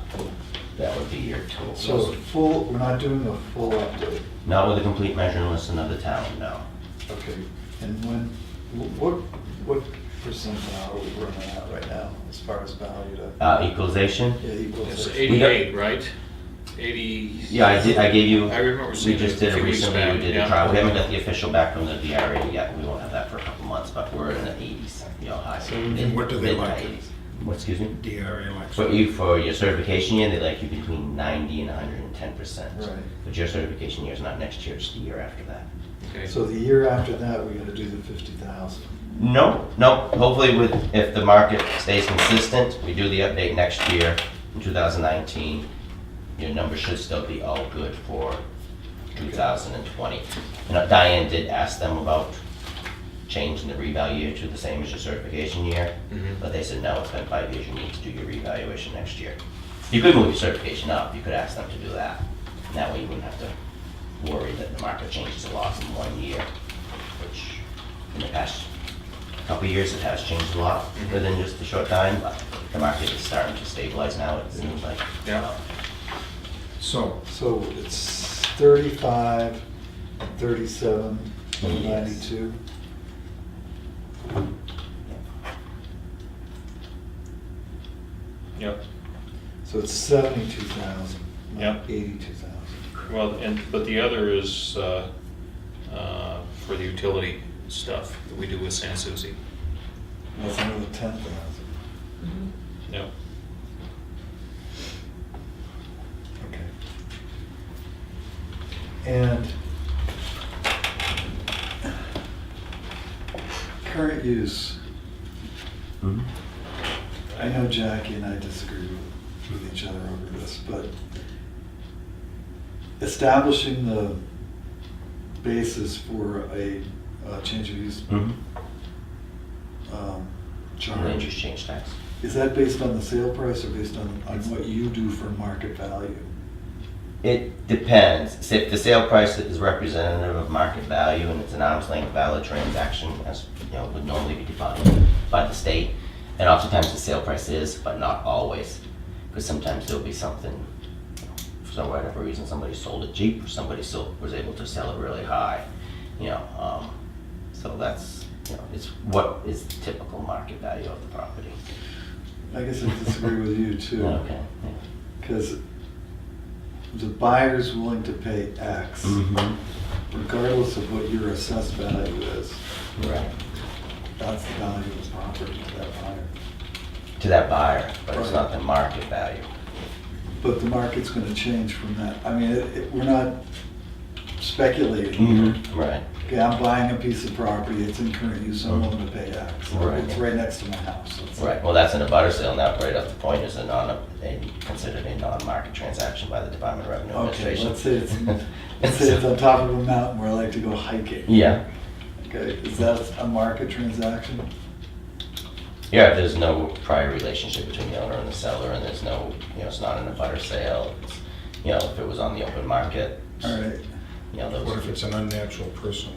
that would be your total. So full, we're not doing a full update. Not with a complete measuring list of the town, no. Okay, and what percentile are we running at right now as far as value to? Equalization? Yeah, equals. It's 88, right? 80. Yeah, I gave you. I remember seeing We just it did a it few weeks recently, back, we did yeah. a trial, we haven't got the official back from the DRA yet, we won't have that for a couple months, but we're in the 80s, high. So what do they like? Mid-80s. What, excuse me? DRA likes. For your certification year, they like you between 90 and 110%. Right. But your certification year is not next year, it's the year after that. Okay. So the year after that, we gotta do the 50,000. No, hopefully if the market stays consistent, we do the update next year in 2019, your numbers should still be all good for 2020. Diane did ask them about changing the revalue year to the same as your certification year, but they said, no, it's been 5 years, you need to do your revaluation next year. You could move your certification up, you could ask them to do that, and that way you wouldn't have to worry that the market changes a lot in 1 year, which in the past couple of years it has changed a lot within just a short time, but the market is starting to stabilize now, it seems like. Yeah. So, So it's 35, 37, and Yes. 92. Yep. So it's 72,000, Yep. not 82,000. Well, but the other is for the utility stuff that we do with San Souci. That's another 10,000. Yep. Okay. And current use, I know Jackie and I disagree with each other over this, but establishing the basis for a change of use Land charge, use change tax. is that based on the sale price or based on what you do for market value? It depends. If the sale price is representative of market value and it's an arm's length valid transaction, as would normally be defined by the state, and oftentimes the sale price is, but not always, because sometimes there'll be something, for some whatever reason, somebody sold it cheap, or somebody was able to sell it really high, so that's, it's what is the typical market value of the property. I guess I disagree with you too. Okay. Because the buyer's willing to pay X, Mhm. regardless of what your assessed value is, Right. that's the value of the property to that buyer. To that buyer, but it's Right. not the market value. But the market's gonna change from that. I mean, we're not speculating here. Right. Okay, I'm buying a piece of property, it's in current use, I'm willing to pay X. Right. It's right next to my house. It's- Right, well, that's in a butter sale, now right off the point is considered a non-market transaction by the Department of Revenue Okay, Administration. let's say it's on top of a mountain where I like to go hiking. Yeah, Okay, is that a market transaction? yeah, if there's no prior relationship between the owner and the seller, and there's no, it's not in a butter sale, it's, if it was on the open market, All right. those What are if it's an unnatural person?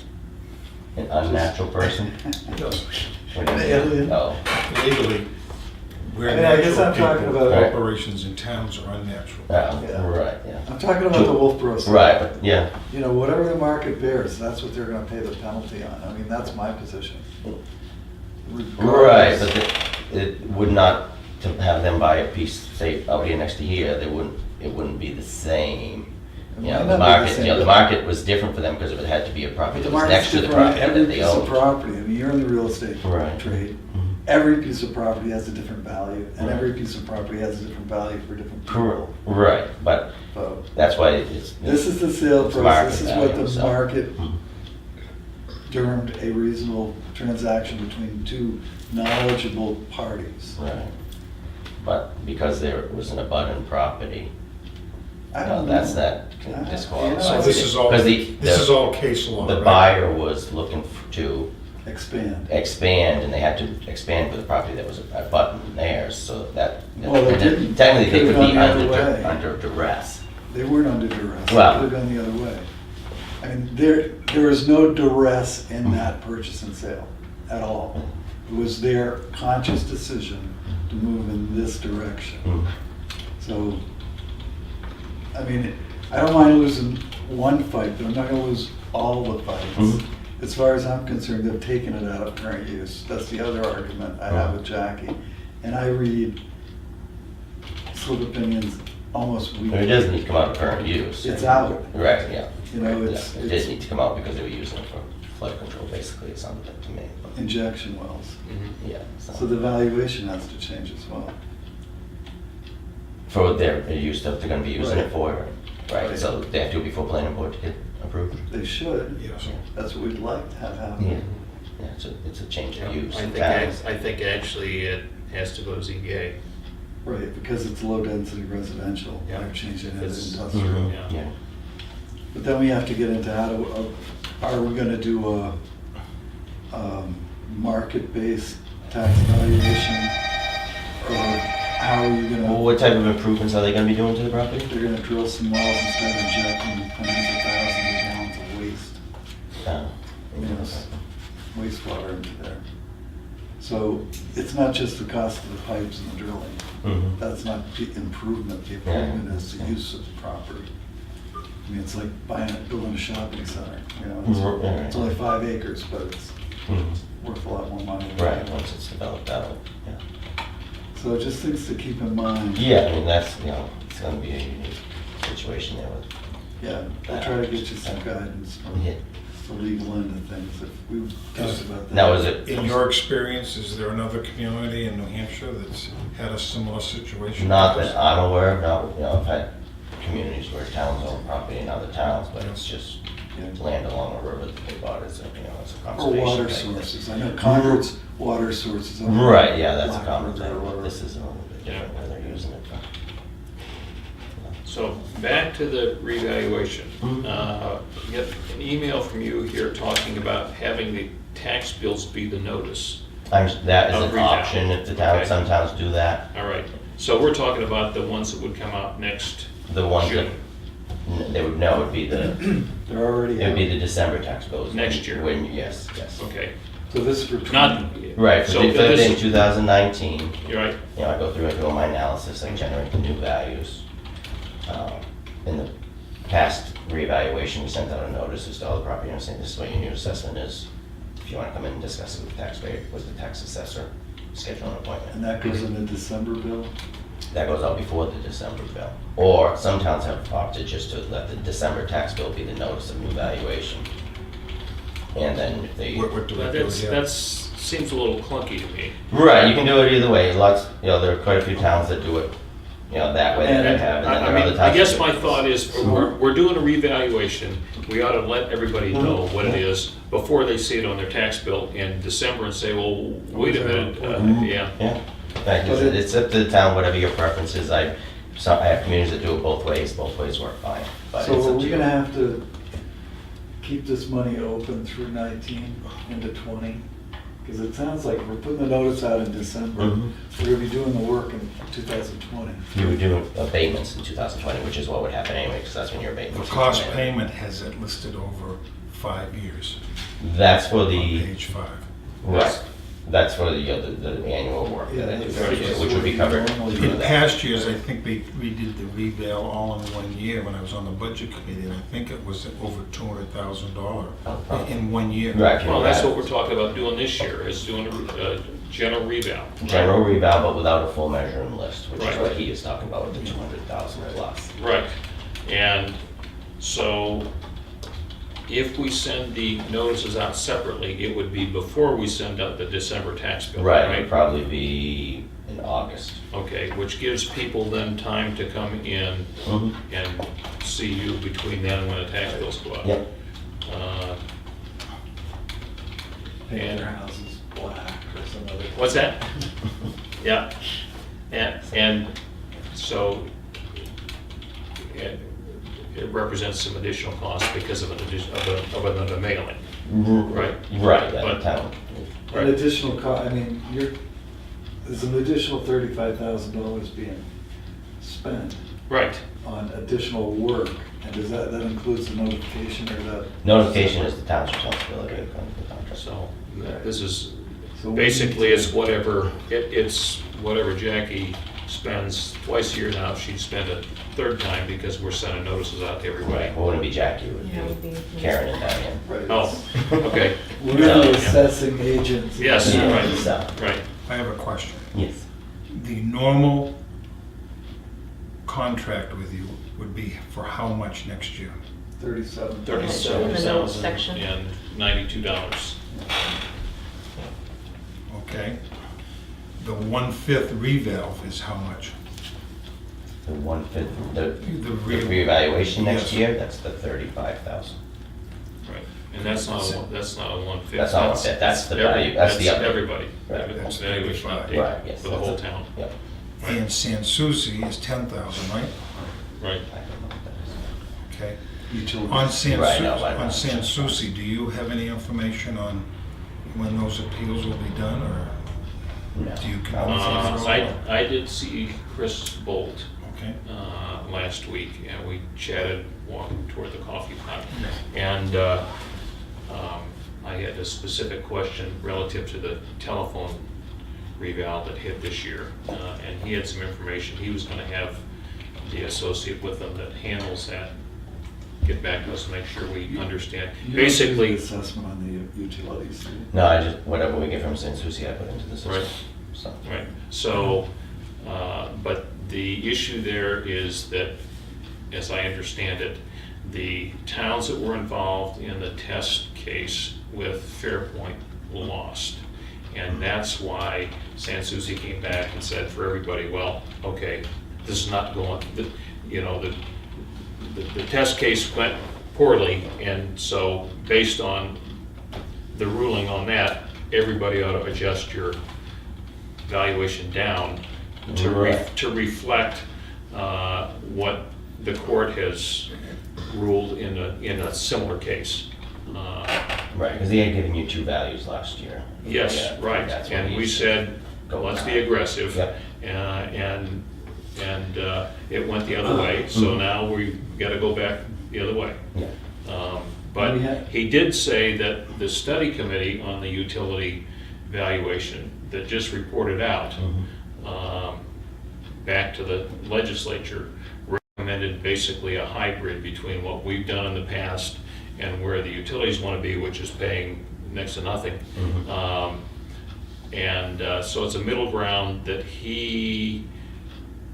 an unnatural person. Yes. What do you mean? Alien. Oh, Legally, where I mean, I guess natural I'm talking people, about- corporations in towns are unnatural. oh, Yeah. right, yeah. I'm talking about the Wolfboro side. Right, but, yeah, You know, whatever the market bears, that's what they're gonna pay the penalty on. I mean, that's my position. right, Regardless- but it would not, to have them buy a piece, say, out here next to here, it wouldn't be the same. It You might know, not the be market, same, the market was different for them because it had to be a But property the that was market's next to the different on property that every they piece of owned. property. I mean, you're in the real estate Right. trade. Mhm. Every piece of property has a different value, and Right. every piece of property has a different value for different Correct. people. Right, but So, that's why it's. this is the sale it's price, market this is value, what the so. market Mhm. termed a reasonable transaction between two knowledgeable parties. Right, but because there was an abutment property, I don't know. that's that Yeah, disqualifies. So this is all- Because This is all case law, the right? buyer was looking to Expand. expand, and they had to expand for the property that was a button theirs, so that. Well, they and didn't. Technically, they Could've could be gone the other way. under duress. They weren't under duress. Well- It could have gone the other way. I mean, there was no duress in that purchase and sale at all. It was their conscious decision to move in this direction. Mhm. So, I mean, I don't mind losing one fight, but I'm not gonna lose all the fights. Mhm. As far as I'm concerned, they've taken it out of current use. That's the other argument I have with Jackie. And I read split opinions almost I mean, weekly. it doesn't need to come out of current use. It's out. Right, yeah. You know, Yeah, it's- It it's- did need to come out because they were using it for flood control, basically, it sounded like to me. but, Injection wells. Yeah. So the valuation has to change as well. For their use that they're gonna be using it Right. for, right? Right. So they have to go before planning board to get approved? They should. Yes. That's what we'd like to have happen. Yeah. Yeah, it's a change of use I in think, towns. I think actually it has to go to ZBA. Right, because it's low-density residential. Yeah. They're changing it It's- to industrial. Mhm, Yeah. yeah. But then we have to get into how to, are we gonna do a market-based tax valuation? Or how are you Well, gonna, what type of improvements are they gonna be doing to the property? they're gonna drill some wells and start injecting hundreds of thousands of gallons of waste. Yes, wastewater into there. So it's not just the cost of the pipes and the drilling. Mhm. That's not the improvement. The improvement is the use of the property. I mean, it's like building a shopping center, you know, Right. it's only 5 acres, but it's Mhm. worth a lot more money. Right, once it's developed out, yeah. So just things to keep in mind. Yeah, I mean, that's, it's gonna be a unique situation there with, Yeah, I'll try to get you some guidance from yeah. the legal end of things if we've talked about that. Now, is it, In your experience, is there another community in New Hampshire that's had a similar situation? not that I'm aware of, no, I've had communities where towns own property in other towns, but it's just Yeah. land along a river that they bought as a, it's a Or conservation water thing. sources. I know Concord's water sources. up Right, yeah, that's a Black common River thing, or but whatever. this is a little bit different where they're using it. So back to the revaluation. Mhm. Get an email from you here talking about having the tax bills be the notice. That is Of an reval. option if the town, Okay. some towns do that. All right, so we're talking about the ones that would come out next The ones that, June. they would know would be the, They're already it would be out. the December tax bills. Next year. When, yes, yes. Okay, So this is for. not. Right, for So the this in is, 2019, you're right, I go through and do all my analysis, I generate the new values. In the past reevaluation, we sent out a notice as to all the property owners saying, this is what your new assessment is. If you want to come in and discuss it with the taxpayer, with the tax assessor, schedule an appointment. And that goes in the December bill? that goes out before the December bill. Or some towns have opted just to let the December tax bill be the notice of new valuation. And then if they, What do we do That's, here? seems a little clunky to me. right, you can do it either way. Lots, there are quite a few towns that do it, that way that I have. And then there are other I towns guess that my do it. thought is, we're doing a revaluation, we ought to let everybody know what it is before they see it on their tax bill in December and say, well, wait a minute, yeah. Yeah, like I said, it's up to the town, whatever your preference is. I have communities that do it both ways work fine. But So it's are up we to gonna you. have to keep this money open through 19 into 20? Because it sounds like we're putting the notice out in December. Mhm. We're gonna be doing the work in 2020. You would do abatements in 2020, which is what would happen anyway, because that's when your The abatements. cost would come in. payment has it listed over 5 years That's for on the, page 5. right, that's for the annual work that I do for the year, which would be covered. In past years, I think we did the reval all in 1 year when I was on the budget committee, and I think it was over $200,000 in 1 year. Right. Well, that's what we're talking about doing this year, is doing a general reval. General reval, but without a full measuring list, which is Right. what he is talking about with the 200,000 plus. Right, and so if we send the notices out separately, it would be before we send out the December tax bill, Right, it right? would probably be in August. Okay, which gives people then time to come in Mhm. and see you between then and when the tax bills go out. Yep. Uh, Paint And- their houses black or some other. What's that? Yeah, and so it represents some additional cost because of another mailing. Right. Right, that But- town. An additional I mean, there's an additional $35,000 being spent Right, on additional work. And does that includes the notification or the? Notification is the town's responsibility according to the contract. so this is, So we basically need it's to- whatever, it's whatever Jackie spends twice a year now, she'd spend a third time because we're sending notices out to everybody. Right, it wouldn't be Jackie, it would Yeah, it would be be- Karen and Diane. Right. Oh, okay, We're gonna be Yeah. assessing agents. Yes, Yeah, right. so, right. I have a question. yes. The normal contract with you would be for how much next year? 37. $37,000 In the notes section. and $92. Okay? The 1/5 revalve is how much? The 1/5, the The reevaluation next Yes. year, that's the 35,000. Right, and that's not a 1/5. That's not 1/5, that's the value, that's the update. everybody. Right. That's Valuation 35. update Right, yes. for the whole town. Yep. And San Souci is 10,000, right? Right. I don't know what that is. Okay. Utilities. On San Right, no, I know. on San Souci, do you have any information on when those appeals will be done, or No. do you come I did see Chris Bolt Okay. last week, and we chatted walking toward the coffee pot. And I had a specific question relative to the telephone reval that hit this year. And he had some information. He was going to have the associate with him that handles that get back to us and make sure we understand. You don't do Basically, the assessment on the utilities. do you? No, I just, whatever we get from San Souci, I put into the system. Right. So, right, so, but the issue there is that, as I understand it, the towns that were involved in the test case with Fairpoint lost. And that's why San Souci came back and said for everybody, well, okay, this is not going, the test case went poorly, and so based on the ruling on that, everybody ought to adjust your valuation down to Right. to reflect what the court has ruled in a similar case. right, because he had given you two values last year. Yes, Yeah, right, that's what and he we said, Go let's be high. aggressive. Yep. And it went the other way, so now we gotta go back the other way. Yeah. But We had- he did say that the study committee on the utility valuation that just reported out back to the legislature recommended basically a hybrid between what we've done in the past and where the utilities want to be, which is paying next to nothing. So it's a middle ground that he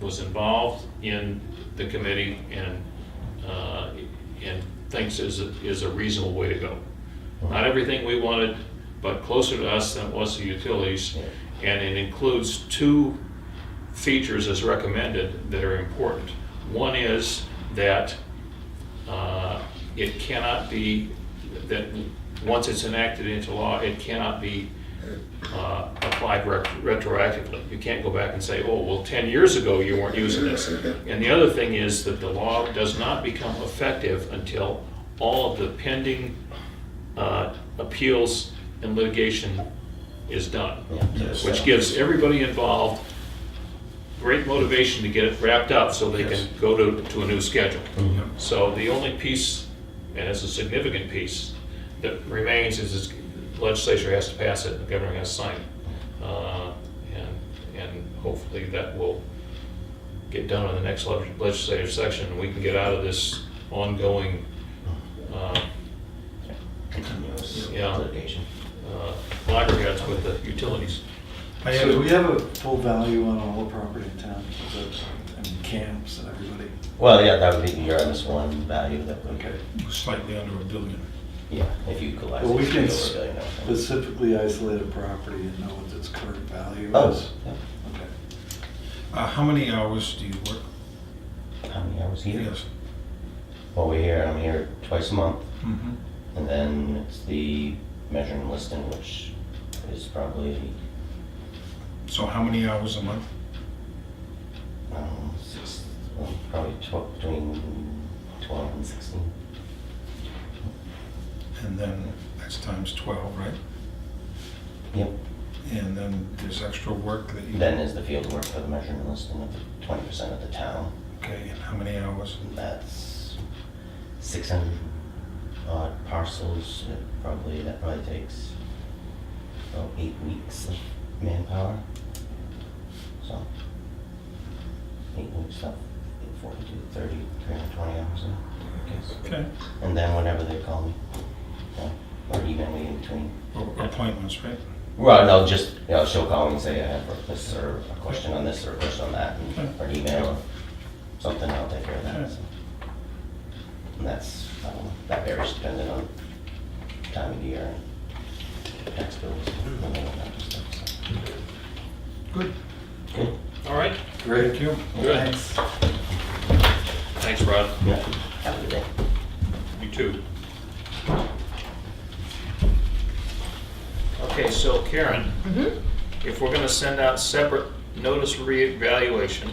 was involved in the committee and thinks is a reasonable way to go. Not everything we wanted, but closer to us than it was to utilities. And it includes 2 features as recommended that are important. One is that it cannot be, that once it's enacted into law, it cannot be applied retroactively. You can't go back and say, oh, well, 10 years ago you weren't using this. And the other thing is that the law does not become effective until all of the pending appeals and litigation is done, which gives everybody involved great motivation to get it wrapped up so they can go to a new schedule. So the only piece, and it's a significant piece, that remains is the legislature has to pass it, and the governor has to sign it. And hopefully that will get done in the next legislative session, and we can get out of this ongoing litigation. loggerheads with the utilities. So do we have a full value on all the property in town? And camps and everybody? Well, yeah, that would be your MS1 value that would, Okay. Slightly under $1 billion. yeah, if you equalize Well, we it, can it'd be over $1 billion. specifically isolate a property and know what its current value Oh, is? yeah. Okay. How many hours do you work? How many hours here? Yes. Well, I'm here twice a month, Mhm. and then it's the measuring and listing, which is probably, So how many hours a month? probably between 12 and 16. And then that's times 12, right? Yep. And then there's extra work that you... Then is the field work for the measuring and listing of the 20% of the town. Okay, and how many hours? That's 600 odd parcels. That probably takes about 8 weeks of manpower. So 8 weeks of 42, 30, 320 hours, I guess. Okay. And then whenever they call me, or email me in between. Appointments, right? Well, no, just, she'll call me and say, I have this, or a question on this, or a question on that, or an email, or something, I'll take care of that. So. And that's, that varies depending on time of year, and tax bills, and all that kind of stuff. So. Good. Good. All right, Great. Thank you. good. Thanks, Rod. Yeah, have a good day. You too. Okay, so Karen, if we're gonna send out separate notice reevaluation,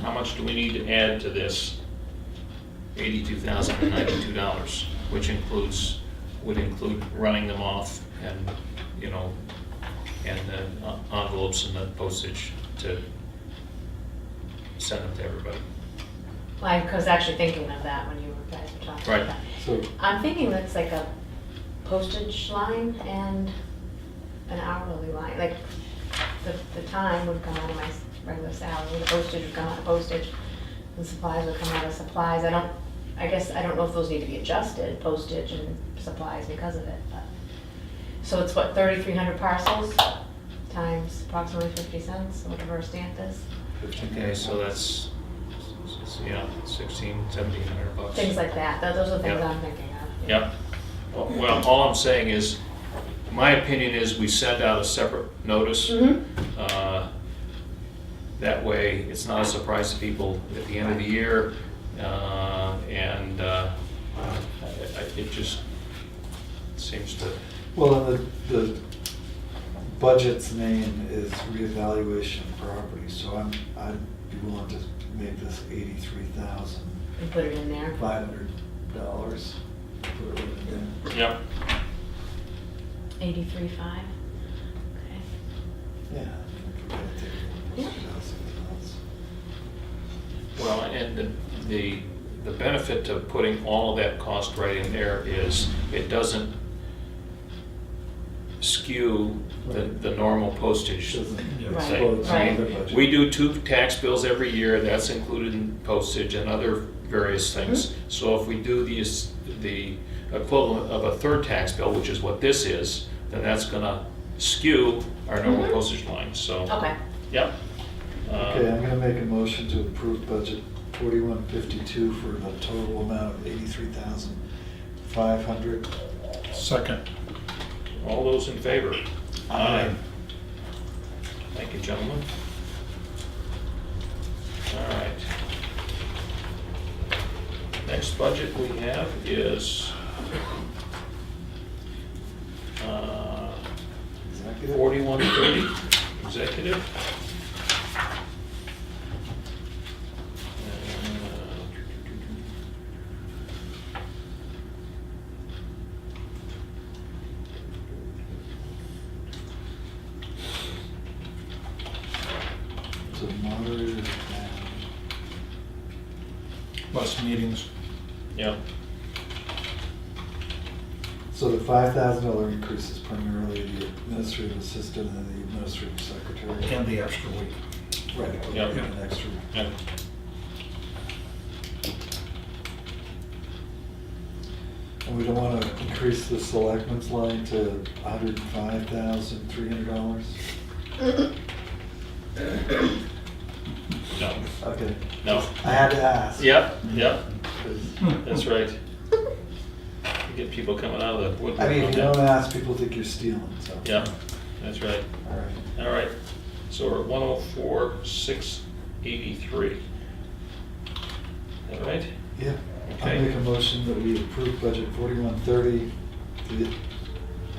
how much do we need to add to this $82,092, which would include running them off and, and the envelopes and the postage to send them to everybody? Well, I was actually thinking of that when you guys were talking Right. about that. So, I'm thinking that's like a postage line and an hourly line, like the time would come out of my regular salary, the postage would come out of postage, and supplies would come out of supplies. I guess I don't know if those need to be adjusted, postage and supplies because of it, but. So it's what, 3,300 parcels times approximately 50 cents, whatever a stamp is. Okay, so that's, 1,700 bucks. Things like that, those are the things Yep. I'm thinking of. Yep. Well, all I'm saying is, my opinion is we send out a separate notice. That way, it's not a surprise to people at the end of the year, and it just seems to, well, and the budget's name is reevaluation of property, so I'd be willing to make this $83,500. And put it in there. Put it in there. yep. 83.5. Okay. Yeah. I think we're gonna take something else. Well, and the benefit to putting all of that cost right in there is it doesn't skew the normal postage Doesn't- yeah, Right, thing. well, it's right. another budget. We do 2 tax bills every year, that's included in postage and other various things. So if we do the equivalent of a 3rd tax bill, which is what this is, then that's gonna skew our normal postage line, so. Okay. Yep, Okay, I'm gonna make a motion to approve budget 4152 for the total amount of 83,500. Second. All those in favor? Aye. Thank you, gentlemen. All right. Next budget we have is Executive? 4130, executive. So moderator, Plus meetings. Yeah, so the $5,000 increase is primarily the administrative assistant and the administrative secretary. And the extra week. Right, Yeah. and an extra. yeah. And we don't want to increase the selectmen's line to $105,300? No, Okay, no. I had to ask. Yep, yep, 'Cause, that's right. You get people coming out of the woodwork. I mean, on if you that. don't ask, people think you're stealing, so. Yeah, that's right. All right. All right, so we're at 104,683. All right? Yeah. Okay. I'll make a motion that we approve budget 4130 to the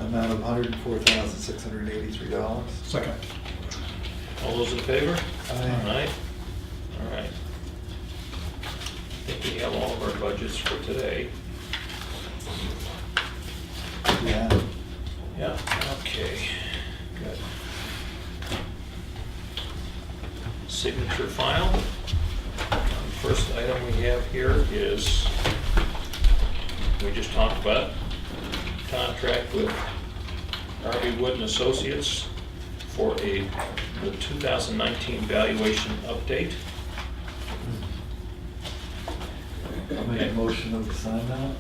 amount of $104,683. Second. All those in favor? Aye. All right. I think we have all of our budgets for today. Yeah. Yeah, okay, good. Signature file. First item we have here is, we just talked about, contract with R.B. Wood and Associates for the 2019 valuation update. I'll make a motion that we sign that.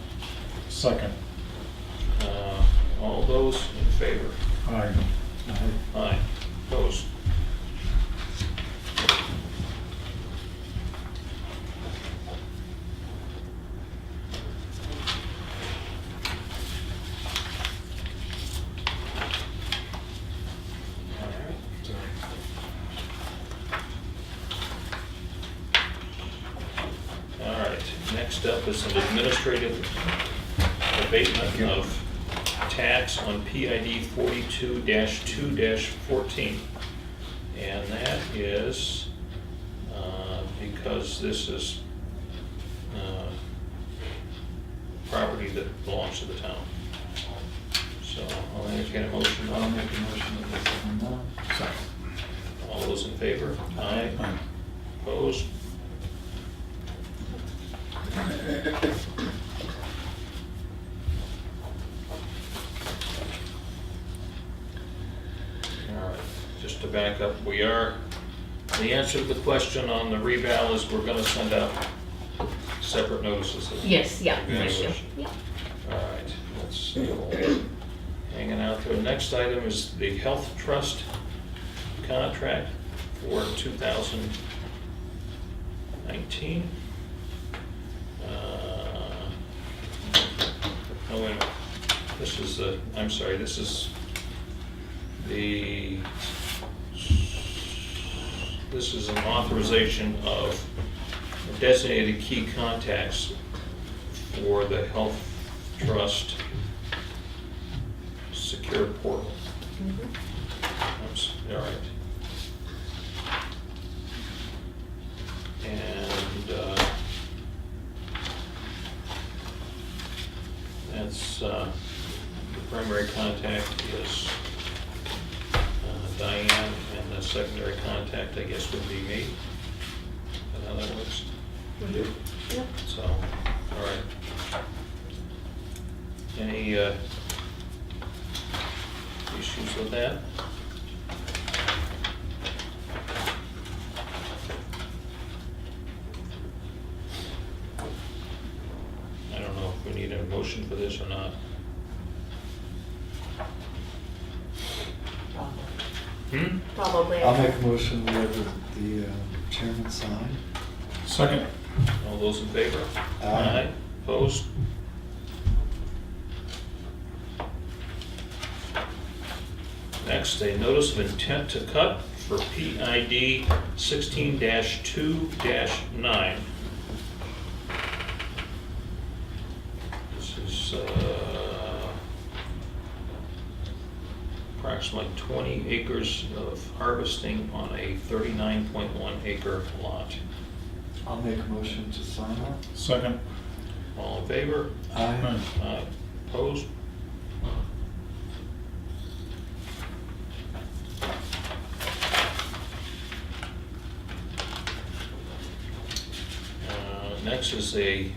Second. All those in favor? Aye. Aye. Aye. Opposed? All right, next up is an administrative abatement of tax on PID 42-2-14. And that is because this is property that belongs to the town. So I'll entertain a motion. I'll make a motion that we sign that. Second. All those in favor? Aye. Aye. Opposed? All right, just to back up, the answer to the question on the reval is we're gonna send out separate notices of Yes, yeah, thank you. evaluation. Yeah. All right, that's still hanging out there. The next item is the health trust contract for 2019. Oh, wait a minute. This is an authorization of designated key contacts for the health trust secure portal. All right. And that's, the primary contact is Diane, and the secondary contact, I guess, would be me. And how that works? Yep. So, all right. Any issues with that? I don't know if we need a motion for this or not. Probably. I'll make a motion we have the the chairman sign. Second. All those in favor? Aye. Opposed? Next, a notice of intent to cut for PID 16-2-9. This is approximately 20 acres of harvesting on a 39.1 acre lot. I'll make a motion to sign that. Second. All in favor? Aye. Aye. Opposed? Next is an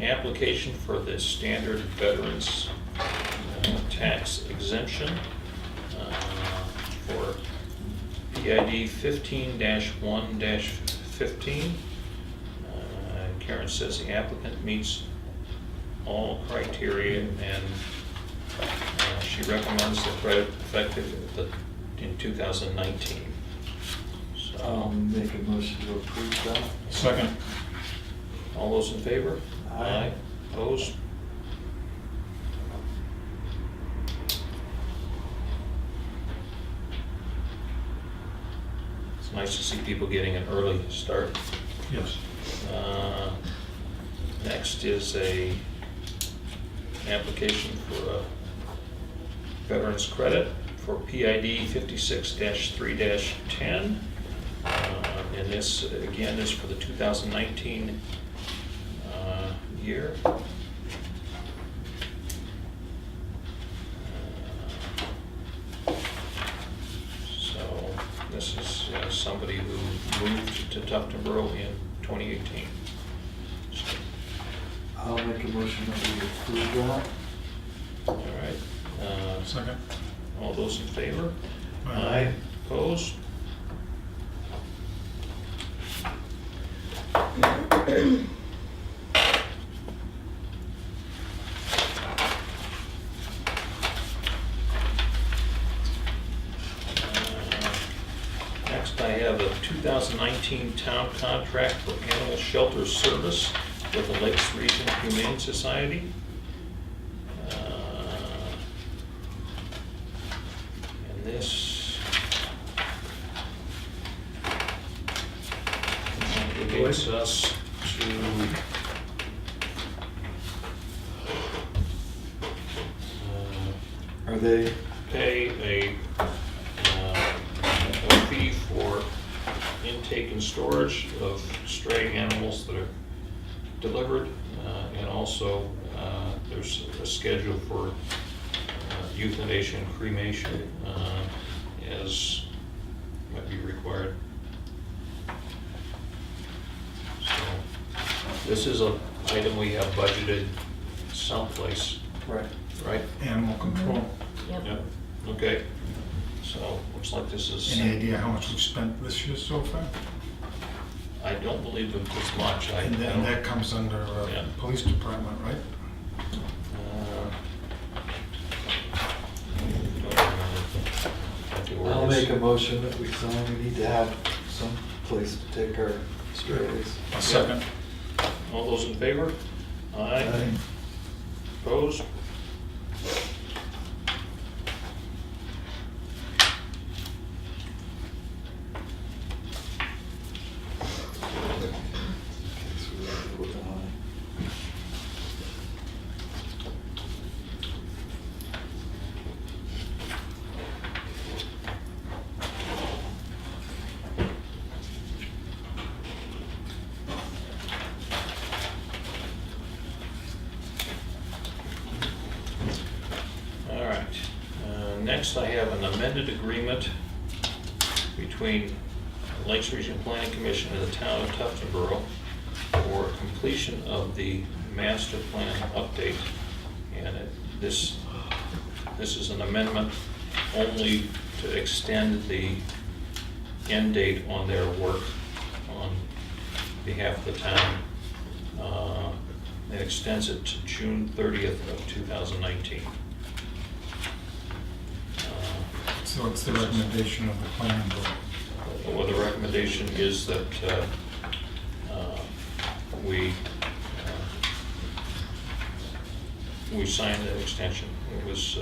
application for the standard veterans tax exemption for PID 15-1-15. Karen says the applicant meets all criteria and she recommends the credit effective in 2019. I'll So, make a motion to approve that. Second. all those in favor? Aye. Opposed? It's nice to see people getting an early start. Yes. Next is an application for a veterans credit for PID 56-3-10. And this, again, is for the 2019 year. So this is somebody who moved to Tuftonboro in 2018. So, I'll make a motion that we approve that. all right. Second. All those in favor? Aye. Opposed? Next, I have a 2019 town contract for animal shelter service with the Lakes Region Humane Society. And this obligates us to Are they, pay a fee for intake and storage of stray animals that are delivered, and also there's a schedule for euthanasia and cremation as might be required. So this is an item we have budgeted someplace, right, right? Animal control. Yep, okay. So, looks like this is, Any idea how much we've spent this year so far? I don't believe it was much. I And then don't- that comes under Yeah. police department, right? Don't remember exactly where it I'll is. make a motion that we sign. We need to have some place to take our strays. A second. All those in favor? Aye. Aye. Opposed? So we have to vote aye. All right. Next, I have an amended agreement between the Lakes Region Planning Commission and the town of Tuftonboro for completion of the master plan update. And this is an amendment only to extend the end date on their work on behalf of the town. It extends it to June 30th of 2019. So it's the recommendation of the planning board. well, the recommendation is that we sign the extension. It was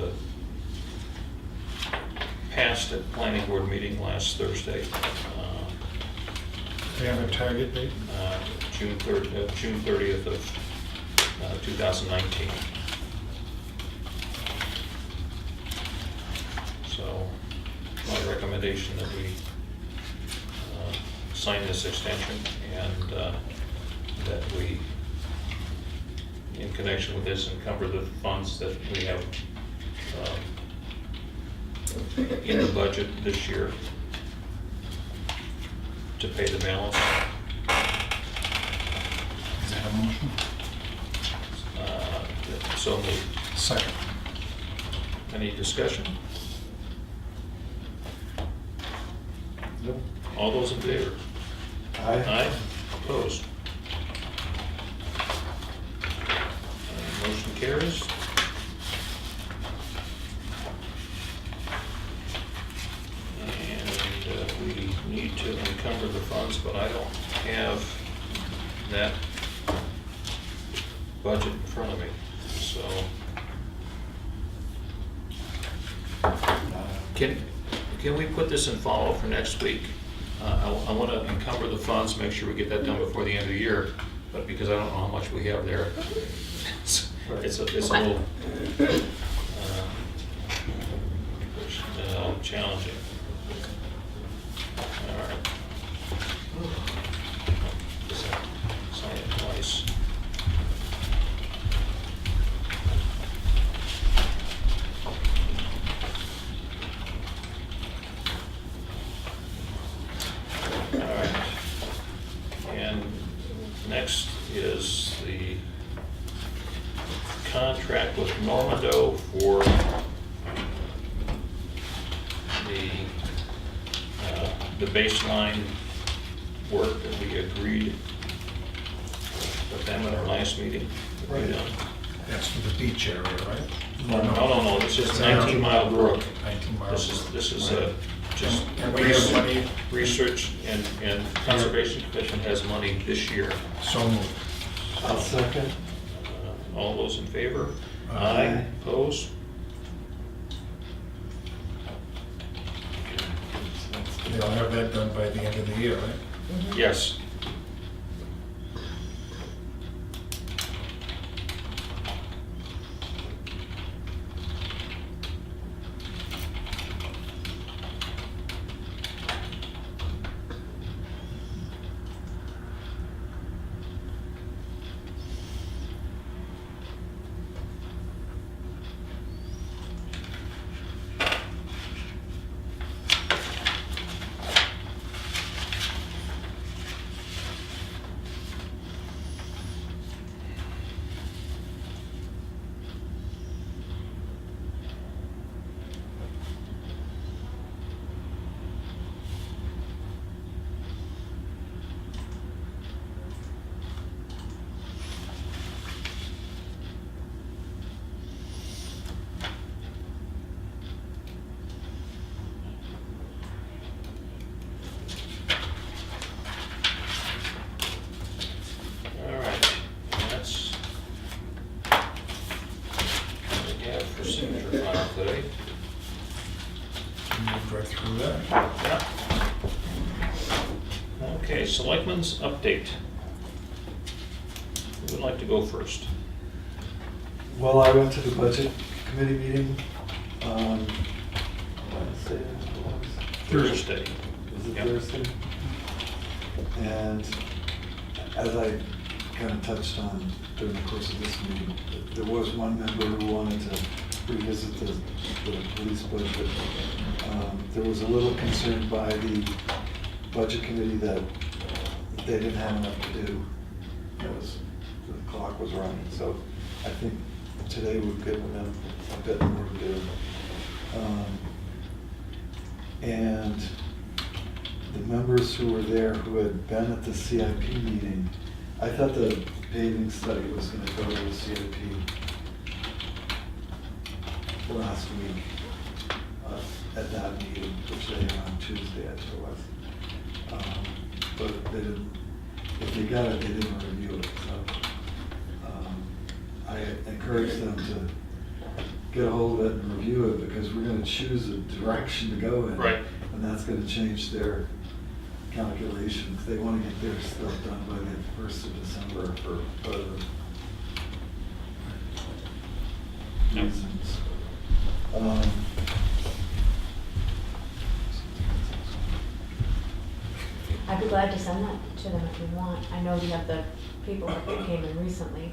passed at planning board meeting last Thursday, They have a target date? June 30th of 2019. So my recommendation that we sign this extension and that we, in connection with this, encumber the funds that we have in the budget this year to pay the balance. Is that a motion? So moved. Second. Any discussion? Nope. All those in favor? Aye. Opposed? Motion carries. And we need to encumber the funds, but I don't have that budget in front of me, so. Can we put this in follow for next week? I want to encumber the funds, make sure we get that done before the end of the year, but because I don't know how much we have there, it's a little challenging. All right. Sign it twice. All right. And next is the contract with Normando for the baseline work that we agreed with them at our last meeting. Right. That's for the beach area, right? No, this is 19 Mile Brook. 19 Mile Brook. This is just And we have money. research and Conservation Commission has money this year. So moved. I'll second. All those in favor? Aye. Opposed? They'll have that done by the end of the year, right? Yes. All right, that's what we have for signature file today. Move right through that. Yeah. Okay, Selectmen's update. Who would like to go first? Well, I went to the budget committee meeting, Wednesday, it was. Thursday. Was it Yep. Thursday? And as I kind of touched on during the course of this meeting, there was one member who wanted to revisit the police budget. There was a little concern by the budget committee that they didn't have enough to do. The clock was running, so I think today we've given them a bit more to do. And the members who were there who had been at the CIP meeting, I thought the paving study was going to go to the CIP last week at that meeting, which they had on Tuesday, I think it was. But they didn't, if they got it, they didn't review it, so. I encourage them to get a hold of it and review it, because we're gonna choose a direction to go in. Right. And that's gonna change their calculations. They wanna get their stuff done by the 1st of December for other Yep. reasons. I'd be glad to send that to them if you want. I know we have the people that came in recently.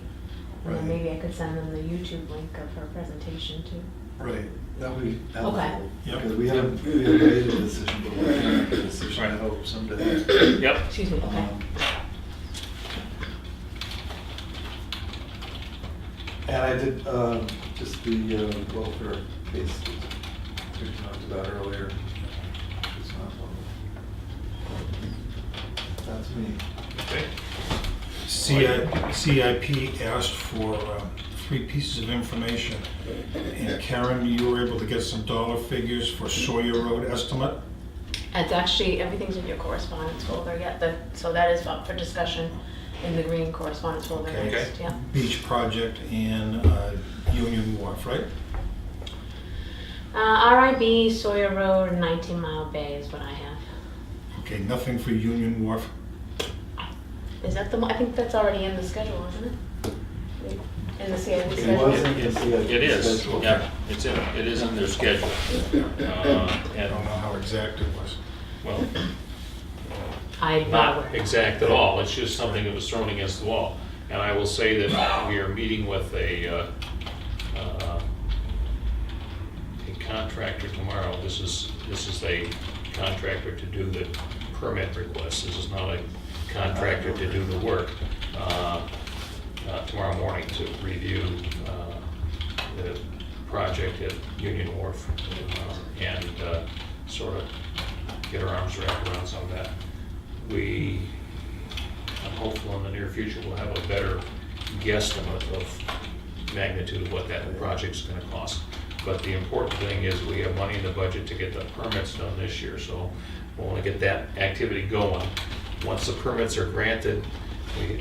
And then Right. maybe I could send them the YouTube link of her presentation too. Right, that would be helpful. Okay. Yep. Because we haven't made a decision, but we're gonna make a decision, I hope, someday. Yep. Excuse me, okay. And I did, just the welfare case that we talked about earlier. It's not one. That's me. Okay. CIP asked for 3 pieces of information. And Karen, you were able to get some dollar figures for Sawyer Road estimate? It's actually, everything's in your correspondence folder, yeah, so that is up for discussion in the green correspondence folder Okay. next, yeah. Beach project in Union Wharf, right? RIB, Sawyer Road, and 19 Mile Bay is what I have. Okay, nothing for Union Wharf? Is that the, I think that's already in the schedule, isn't it? In the CIP It schedule? wasn't in CIP It is, schedule. yeah, it is in their schedule. I And, don't know how exact it was. well, I'm not not aware. exact at all, it's just something that was thrown against the wall. And I will say that we are meeting with a contractor tomorrow. This is a contractor to do the permit request. This is not a contractor to do the work. Tomorrow morning to review the project at Union Wharf and sort of get our arms wrapped around some of that. I'm hopeful in the near future we'll have a better guesstimate of magnitude of what that project's gonna cost. But the important thing is we have money in the budget to get the permits done this year, so we wanna get that activity going. Once the permits are granted,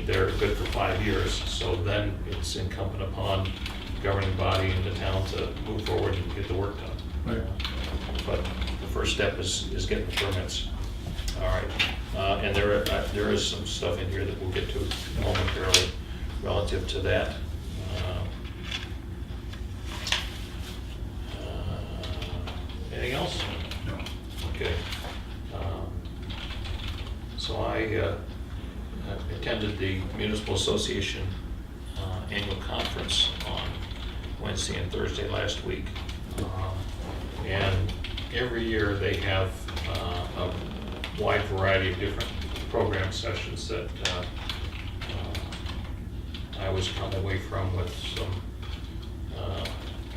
they're good for 5 years, so then it's incumbent upon the governing body and the town to move forward and get the work done. Right. But the first step is getting the permits. All right, and there is some stuff in here that we'll get to momentarily relative to that. Anything else? No. Okay. So I attended the Municipal Association annual conference on Wednesday and Thursday last week. And every year they have a wide variety of different program sessions that I always come away from with some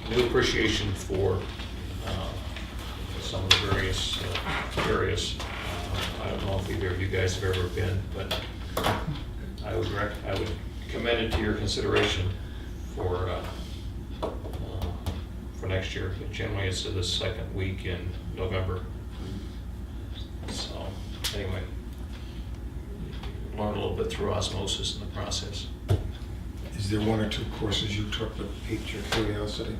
new appreciation for some of the various areas. I don't know if either of you guys have ever been, but I would commend it to your consideration for next year. Generally, it's the second week in November. So, anyway, learn a little bit through osmosis in the process. Is there 1 or 2 courses you took that piqued your curiosity?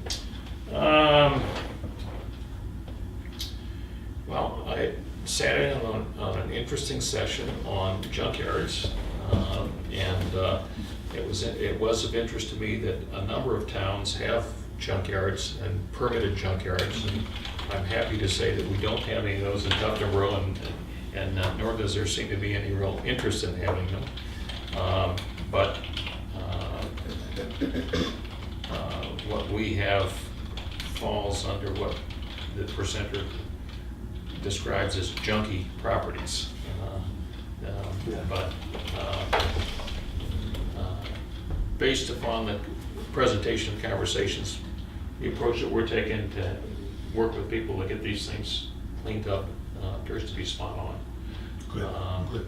Well, I sat in on an interesting session on junkyards, and it was of interest to me that a number of towns have junkyards and permitted junkyards, and I'm happy to say that we don't have any of those in Tuftonboro, and nor does there seem to be any real interest in having them. But what we have falls under what the presenter describes as junky properties. But based upon the presentation and conversations, the approach that we're taking to work with people to get these things cleaned up appears to be spot on. Good.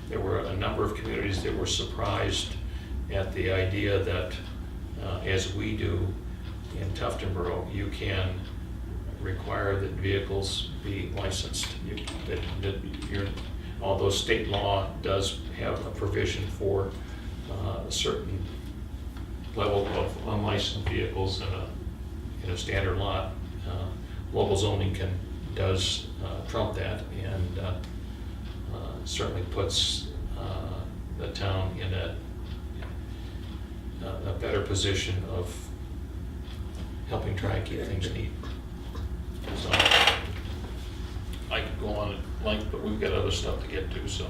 There were a number of communities that were surprised at the idea that, as we do in Tuftonboro, you can require that vehicles be licensed. That although state law does have a provision for a certain level of unlicensed vehicles in a standard lot, local zoning does trump that, and certainly puts the town in a better position of helping try and keep things neat. So I could go on at length, but we've got other stuff to get to, so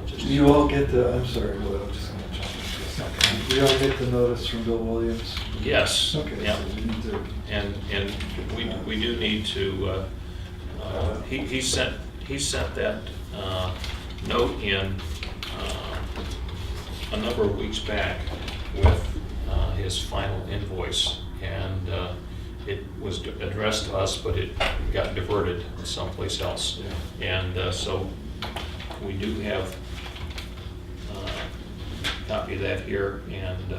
I'll just. Do you all get the, I'm sorry, Lloyd, I'm just gonna jump in for a second. Do you all get the notice from Bill Williams? Yes. Okay, Yeah. so we need to, And we do need to, he sent that note in a number of weeks back with his final invoice, and it was addressed to us, but it got diverted someplace else. And so we do have a copy of that here, and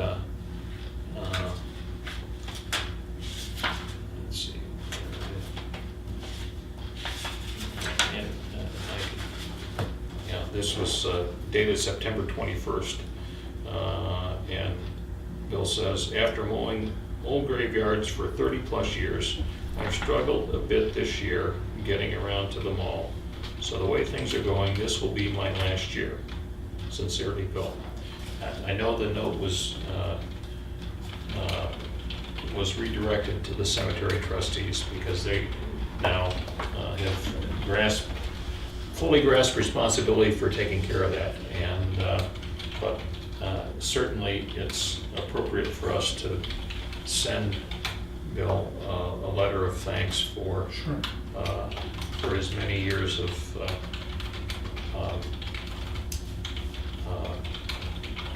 let's see. And yeah, this was dated September 21st. And Bill says, after mowing old graveyards for 30-plus years, I've struggled a bit this year getting around to the mall. So the way things are going, this will be my last year. Sincerely, Bill. I know the note was redirected to the cemetery trustees because they now have fully grasped responsibility for taking care of that. And but certainly it's appropriate for us to send Bill a letter of thanks for his many years of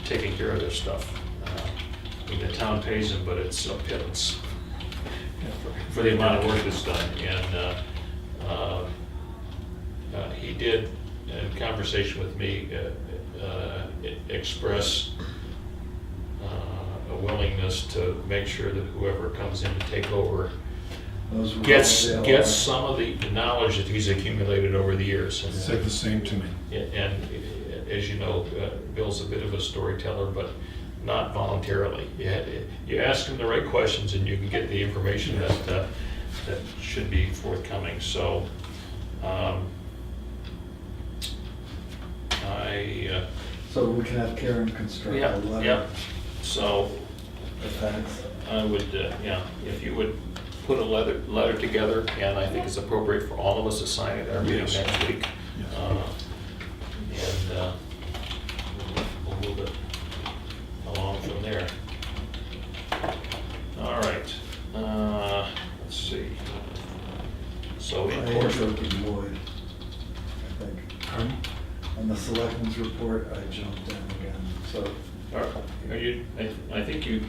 taking care of this stuff. I mean, the town pays him, but it's a pittance for the amount of work that's done. And he did, in conversation with me, express a willingness to make sure that whoever comes in to take over those were gets all- some of the knowledge that he's accumulated over the years. And, Said the same to me. and as you know, Bill's a bit of a storyteller, but not voluntarily. You ask him the right questions and you can get the information that should be forthcoming. So So we can have Karen construct a letter. yeah. So of thanks. I would, if you would put a letter together, and I think it's appropriate for all of us to sign it at our meeting Yes. next week. Yes. And we'll move it along from there. All right, let's see. So I in am course, joking Lloyd, I think. On the selectmen's report, I jumped in again, so. are you, I think you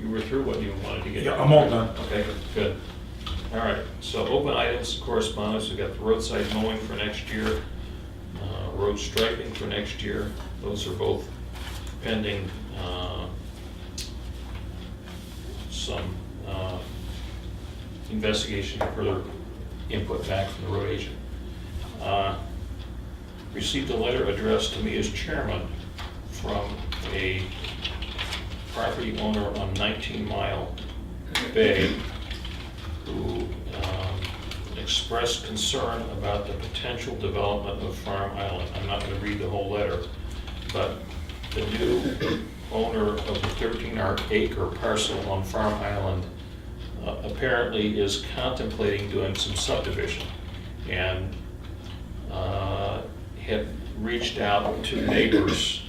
were through what you wanted to get. Yeah, I'm all done. Okay, good. All right, so open items, correspondence, we've got the roadside mowing for next year, road striping for next year. Those are both pending some investigation and further input back from the road agent. Received a letter addressed to me as chairman from a property owner on 19 Mile Bay who expressed concern about the potential development of Farm Island. I'm not going to read the whole letter, but the new owner of the 13-acre parcel on Farm Island apparently is contemplating doing some subdivision, and had reached out to neighbors.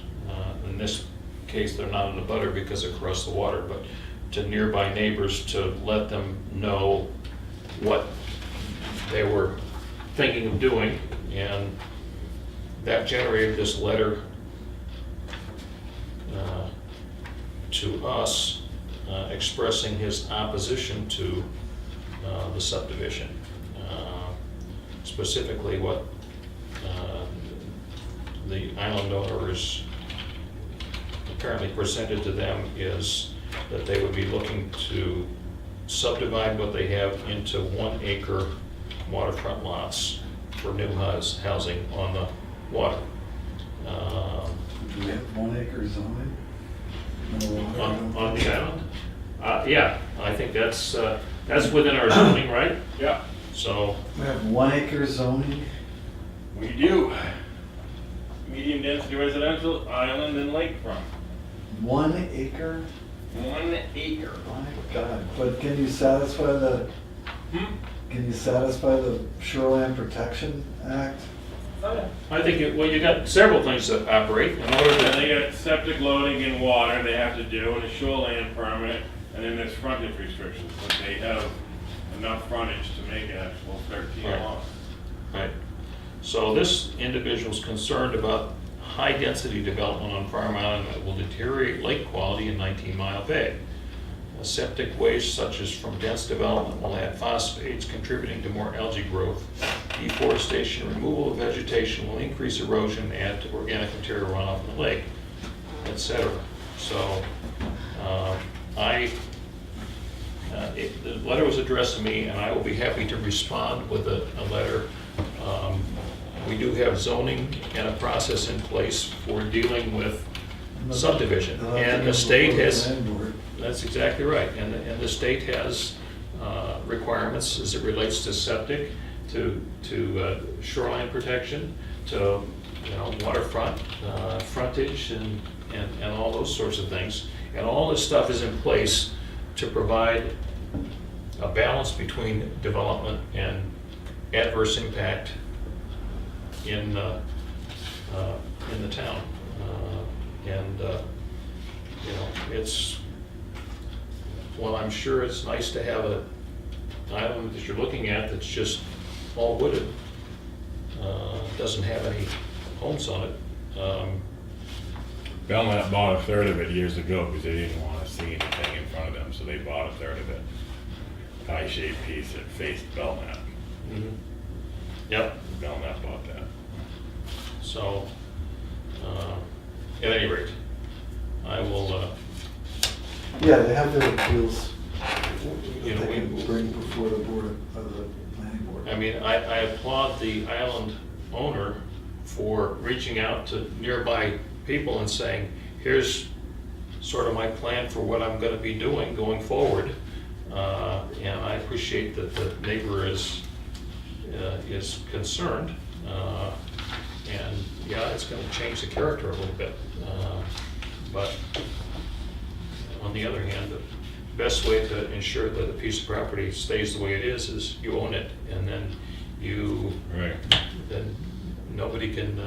In this case, they're not in the butter because they're across the water, but to nearby neighbors to let them know what they were thinking of doing, and that generated this letter to us expressing his opposition to the subdivision. Specifically, what the island owner is apparently presented to them is that they would be looking to subdivide what they have into 1-acre waterfront lots for new housing on the water. Do we have 1 acre zoning? No water, I don't On think the so. island? Yeah, I think that's within our zoning, right? Yeah, So, We have 1 acre zoning? we do. Medium density residential, island and lakefront. 1 acre? 1 acre. My God, but can you satisfy the, can you satisfy the Shoreline Protection Act? I think, well, you got several things that operate in order And they to, got septic loading and water they have to do, and a shoreline permit, and then there's frontage restrictions, but they have enough frontage to make an actual 13 Right. lots. right. So this individual's concerned about high-density development on Farm Island that will deteriorate lake quality in 19 Mile Bay. Septic waste such as from dense development will add phosphates, contributing to more algae growth. Deforestation, removal of vegetation will increase erosion, add to organic material runoff in the lake, etc. So, the letter was addressed to me, and I will be happy to respond with a letter. We do have zoning and a process in place for dealing with subdivision, and the state has. That's exactly right, and the state has requirements as it relates to septic, to shoreline protection, to, you know, waterfront frontage, and all those sorts of things. And all this stuff is in place to provide a balance between development and adverse impact in the town. You know, it's, well, I'm sure it's nice to have an island that you're looking at that's just all wooded, doesn't have any homes on it. Belknap bought a third of it years ago because they didn't want to see anything in front of them, so they bought a third of it. Pie-shaped piece that faced Belknap. Mhm. Yep. Belknap bought that. So, at any rate, I will, Yeah, they have their appeals you that know, they can we, bring before the board, of the planning board. I mean, I applaud the island owner for reaching out to nearby people and saying, here's sort of my plan for what I'm gonna be doing going forward. And I appreciate that the neighbor is concerned. And yeah, it's gonna change the character a little bit. But on the other hand, the best way to ensure that a piece of property stays the way it is you own it, and then Right. then nobody can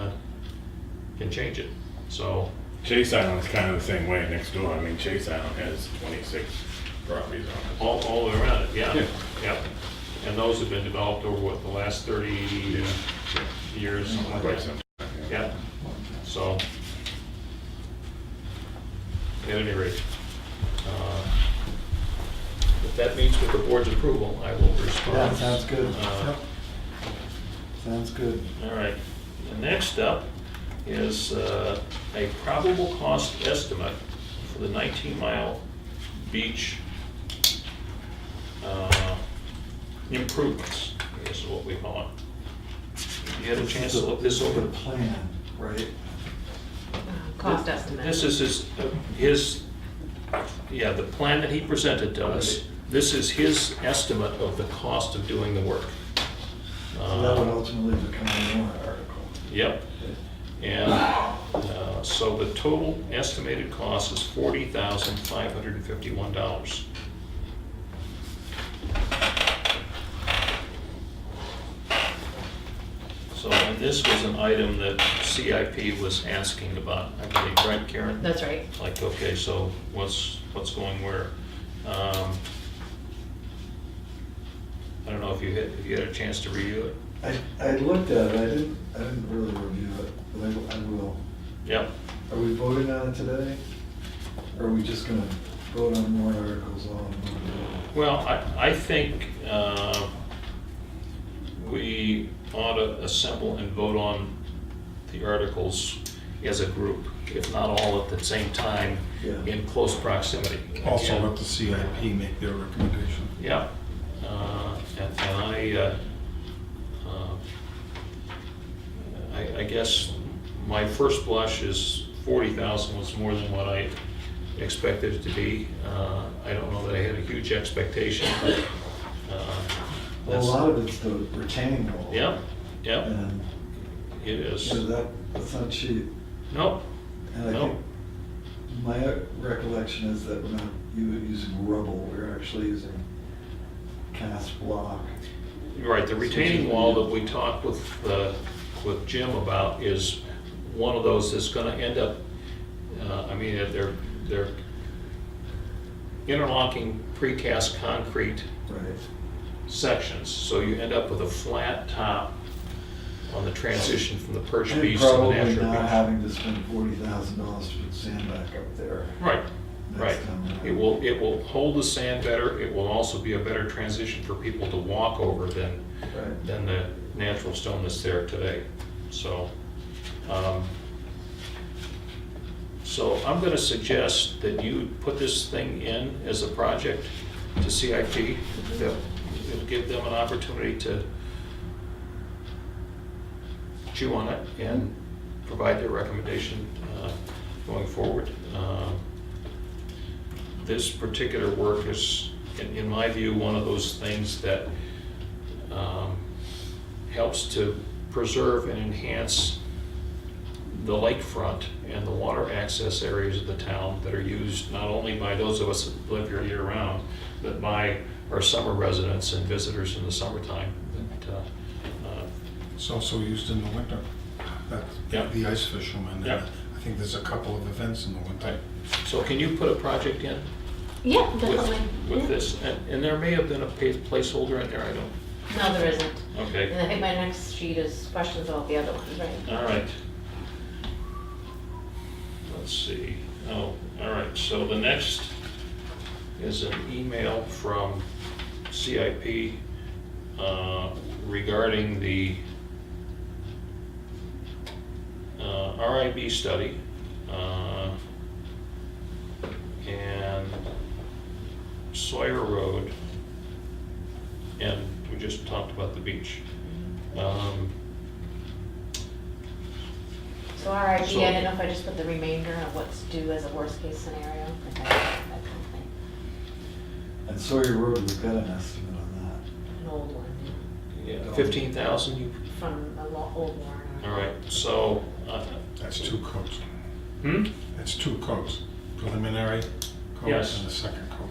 change it. So, Chase Island is kind of the same way next door. I mean, Chase Island has 26 properties on it. all the way around it, yeah. Yeah. Yep. And those have been developed over, what, the last 30 years? something like Quite that. some time, Yeah, so, at any rate, if that meets with the board's approval, I will respond. Yeah, sounds good. Uh, Sounds good. All right, the next up is a probable cost estimate for the 19 Mile Beach improvements, I guess is what we call it. You had a chance to look this over? The plan, right? Cost estimate. This is the plan that he presented to us. This is his estimate of the cost of doing the work. So that would ultimately become a warrant article. Yep. And so the total estimated cost is $40,551. So, and this was an item that CIP was asking about, I believe, right, Karen? That's right. Like, okay, so what's going where? I don't know if you had a chance to review it. I looked at it, I didn't really review it, but I will. Yep. Are we voting on it today? Or are we just gonna vote on more articles all in one go? Well, I think we ought to assemble and vote on the articles as a group, if not all at the same time, Yeah. in close proximity. Also Again, let the CIP make their recommendation. Yeah, and I guess my first blush is 40,000 was more than what I expected it to be. I don't know that I had a huge expectation, but Well, a lot of it's the retaining wall. yeah, yeah, And, it is. you know, that's not cheap. Nope, And I Nope. think my recollection is that we're not using rubble, we're actually using cast block. you're right. The retaining wall that we talked with Jim about is one of those that's going to end up. I mean, they're interlocking precast concrete Right. sections, so you end up with a flat top on the transition from the perch And beach to the probably natural not beach. having to spend $40,000 to put sand back up there. Right, right. next time around. It will hold the sand better. It will also be a better transition for people to walk over than Right. the natural stone that's there today. So, so I'm going to suggest that you put this thing in as a project to CIP. That it'll give them an opportunity to chew on it and provide their recommendation going forward. This particular work is, in my view, one of those things that helps to preserve and enhance the lakefront and the water access areas of the town that are used not only by those of us that live here year-round, but by our summer residents and visitors in the summertime. It's also used in the winter. That's Yep. the ice fishermen. and Yep. I think there's a couple of events in the winter. So can you put a project in Yeah, definitely. with Yeah. this? And there may have been a placeholder in there, I don't, No, there isn't. okay. And I think my next sheet is questions about the other ones, right? All right. Let's see. Oh, all right. So the next is an email from CIP regarding the RIB study and Sawyer Road, and we just talked about the beach. So RIP, So- I don't know if I just put the remainder of what's due as a worst case scenario, like that kind of thing. And Sawyer Road, we've got an estimate on An old one, Yeah, 15,000. You. from an old warrant. All right. So. That's two coats. Hmm. That's two coats. Preliminary coat Yes. and the second coat.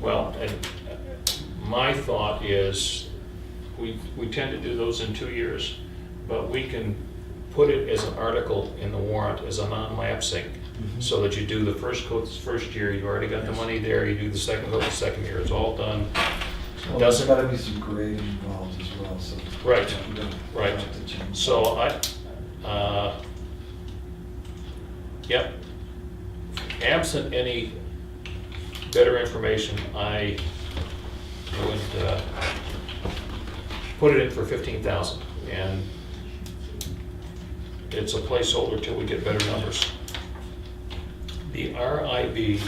Well, and my thought is, we tend to do those in 2 years, but we can put it as an article in the warrant as a non-lapsing, so that you do the first coat the first year, you already got the Yes. money there, you do the second coat the second year, it's all done. Well, there's Doesn't, gotta be some grade involved as well, so. Right, we don't right. have to change. So yep. Absent any better information, I would put it in for 15,000, and it's a placeholder till we get better numbers. The RIB,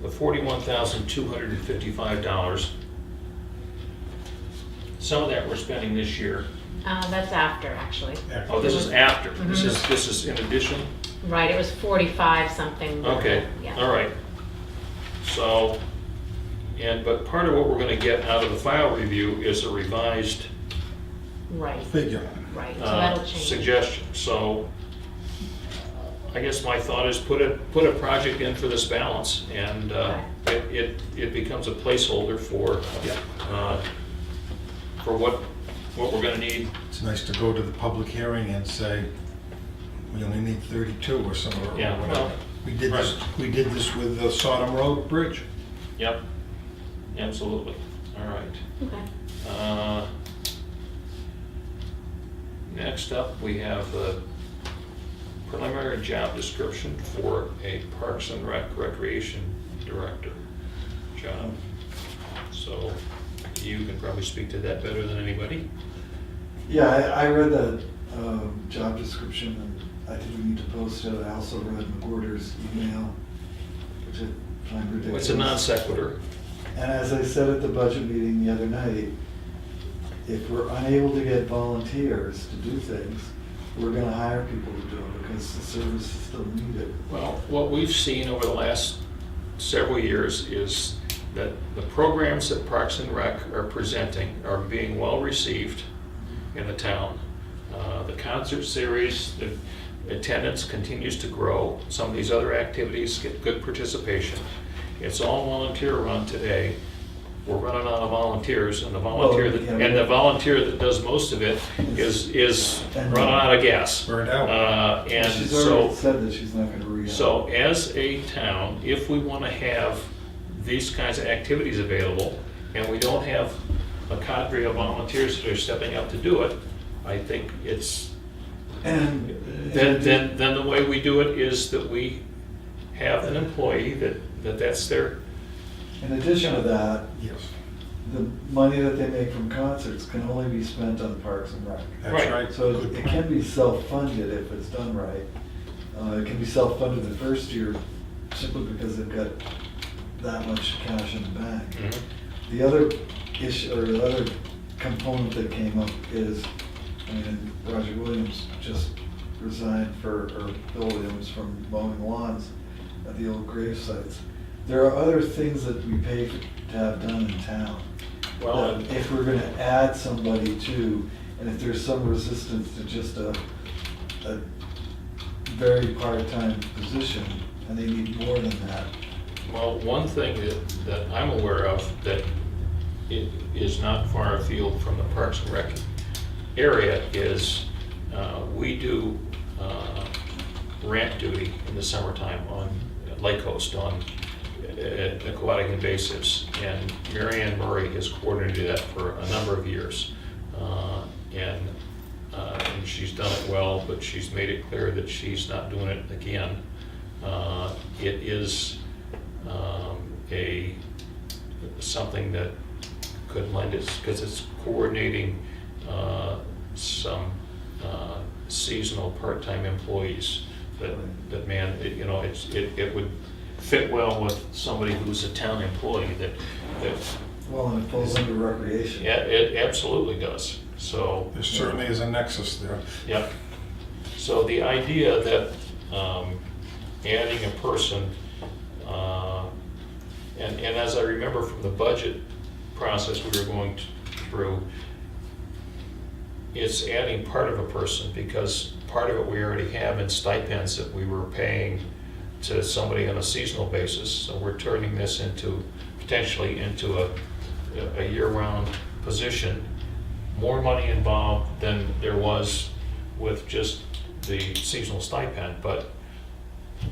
the $41,255. Some of that we're spending this year. That's after, actually. Oh, this is after. This is in addition? Right, it was 45 something. but, Okay, yeah. all right. So, but part of what we're gonna get out of the file review is a revised Right, Figure. right, so that'll change. suggestion. So, I guess my thought is put a project in for this balance, and it becomes a placeholder for what we're gonna need. It's nice to go to the public hearing and say, we only need 32 or something, or Yeah, whatever. well, We did this with the Sodom Road Bridge. Yep, absolutely. All right. Okay. Next up, we have the preliminary job description for a Parks and Recreation Director job. So you can probably speak to that better than anybody. Yeah, I read that job description, and I think we need to post it. I also read McWhorter's email, which I find ridiculous. It's a non sequitur. And as I said at the budget meeting the other night, if we're unable to get volunteers to do things, we're gonna hire people to do it because the service is still needed. Well, what we've seen over the last several years is that the programs that Parks and Rec are presenting are being well received in the town. The concert series, the attendance continues to grow. Some of these other activities get good participation. It's all volunteer run today. We're running out of volunteers, and the volunteer that does most of it is running out of gas. Burned out. And She's so. already said that she's not gonna re-up. So as a town, if we want to have these kinds of activities available, and we don't have a cadre of volunteers that are stepping up to do it, I think it's, And then the way we do it is that we have an employee that's their, in addition to that, Yes, the money that they make from concerts can only be spent on Parks and Rec. that's Right. right. So Good it point. can be self-funded if it's done right. It can be self-funded the first year simply because they've got that much cash in the bank. Mhm. The other issue, or the other component that came up is, I mean, Roger Williams just resigned or Bill Williams from mowing lawns at the old grave sites. There are other things that we pay to have done in town. well, That if we're gonna add somebody to, and if there's some resistance to just a very part-time position, and they need more than that. well, one thing that I'm aware of that it is not far afield from the Parks and Rec area is we do ramp duty in the summertime on Lake Coast on aquatic invasives, and Mary Ann Murray has coordinated that for a number of years. And she's done it well, but she's made it clear that she's not doing it again. It is something that could lend its, because it's coordinating some seasonal part-time employees that man, it would fit well with somebody who's a town employee that, Well, and it falls under recreation. yeah, it absolutely does. So, There certainly is a nexus there. yep. So the idea that adding a person, and as I remember from the budget process we were going through, it's adding part of a person, because part of it we already have in stipends that we were paying to somebody on a seasonal basis. So we're turning this potentially into a year-round position. More money involved than there was with just the seasonal stipend. But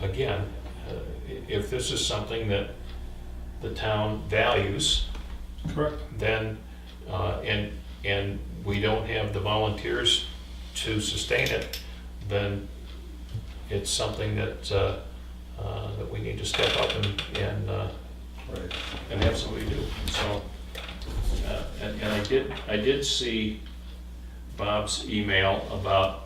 again, if this is something that the town values, Correct. then, and we don't have the volunteers to sustain it, then it's something that we need to step up and have somebody do. So, and I did see Bob's email about,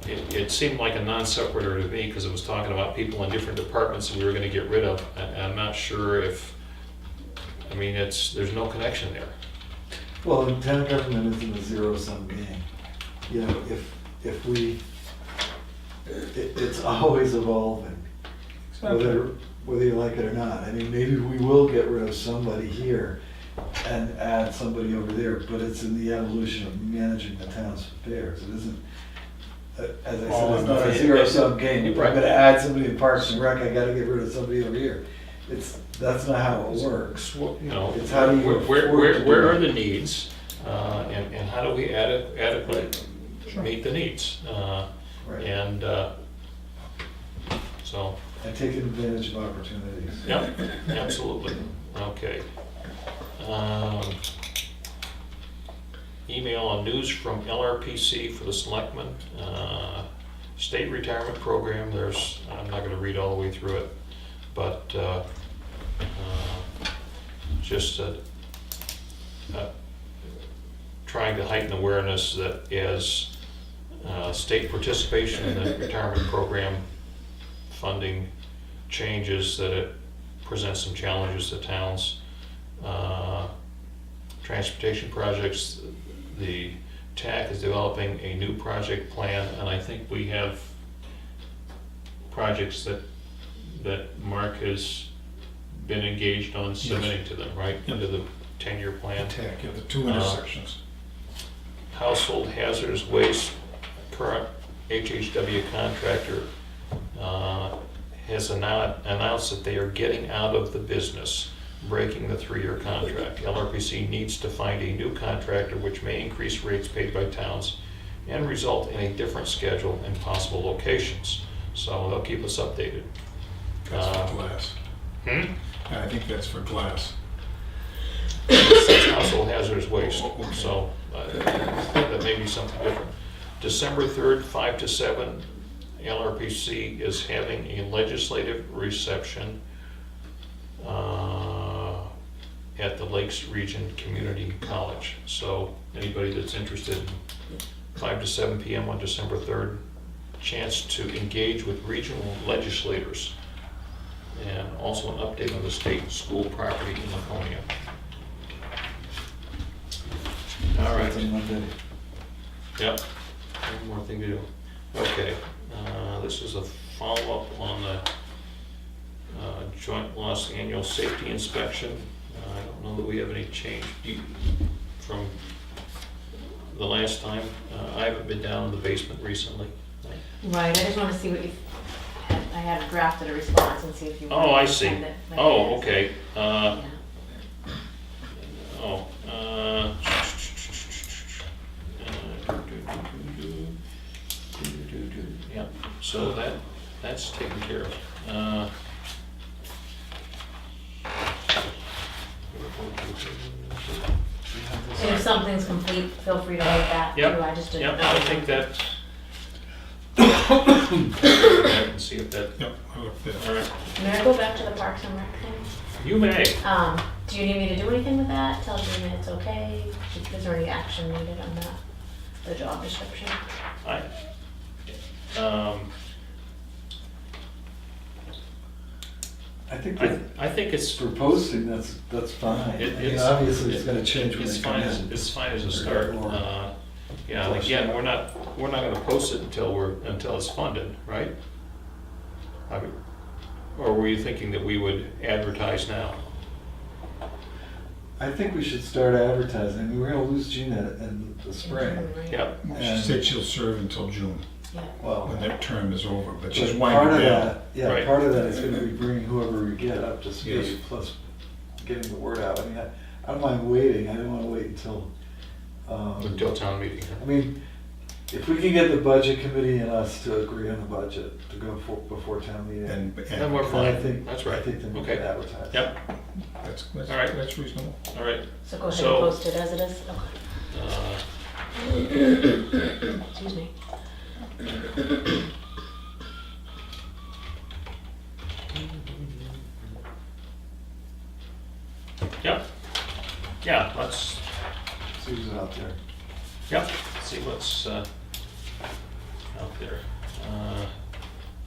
it seemed like a non sequitur to me, because it was talking about people in different departments that we were gonna get rid of, and I'm not sure if, I mean, there's no connection there. Well, and town government isn't a zero-sum game. You know, if we, it's always evolving, whether you like it or not. I mean, maybe we will get rid of somebody here and add somebody over there, but it's in the evolution of managing the town's affairs. It isn't, as I said, it's not a zero-sum game. If I'm gonna add somebody in Parks and Rec, I gotta get rid of somebody over here. That's not how it works. You know, It's how do you afford to do where are it. the needs, and how do we adequately meet the needs? Right. And so, And taking advantage of opportunities. yep, absolutely. Okay. Email on news from LRPC for the Selectmen. State retirement program, I'm not gonna read all the way through it, but just trying to heighten awareness that as state participation in the retirement program funding changes, that it presents some challenges to towns. transportation projects, the TAC is developing a new project plan, and I think we have projects that Mark has been engaged on submitting to them, right, under the 10-year plan. Attack, yeah, the two intersections. Household hazardous waste, current HHW contractor has announced that they are getting out of the business, breaking the 3-year contract. LRPC needs to find a new contractor which may increase rates paid by towns and result in a different schedule and possible locations. So they'll keep us updated. That's for glass. Hmm? And I think that's for glass. It's household hazardous waste, so that may be something different. December 3rd, 5 to 7, LRPC is having a legislative reception at the Lakes Region Community College. So anybody that's interested, 5 to 7 p.m. on December 3rd, chance to engage with regional legislators, and also an update on the state school property in Laconia. All right. That's on Monday. Yep, one more thing to do. Okay, this is a follow-up on the joint loss annual safety inspection. I don't know that we have any change from the last time. I haven't been down in the basement recently. Right, I just want to see what you, I had drafted a response and see if you. Oh, wanted I to see. send it like Oh, this. okay. Yeah. Yeah, so that's taken care of. And if something's complete, feel free to write that too, Yep, I just didn't yep, know. I think that. I can see if that, Yep, I looked there. all right. May I go back to the Parks and Rec thing? You may. Do you need me to do anything with that? Tell you that it's okay? Is there any action needed on that, the job description? I think that I think it's, for posting, that's fine. I mean, it's- obviously, it's gonna change when it's they come fine, in. it's fine as a start. Or- Yeah, and again, we're not gonna post it until it's funded, right? Or were you thinking that we would advertise now? I think we should start advertising. I mean, we're gonna lose Gina in the spring. Right. Yep, She said she'll serve until June, Yeah. Well, when that term is over, but she's but part winding of down. that, yeah, Right. part of that is gonna be bringing whoever we get up to Yes. speed, plus getting the word out. I mean, I don't mind waiting. I don't wanna wait until, until town meeting. I mean, if we can get the budget committee and us to agree on the budget to go before town meeting, And Then we're then I fine. think, That's I right. think then we Okay. can advertise. Yep, that's All right. that's reasonable. all right. So go ahead So- and post it as it is? Okay. Uh, Excuse me. Yep, yeah, let's, See who's out there. yep, see what's out there.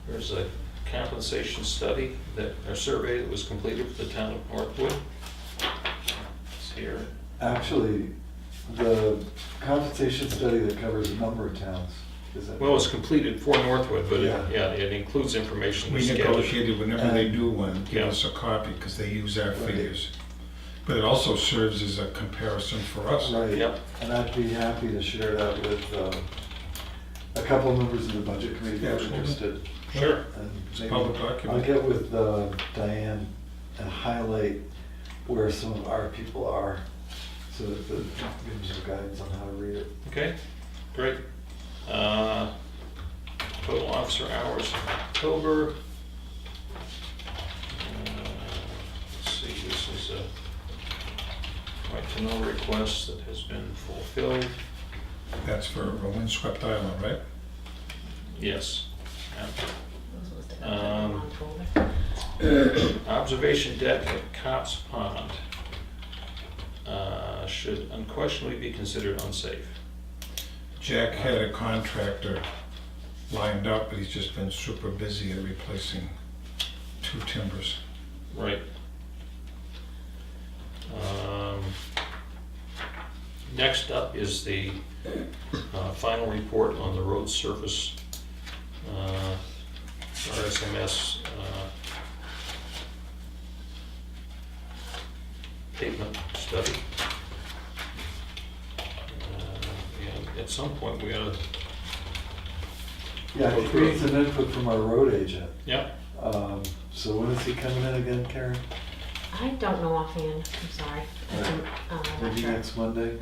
There's a compensation study a survey that was completed for the town of Northwood. It's here. Actually, the compensation study that covers a number of towns, is that? Well, it's completed for Northwood, but Yeah. it includes information We that's gathered. negotiated whenever they do one, give Yeah. us a copy, because they use our Right. figures. But it also serves as a comparison for us. Right, Yep. and I'd be happy to share that with a couple of members of the budget committee who are Absolutely. interested. Sure. And It's maybe public I'll document. get with Diane and highlight where some of our people are, so that the gives some guidance on how to read it. Okay, great. Total officer hours in October. Let's see, this is a right to know request that has been fulfilled. That's for a windswept island, right? Yes. Yeah. Those must have come from the wrong folder. Observation deck at Cops Pond should unquestionably be considered unsafe. Jack had a contractor lined up, but he's just been super busy at replacing 2 timbers. Right. Next up is the final report on the road surface RSMS pavement study. And at some point we gotta, Yeah, he needs an input from our road agent. yep, So when is he coming in again, Karen? I don't know offhand, I'm sorry. I'm not Maybe sure. next Monday?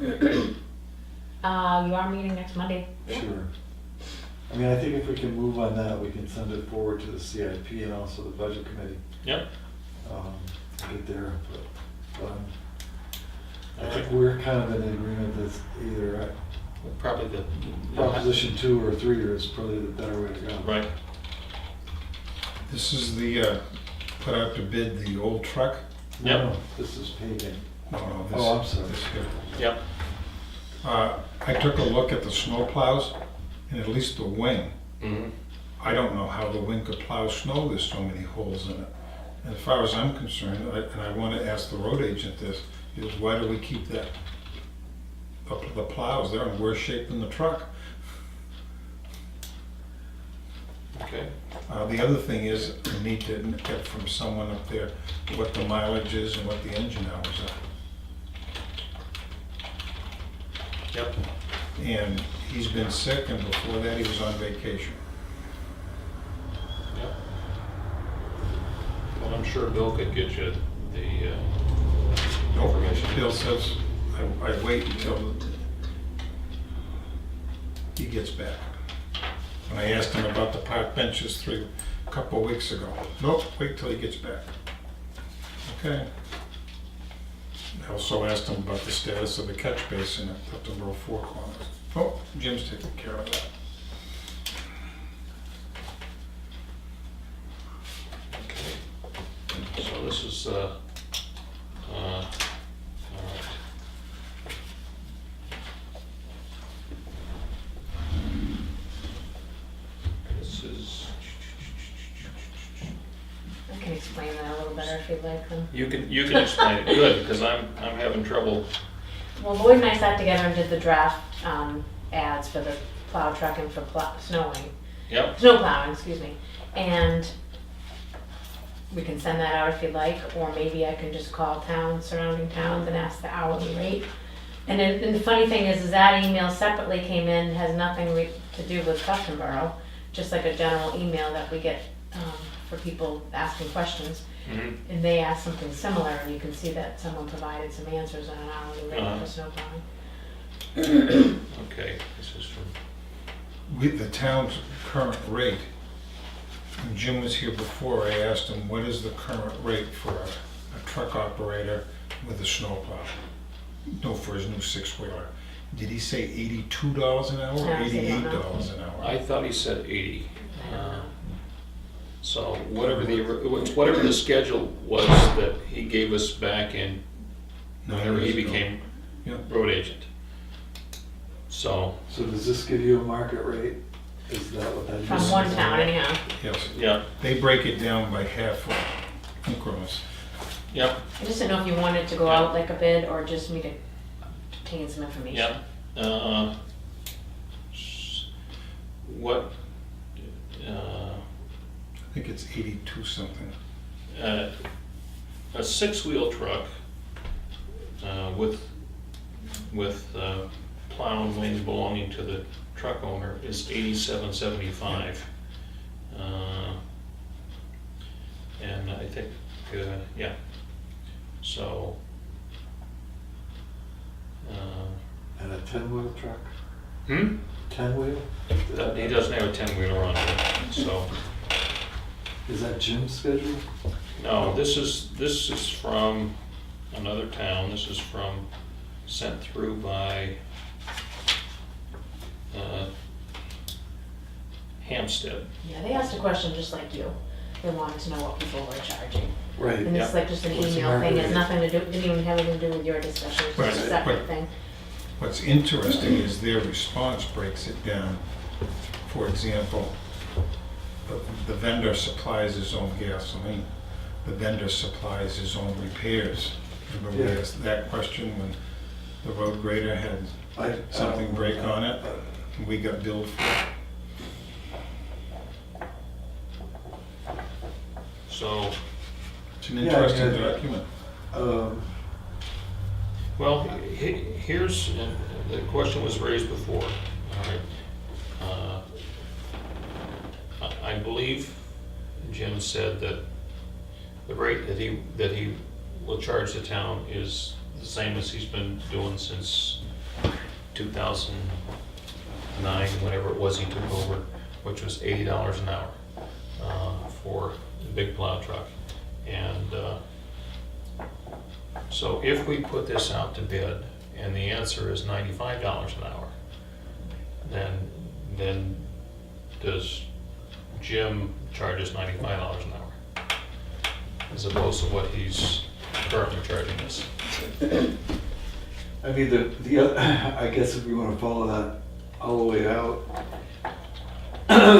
You are meeting next Monday? Yeah. Sure. I mean, I think if we can move on that, we can send it forward to the CIP and also the budget committee. yep. Get their input. I think we're kind of in agreement that either Probably the. Proposition 2 or 3 is probably the better way to go. Right. This is the, put out to bid the old truck? Yep. No, this is paving. No, this. Oh, I'm sorry. This here. Yep. I took a look at the snow plows, and at least the wing, Mm-hmm. I don't know how the wing could plow snow, there's so many holes in it. And as far as I'm concerned, and I want to ask the road agent this, is why do we keep that, the plows, they're in worse shape than the truck. Okay. The other thing is, we need to get from someone up there what the mileage is and what the engine hours are. Yep. And he's been sick, and before that, he was on vacation. Yep. Well, I'm sure Bill could get you the information. Bill says, I wait until he gets back. And I asked him about the park benches a couple of weeks ago. Nope, wait till he gets back. Okay. I also asked him about the status of the catch basin at the row 4 corners. Oh, Jim's taking care of that. Okay. So this is, all right. This is, I can explain that a little better if you'd like them. you can explain it, good, because I'm having trouble. Well, Lloyd and I sat together and did the draft ads for the plow truck and for snowing. Yep. Snow plowing, excuse me. And we can send that out if you'd like, or maybe I can just call surrounding towns and ask the hourly rate. And the funny thing is that email separately came in, has nothing to do with Custom Borough, just like a general email that we get for people asking questions. Mhm. And they asked something similar, and you can see that someone provided some answers on an hourly rate Uh-huh. for snow plowing. Okay, this is from, With the town's current rate, when Jim was here before, I asked him, what is the current rate for a truck operator with a snowplow? No, for his new 6-wheeler. Did he say $82 an hour or I honestly don't know. $88 an hour? I thought he said 80. So whatever the schedule was that he gave us back in, whenever he became Yeah. road agent. So, So does this give you a market rate? Is that what that is? From one town anyhow. Yes, yeah, they break it down by half increments. yeah, I just didn't know if you wanted to go out like a bid or just me to obtain some information. yeah. What, I think it's 82 something. a 6-wheel truck with plow and wing belonging to the truck owner is $87.75. And I think, yeah, so. And a 10-wheel truck? Hmm? 10-wheel? He doesn't have a 10-wheeler on it, so. Is that Jim's schedule? No, this is from another town. This is sent through by Hampstead. Yeah, they asked a question just like you. They wanted to know what people were charging. Right. And it's like just an What's the email thing, market has rate? nothing to do, didn't even have anything to do with your discussion, it's just a Right, separate but- thing. What's interesting is their response breaks it down. For example, the vendor supplies his own gasoline. The vendor supplies his own repairs. Remember we Yeah. asked that question when the road grader had something break on it, and we got billed for it. So, It's an Yeah, interesting yeah. document. well, here's, the question was raised before, all right? I believe Jim said that the rate that he will charge the town is the same as he's been doing since 2009, whenever it was he took over, which was $80 an hour for the big plow truck. And so if we put this out to bid and the answer is $95 an hour, then does Jim charges $95 an hour as opposed to what he's currently charging us? I mean, the other, I guess if we want to follow that all the way out,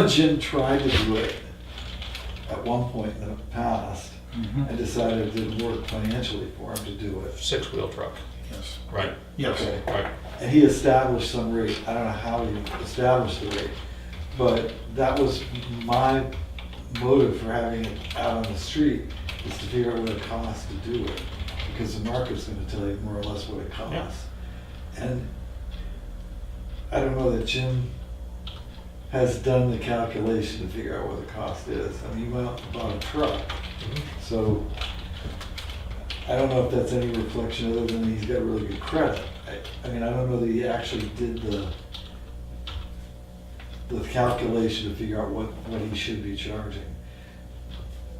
Jim tried to do it at one point in the past and decided it didn't work financially for him to do it. Six-wheel truck, Yes. right? Yes. Okay. Right. And he established some rate. I don't know how he established the rate, but that was my motive for having it out on the street, is to figure out what it costs to do it, because the market's going to tell you more or less what it costs. And I don't know that Jim has done the calculation to figure out what the cost is. I mean, he went out and bought a truck, so I don't know if that's any reflection other than he's got really good credit. I mean, I don't know that he actually did the calculation to figure out what he should be charging.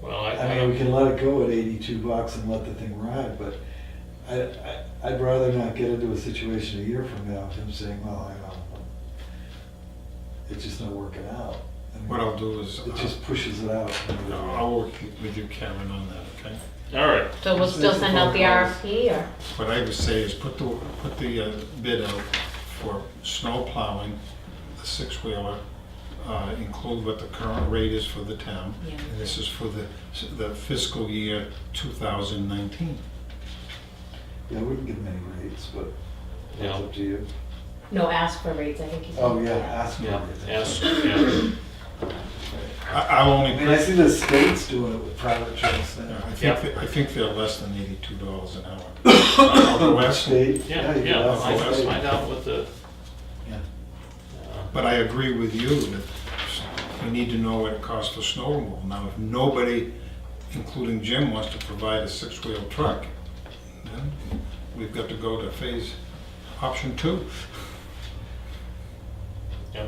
Well, I mean, we can let it go at $82 and let the thing ride, but I'd rather not get into a situation a year from now of him saying, well, I know, it's just not working out. I mean, What I'll do is, it just pushes it out. I'll work with you, Karen, on that, okay? all right. So we'll still send out the RFP, or? What I would say is put the bid out for snow plowing, the six-wheeler, include what the current rate is for the town. Yeah. And this is for the fiscal year 2019. Yeah, we can give him any rates, but Yeah. that's up to you. No, ask for rates, I think he said. Oh, yeah, ask him. Yeah, yeah. I'll only, I mean, I see the state's doing it with private trucks now. I think they're less than $82 an hour. I'll go ask them. State? Yeah, you can yeah, ask the state. find out what the, Yeah. But I agree with you that we need to know what it costs for snow removal. Now, if nobody, including Jim, wants to provide a six-wheel truck, then we've got to go to phase option 2. yeah.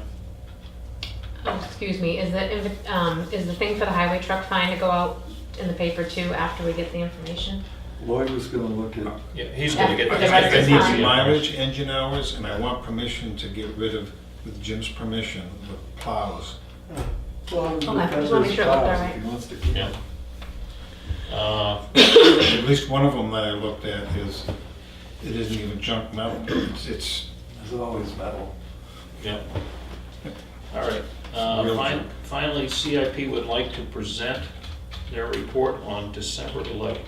Oh, excuse me, is the thing for the highway truck fine to go out in the paper too after we get the information? Lloyd was gonna look at, Yeah, he's gonna get. The I rest is need fine. mileage, engine hours, and I want permission to get rid of, with Jim's permission, the plows. well, it Okay, I just depends wanna on make his sure it looked plows, all if he wants to keep Yeah. them. At least one of them that I looked at is, it isn't even junk metal. It's There's always metal. Yeah. All right. Real junk. Finally, CIP would like to present their report on December 11th.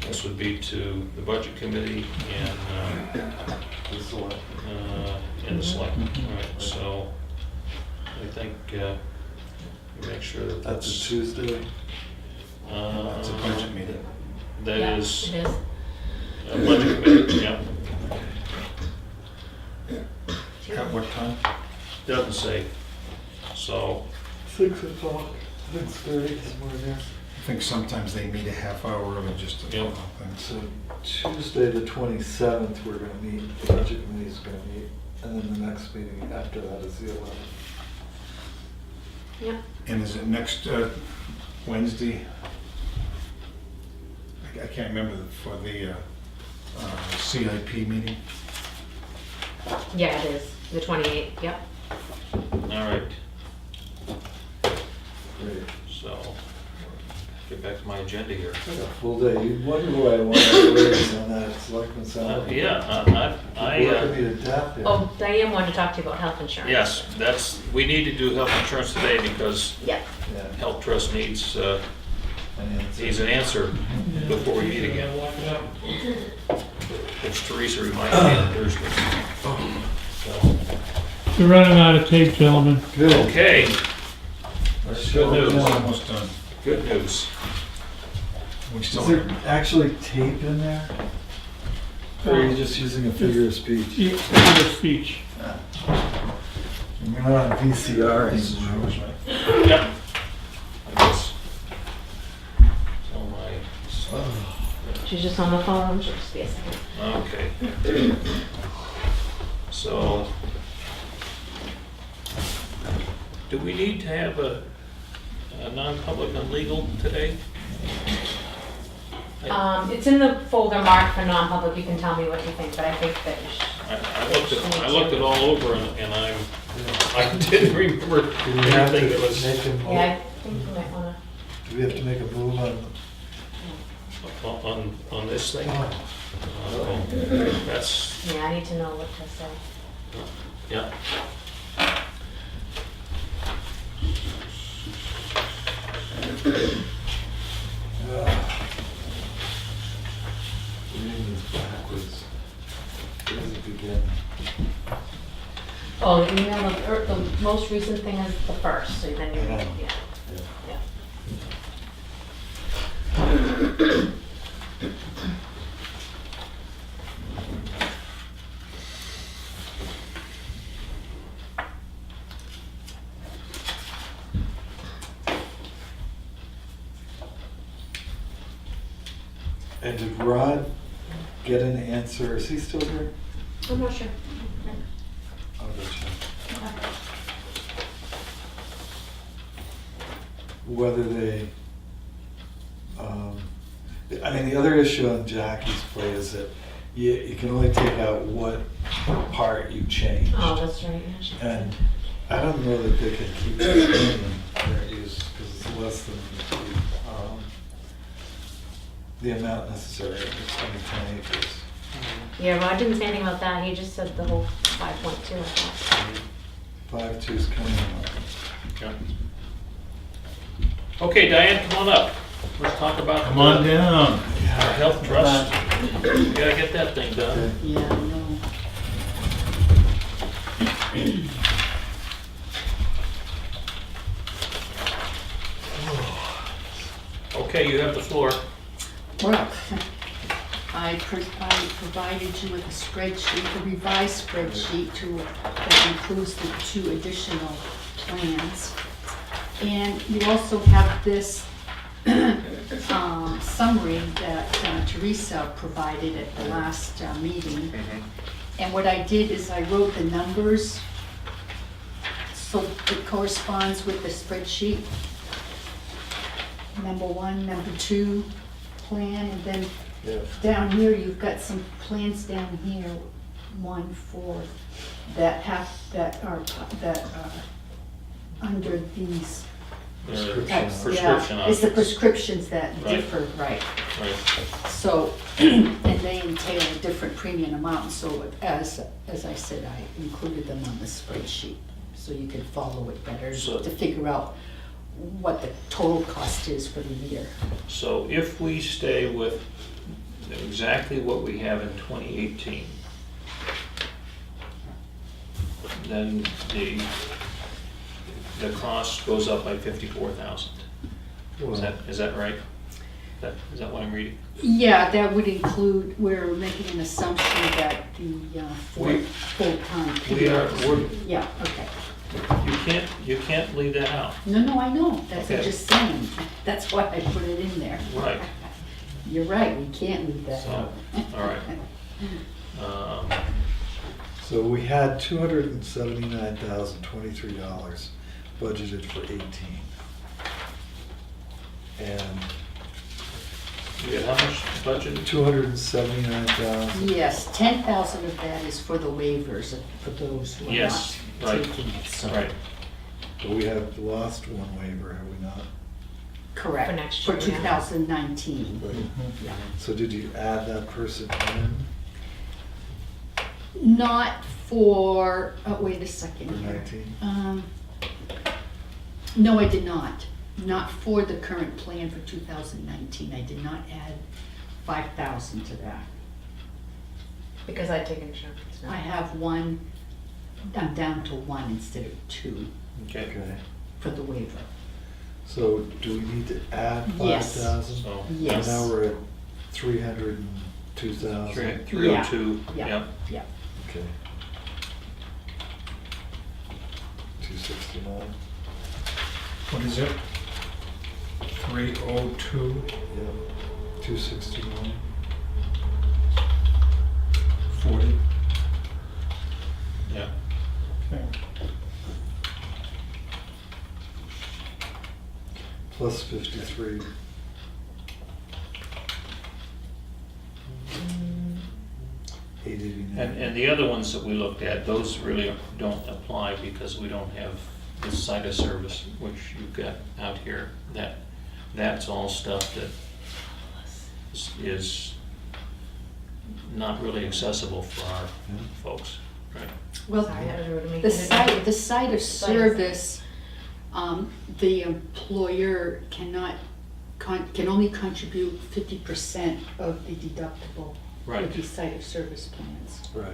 This would be to the Budget Committee and The select. the Selectmen. All right, so I think we make sure that That's a that's. Tuesday. a budget meeting. That Yeah, is it is. a Budget Committee, yeah. At what time? Doesn't say. So, 6 o'clock, 6:30, somewhere in there. I think sometimes they meet a half hour early just to Yeah. talk about things. So Tuesday, the 27th, we're gonna meet, the budget committee's gonna meet, and then the next meeting after that is the 11th. Yep. And is it next Wednesday? I can't remember for the CIP meeting. Yeah, it is, the 28th, yep. all right. Great. So, get back to my agenda here. It's a full day. You wonder why I wanted to raise on that selectman salary. Yeah, Working me to death there. Oh, Diane wanted to talk to you about health insurance. yes, we need to do health insurance today because Yep. Yeah, Health Trust needs and it's- an answer before we meet again. As Teresa reminded me on Thursday. We're running out of tape, gentlemen. Good. Okay. That's good news. Almost done. Good news. We Is still there have, actually tape in there? Or are you just using a figure of speech? Figure of speech. You're not on VCR anymore. Yep. I guess. So my, She's just on the phone, she'll just be a second. okay. So, do we need to have a non-public and legal today? It's in the folder marked for non-public, you can tell me what you think, but I think that you should. I looked it all over and I didn't remember Do we have to anything that was make a move? Yeah, I think you might wanna. Do we have to make a move on? on this thing. That's, Yeah, I need to know what to say. yeah. Reading this backwards. Where does it begin? Oh, the email, the most recent thing is the first, so then you, Yeah. yeah. Yeah. And did Rod get an answer? Is he still here? I'm not sure. I'll go check. Whether they, I mean, the other issue on Jackie's plate is that you can only take out what part you changed. Oh, that's right, yeah, she said. And I don't know that they can keep the premium where it is, because it's less than the amount necessary, it's only 10 acres. Yeah, Rod didn't say anything about that, he just said the whole 5.2, I thought. 5.2's coming out. Yeah. Okay, Diane, come on up. Let's talk about. come on down. Our health trust. We gotta get that thing done. Yeah, I know. Okay, you have the floor. Well, I provided you with a spreadsheet, a revised spreadsheet that includes the 2 additional plans. And you also have this summary that Teresa provided at the last meeting. And what I did is I wrote the numbers so it corresponds with the spreadsheet. Number 1, number 2 plan, and then Yeah. down here, you've got some plans down here, 1, 4, that are under these types. Prescription Yeah, it's the options. prescriptions that Right. differ, right. Right. So, and they entail a different premium amount, so as I said, I included them on the spreadsheet, so you could follow it better, So- to figure out what the total cost is for the year. So if we stay with exactly what we have in 2018, then the cost goes up by 54,000. Is that right? Is that what I'm reading? Yeah, that would include, we're making an assumption that the We- full-time. we're, Yeah, okay. you can't leave that out. No, I know, that's what I'm Okay. just saying, that's why I put it in there. Right. You're right, we can't leave that So, out. all right. So we had $279,023 budgeted for 18. And You got how much budget? 279,000. Yes, 10,000 of that is for the waivers, for those who are Yes, not right, taking it, so. right. But we have lost one waiver, have we not? Correct. For next For year, yeah. 2019. Yeah. So did you add that person in Not for, wait a second for here. 19? No, I did not. Not for the current plan for 2019. I did not add 5,000 to that. Because I take insurance now. I have one, I'm down to one instead of two Okay. Okay, for the waiver. so do we need to add Yes. 5,000? So, Yes. Now we're at 302,000. 302, Yeah. yep. Yeah. Okay. 269, What is it? 302, yep, 269. 40. Yeah. Okay. Plus 53. And the other ones that we looked at, those really don't apply because we don't have the site of service, which you've got out here. That's all stuff that is not really accessible for our folks, right? Well, Sorry, that was rude of me. the site of service, the employer can only contribute 50% of the deductible Right. with these site of service plans. Right.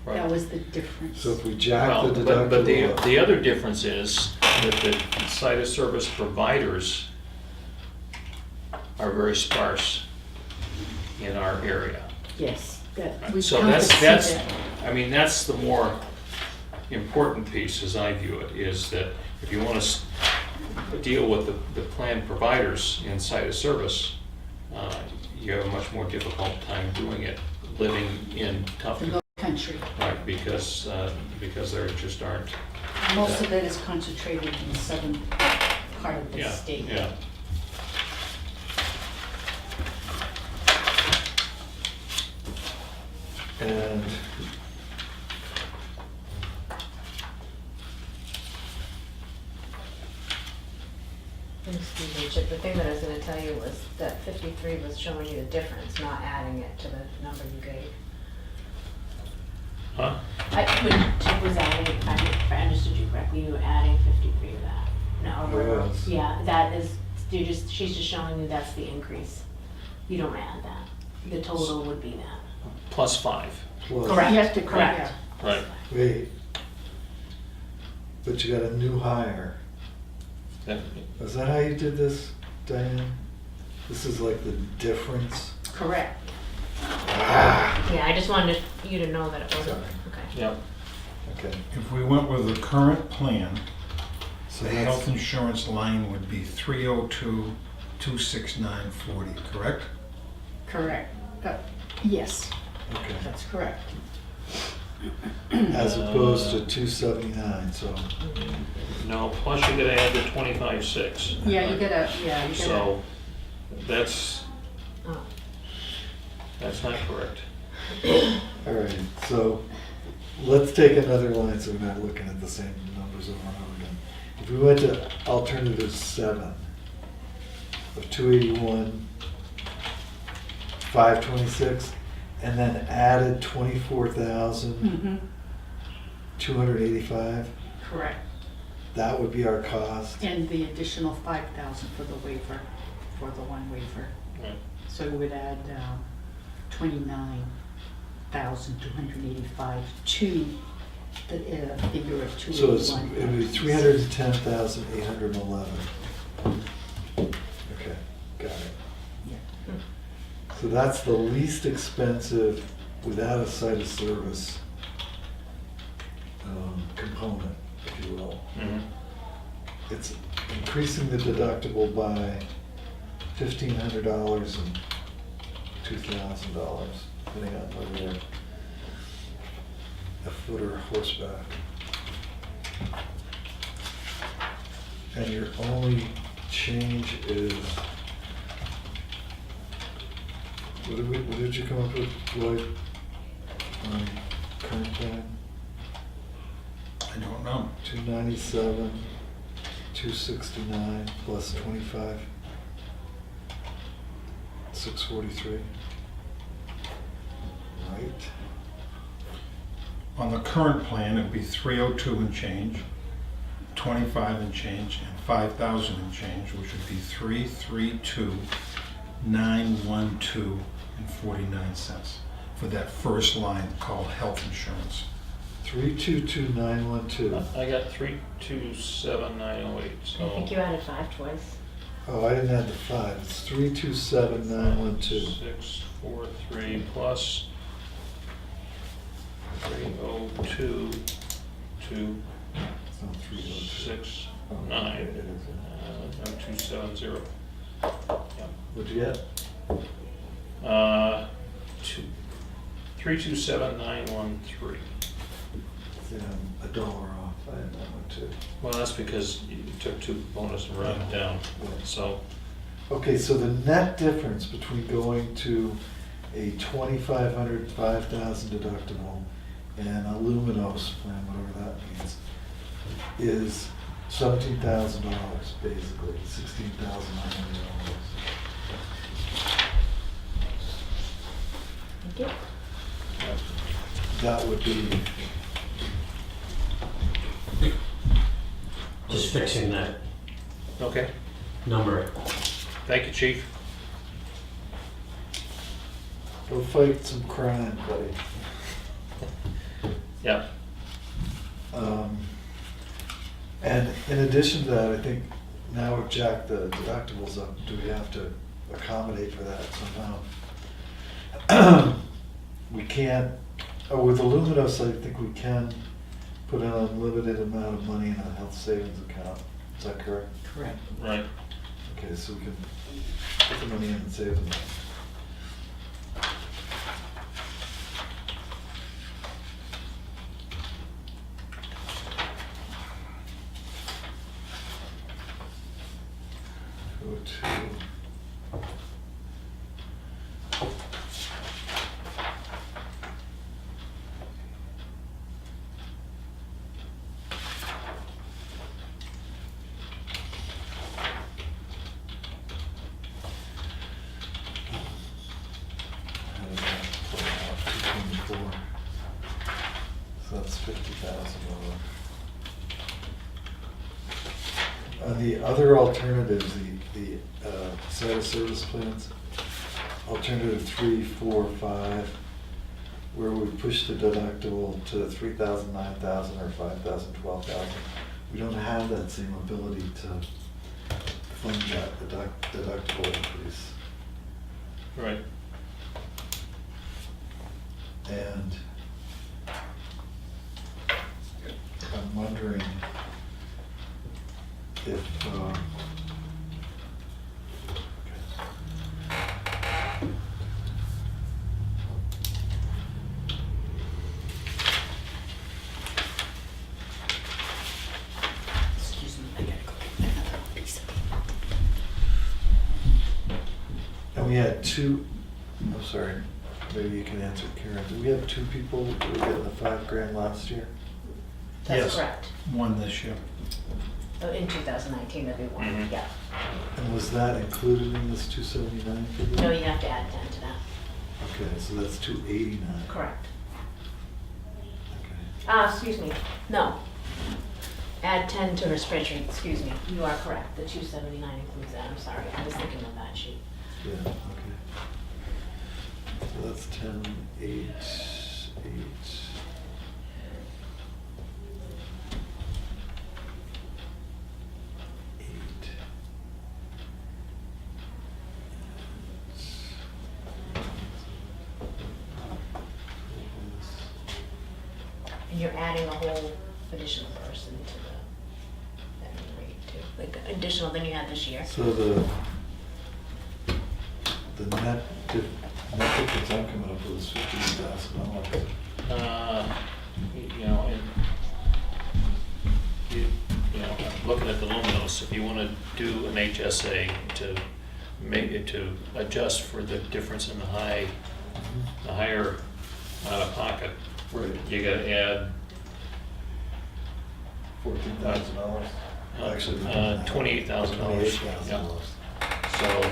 Right. That was the difference. So if we jack Well, the but deductible up, the other difference is that the site of service providers are very sparse in our area. Yes, that, Right. we So come to see that's, that. I mean, that's the more important piece, as I view it, is that if you want to deal with the plan providers in site of service, you have a much more difficult time doing it living in tough, The low country. right, because there just aren't. Most of it is concentrated in the southern part of the Yeah, state. yeah. and Excuse me, Chip, the thing that I was gonna tell you was that 53 was showing you the difference, not adding it to the number you gave. Huh? When Chip was adding, if I understood you correctly, you were adding 53 to that. No, we're- Yes. yeah, that is, she's just showing you that's the increase. You don't add that. The total would be that. Plus 5, plus, Correct. You have to, Correct. right? wait. But you got a new hire. That- Is that how you did this, Diane? This is like the difference? correct. Yeah, I just wanted you to know that it wasn't, okay. Yeah, Okay, If we went with the current plan, so the that's, health insurance line would be 302, 269.40, correct? Correct. Yes, okay. that's correct. As opposed to 279, so, no, plus you gotta add the 25.6. Yeah, you gotta, So, that's Oh. not correct. all right, so let's take another line so we're not looking at the same numbers over and over again. If we went to alternative 7 of 281, 526, and then added 24,285, correct. that would be our cost. And the additional 5,000 for the waiver, for the one waiver. Right. So you would add 29,285 to the figure of So it's, 281. it would be 310,811. Okay, got it. So that's the least expensive without a site of service component, if you will. Mhm. It's increasing the deductible by $1,500 and $2,000, depending on whether you're a foot or horseback. And your only change is, what did you come up with, Lloyd? Current plan? I don't know. 297, 269 plus 25, 643. Right? On the current plan, it would be 302 and change, 25 and change, and 5,000 and change, which would be 332,912 and 49 cents. for that first line called health insurance. 322912. I got 327908, I so. think you added 5 twice. Oh, I didn't add the 5. It's 327912. 643 plus 302 to It's not 302. 69, It is. 270. What'd you get? 327913. Yeah, $1 off. I had that one too. Well, that's because you took 2 bonus and wrote it down, so. Okay, so the net difference between going to a 2,500, 5,000 deductible and a luminous plan, whatever that means, is $17,000 basically, $16,900. Thank you. That would be, Just fixing that Okay, number. thank you, chief. go fight some crime, buddy. Yeah. And in addition to that, I think now we've jacked the deductibles up, do we have to accommodate for that somehow? We can't, with the Luminos, I think we can put an unlimited amount of money in a health savings account. Is that correct? Correct. Right. Okay, so we can put the money in and save the money. Go to. How does that play out? 224. So that's $50,000. The other alternatives, the set of service plans, alternative 3, 4, 5, where we push the deductible to 3,000, 9,000, or 5,000, 12,000. We don't have that same ability to fund that deductible increase. Right. And I'm wondering if, Excuse me, I gotta go get another piece of paper. and we had two, I'm sorry, maybe you can answer, Karen. Did we have 2 people who were getting the $5,000 last year? That's Yes. correct. One this year. Oh, in 2019, that'd be one, Mhm. yeah. And was that included in this 279 figure? No, you have to add 10 to that. Okay, so that's 289. Correct. Okay. Excuse me, no. Add 10 to her spreadsheet, excuse me. You are correct, the 279 includes that, I'm sorry, I was thinking of that sheet. Yeah, okay. So that's 10, 8, 8. And you're adding a whole additional person to that rate too, like additional than you had this year. So the net difference I'm coming up with is $15,000. You know, and you know, looking at the luminous, if you want to do an HSA to make it to adjust for the difference in the higher out of pocket, Right. you got to add $14,000. Actually, $28,000. $28,000. So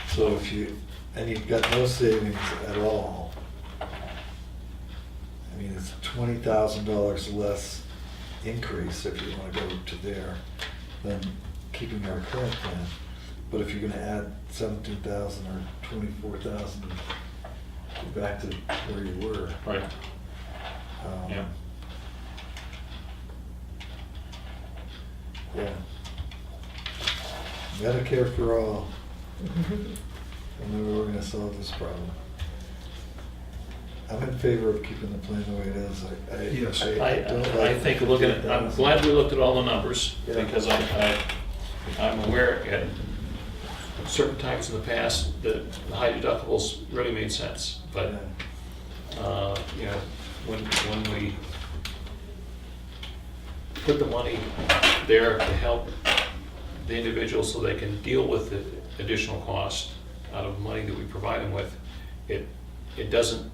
So if you, and you've got no savings at all, I mean, it's $20,000 less increase if you want to go to there than keeping our current plan. but if you're gonna add 17,000 or 24,000, go back to where you were. Right, Um, yeah. Yeah. Medicare for all. And then we're gonna solve this problem. I'm in favor of keeping the plan the way it is. Yes. I think looking at, I'm glad we looked at all the numbers, Yeah. because I'm aware at certain times in the past that the high deductibles really made sense, but, you know, when we put the money there to help the individual so they can deal with the additional cost out of money that we provide them with, it doesn't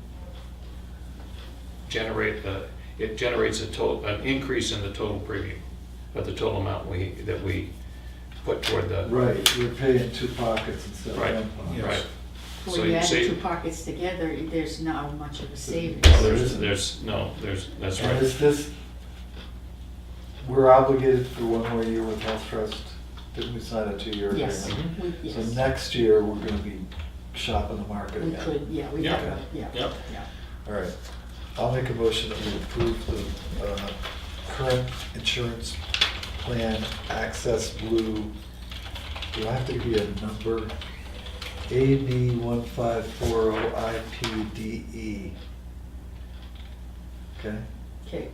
generate, it generates an increase in the total premium, of the total amount that we put toward the. Right, you're paying two pockets instead of Right, one pocket. right. When So you you add the see, two pockets together, there's not much of a savings. there's, that's And right. is this, we're obligated for one more year with Health Trust? Didn't we sign a 2-year agreement? Yes, we, So yes, next year, we're gonna be shopping the market we again. could, yeah, we Yeah. have, yeah, Yep. yeah. All right, I'll make a motion that we approve the current insurance plan, Access Blue. Do I have to give you a number? AB1540IPDE. Okay? Okay.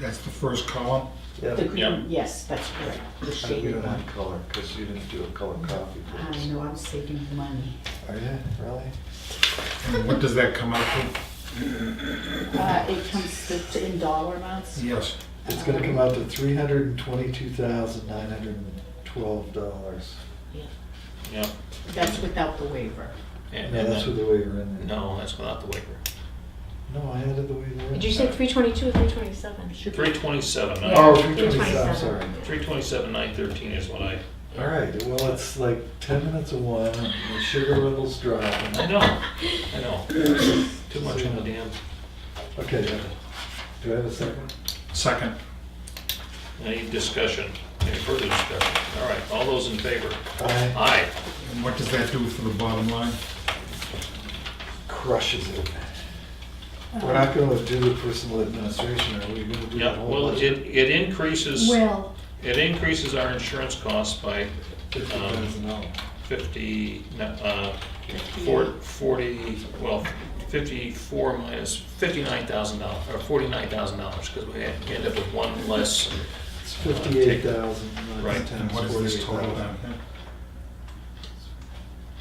That's the first column? Yeah. The Yeah. green, yes, that's correct, the We shaded don't one. have color, because you didn't do a color copy for I us. know, I'm saving money. Are you, really? And what does that come out to? It comes to in dollar amounts? Yes. It's gonna come out to $322,912. Yeah. That's without the waiver. And No, that's then- with the waiver in there. No, that's without the waiver. No, I added the waiver in. Did you say 322 or 327? Should be- 327, Yeah. Oh, 327, 327, sorry. 327,913 is what I, All right, well, it's like 10 minutes of wine, and the sugar level's dropping. I know. Too much on the damn. Okay, do I have a second? Second. Any discussion? Any further discussion? All right, all those in favor? Aye. Aye. And what does that do for the bottom line? Crushes it. We're not gonna do the personal administration, are we gonna do the Yeah, whole well, budget? it increases, Well, it increases our insurance costs by $50,000. 50, 40, well, 54 minus $59,000, or $49,000, because we end up with one less. It's 58,000. Right. And what is this total down here?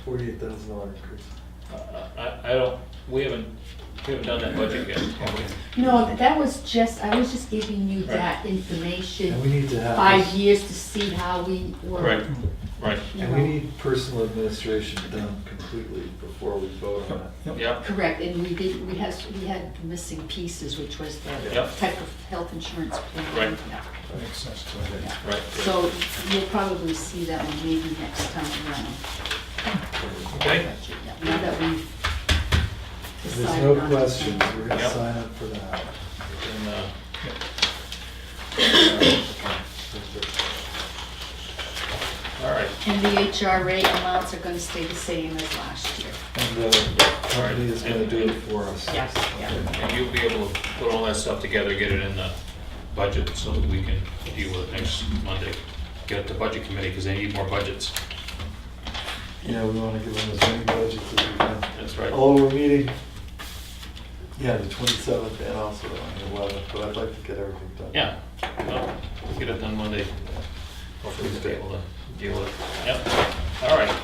$48,000 increase. I don't, we haven't done that budget yet, have we? no, that was just, I was just giving you that And we information, need to have 5 this- years to see how we were. Right, right, you And we know. need personal administration done completely before we vote on it. yeah, Correct, and we had missing pieces, which was the Yep. type of health insurance plan. Right. Yeah, Makes sense to me. yeah. right. So you'll probably see that one maybe next time around. Okay, Yeah, now that we've There's decided no on the questions, plan. we're gonna Yep. sign up for that. and, all right, And the HRA amounts are gonna stay the same as last year. And the company is gonna do it for us. Yes, yeah. and you'll be able to put all that stuff together, get it in the budget so that we can deal with it next Monday. Get it to budget committee, because they need more budgets. Yeah, we wanna give them as many budgets as we can. That's right. Oh, we're meeting, yeah, the 27th and also on the 11th, but I'd like to get everything done. Yeah, well, we'll get it done Monday. Hopefully we'll be able to deal with it. Yep, all right.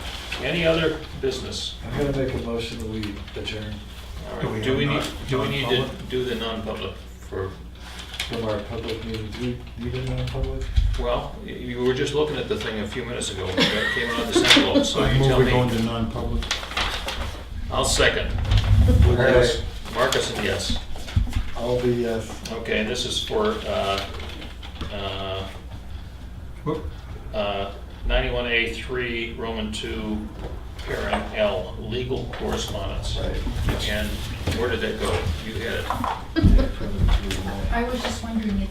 Any other business? I'm gonna make a motion that we adjourn All Do we right, do we have need to non-public? do the non-public for, from our public meeting. Do we need a non-public? well, you were just looking at the thing a few minutes ago, that came out of this envelope, so I you move tell we go me. into non-public. I'll second. Yes. Marcus and yes. I'll be yes. Okay, this is for, Whoop. 91A3, Roman 2, parent L, legal correspondence. Right. And where did that go? You had it. I was just wondering if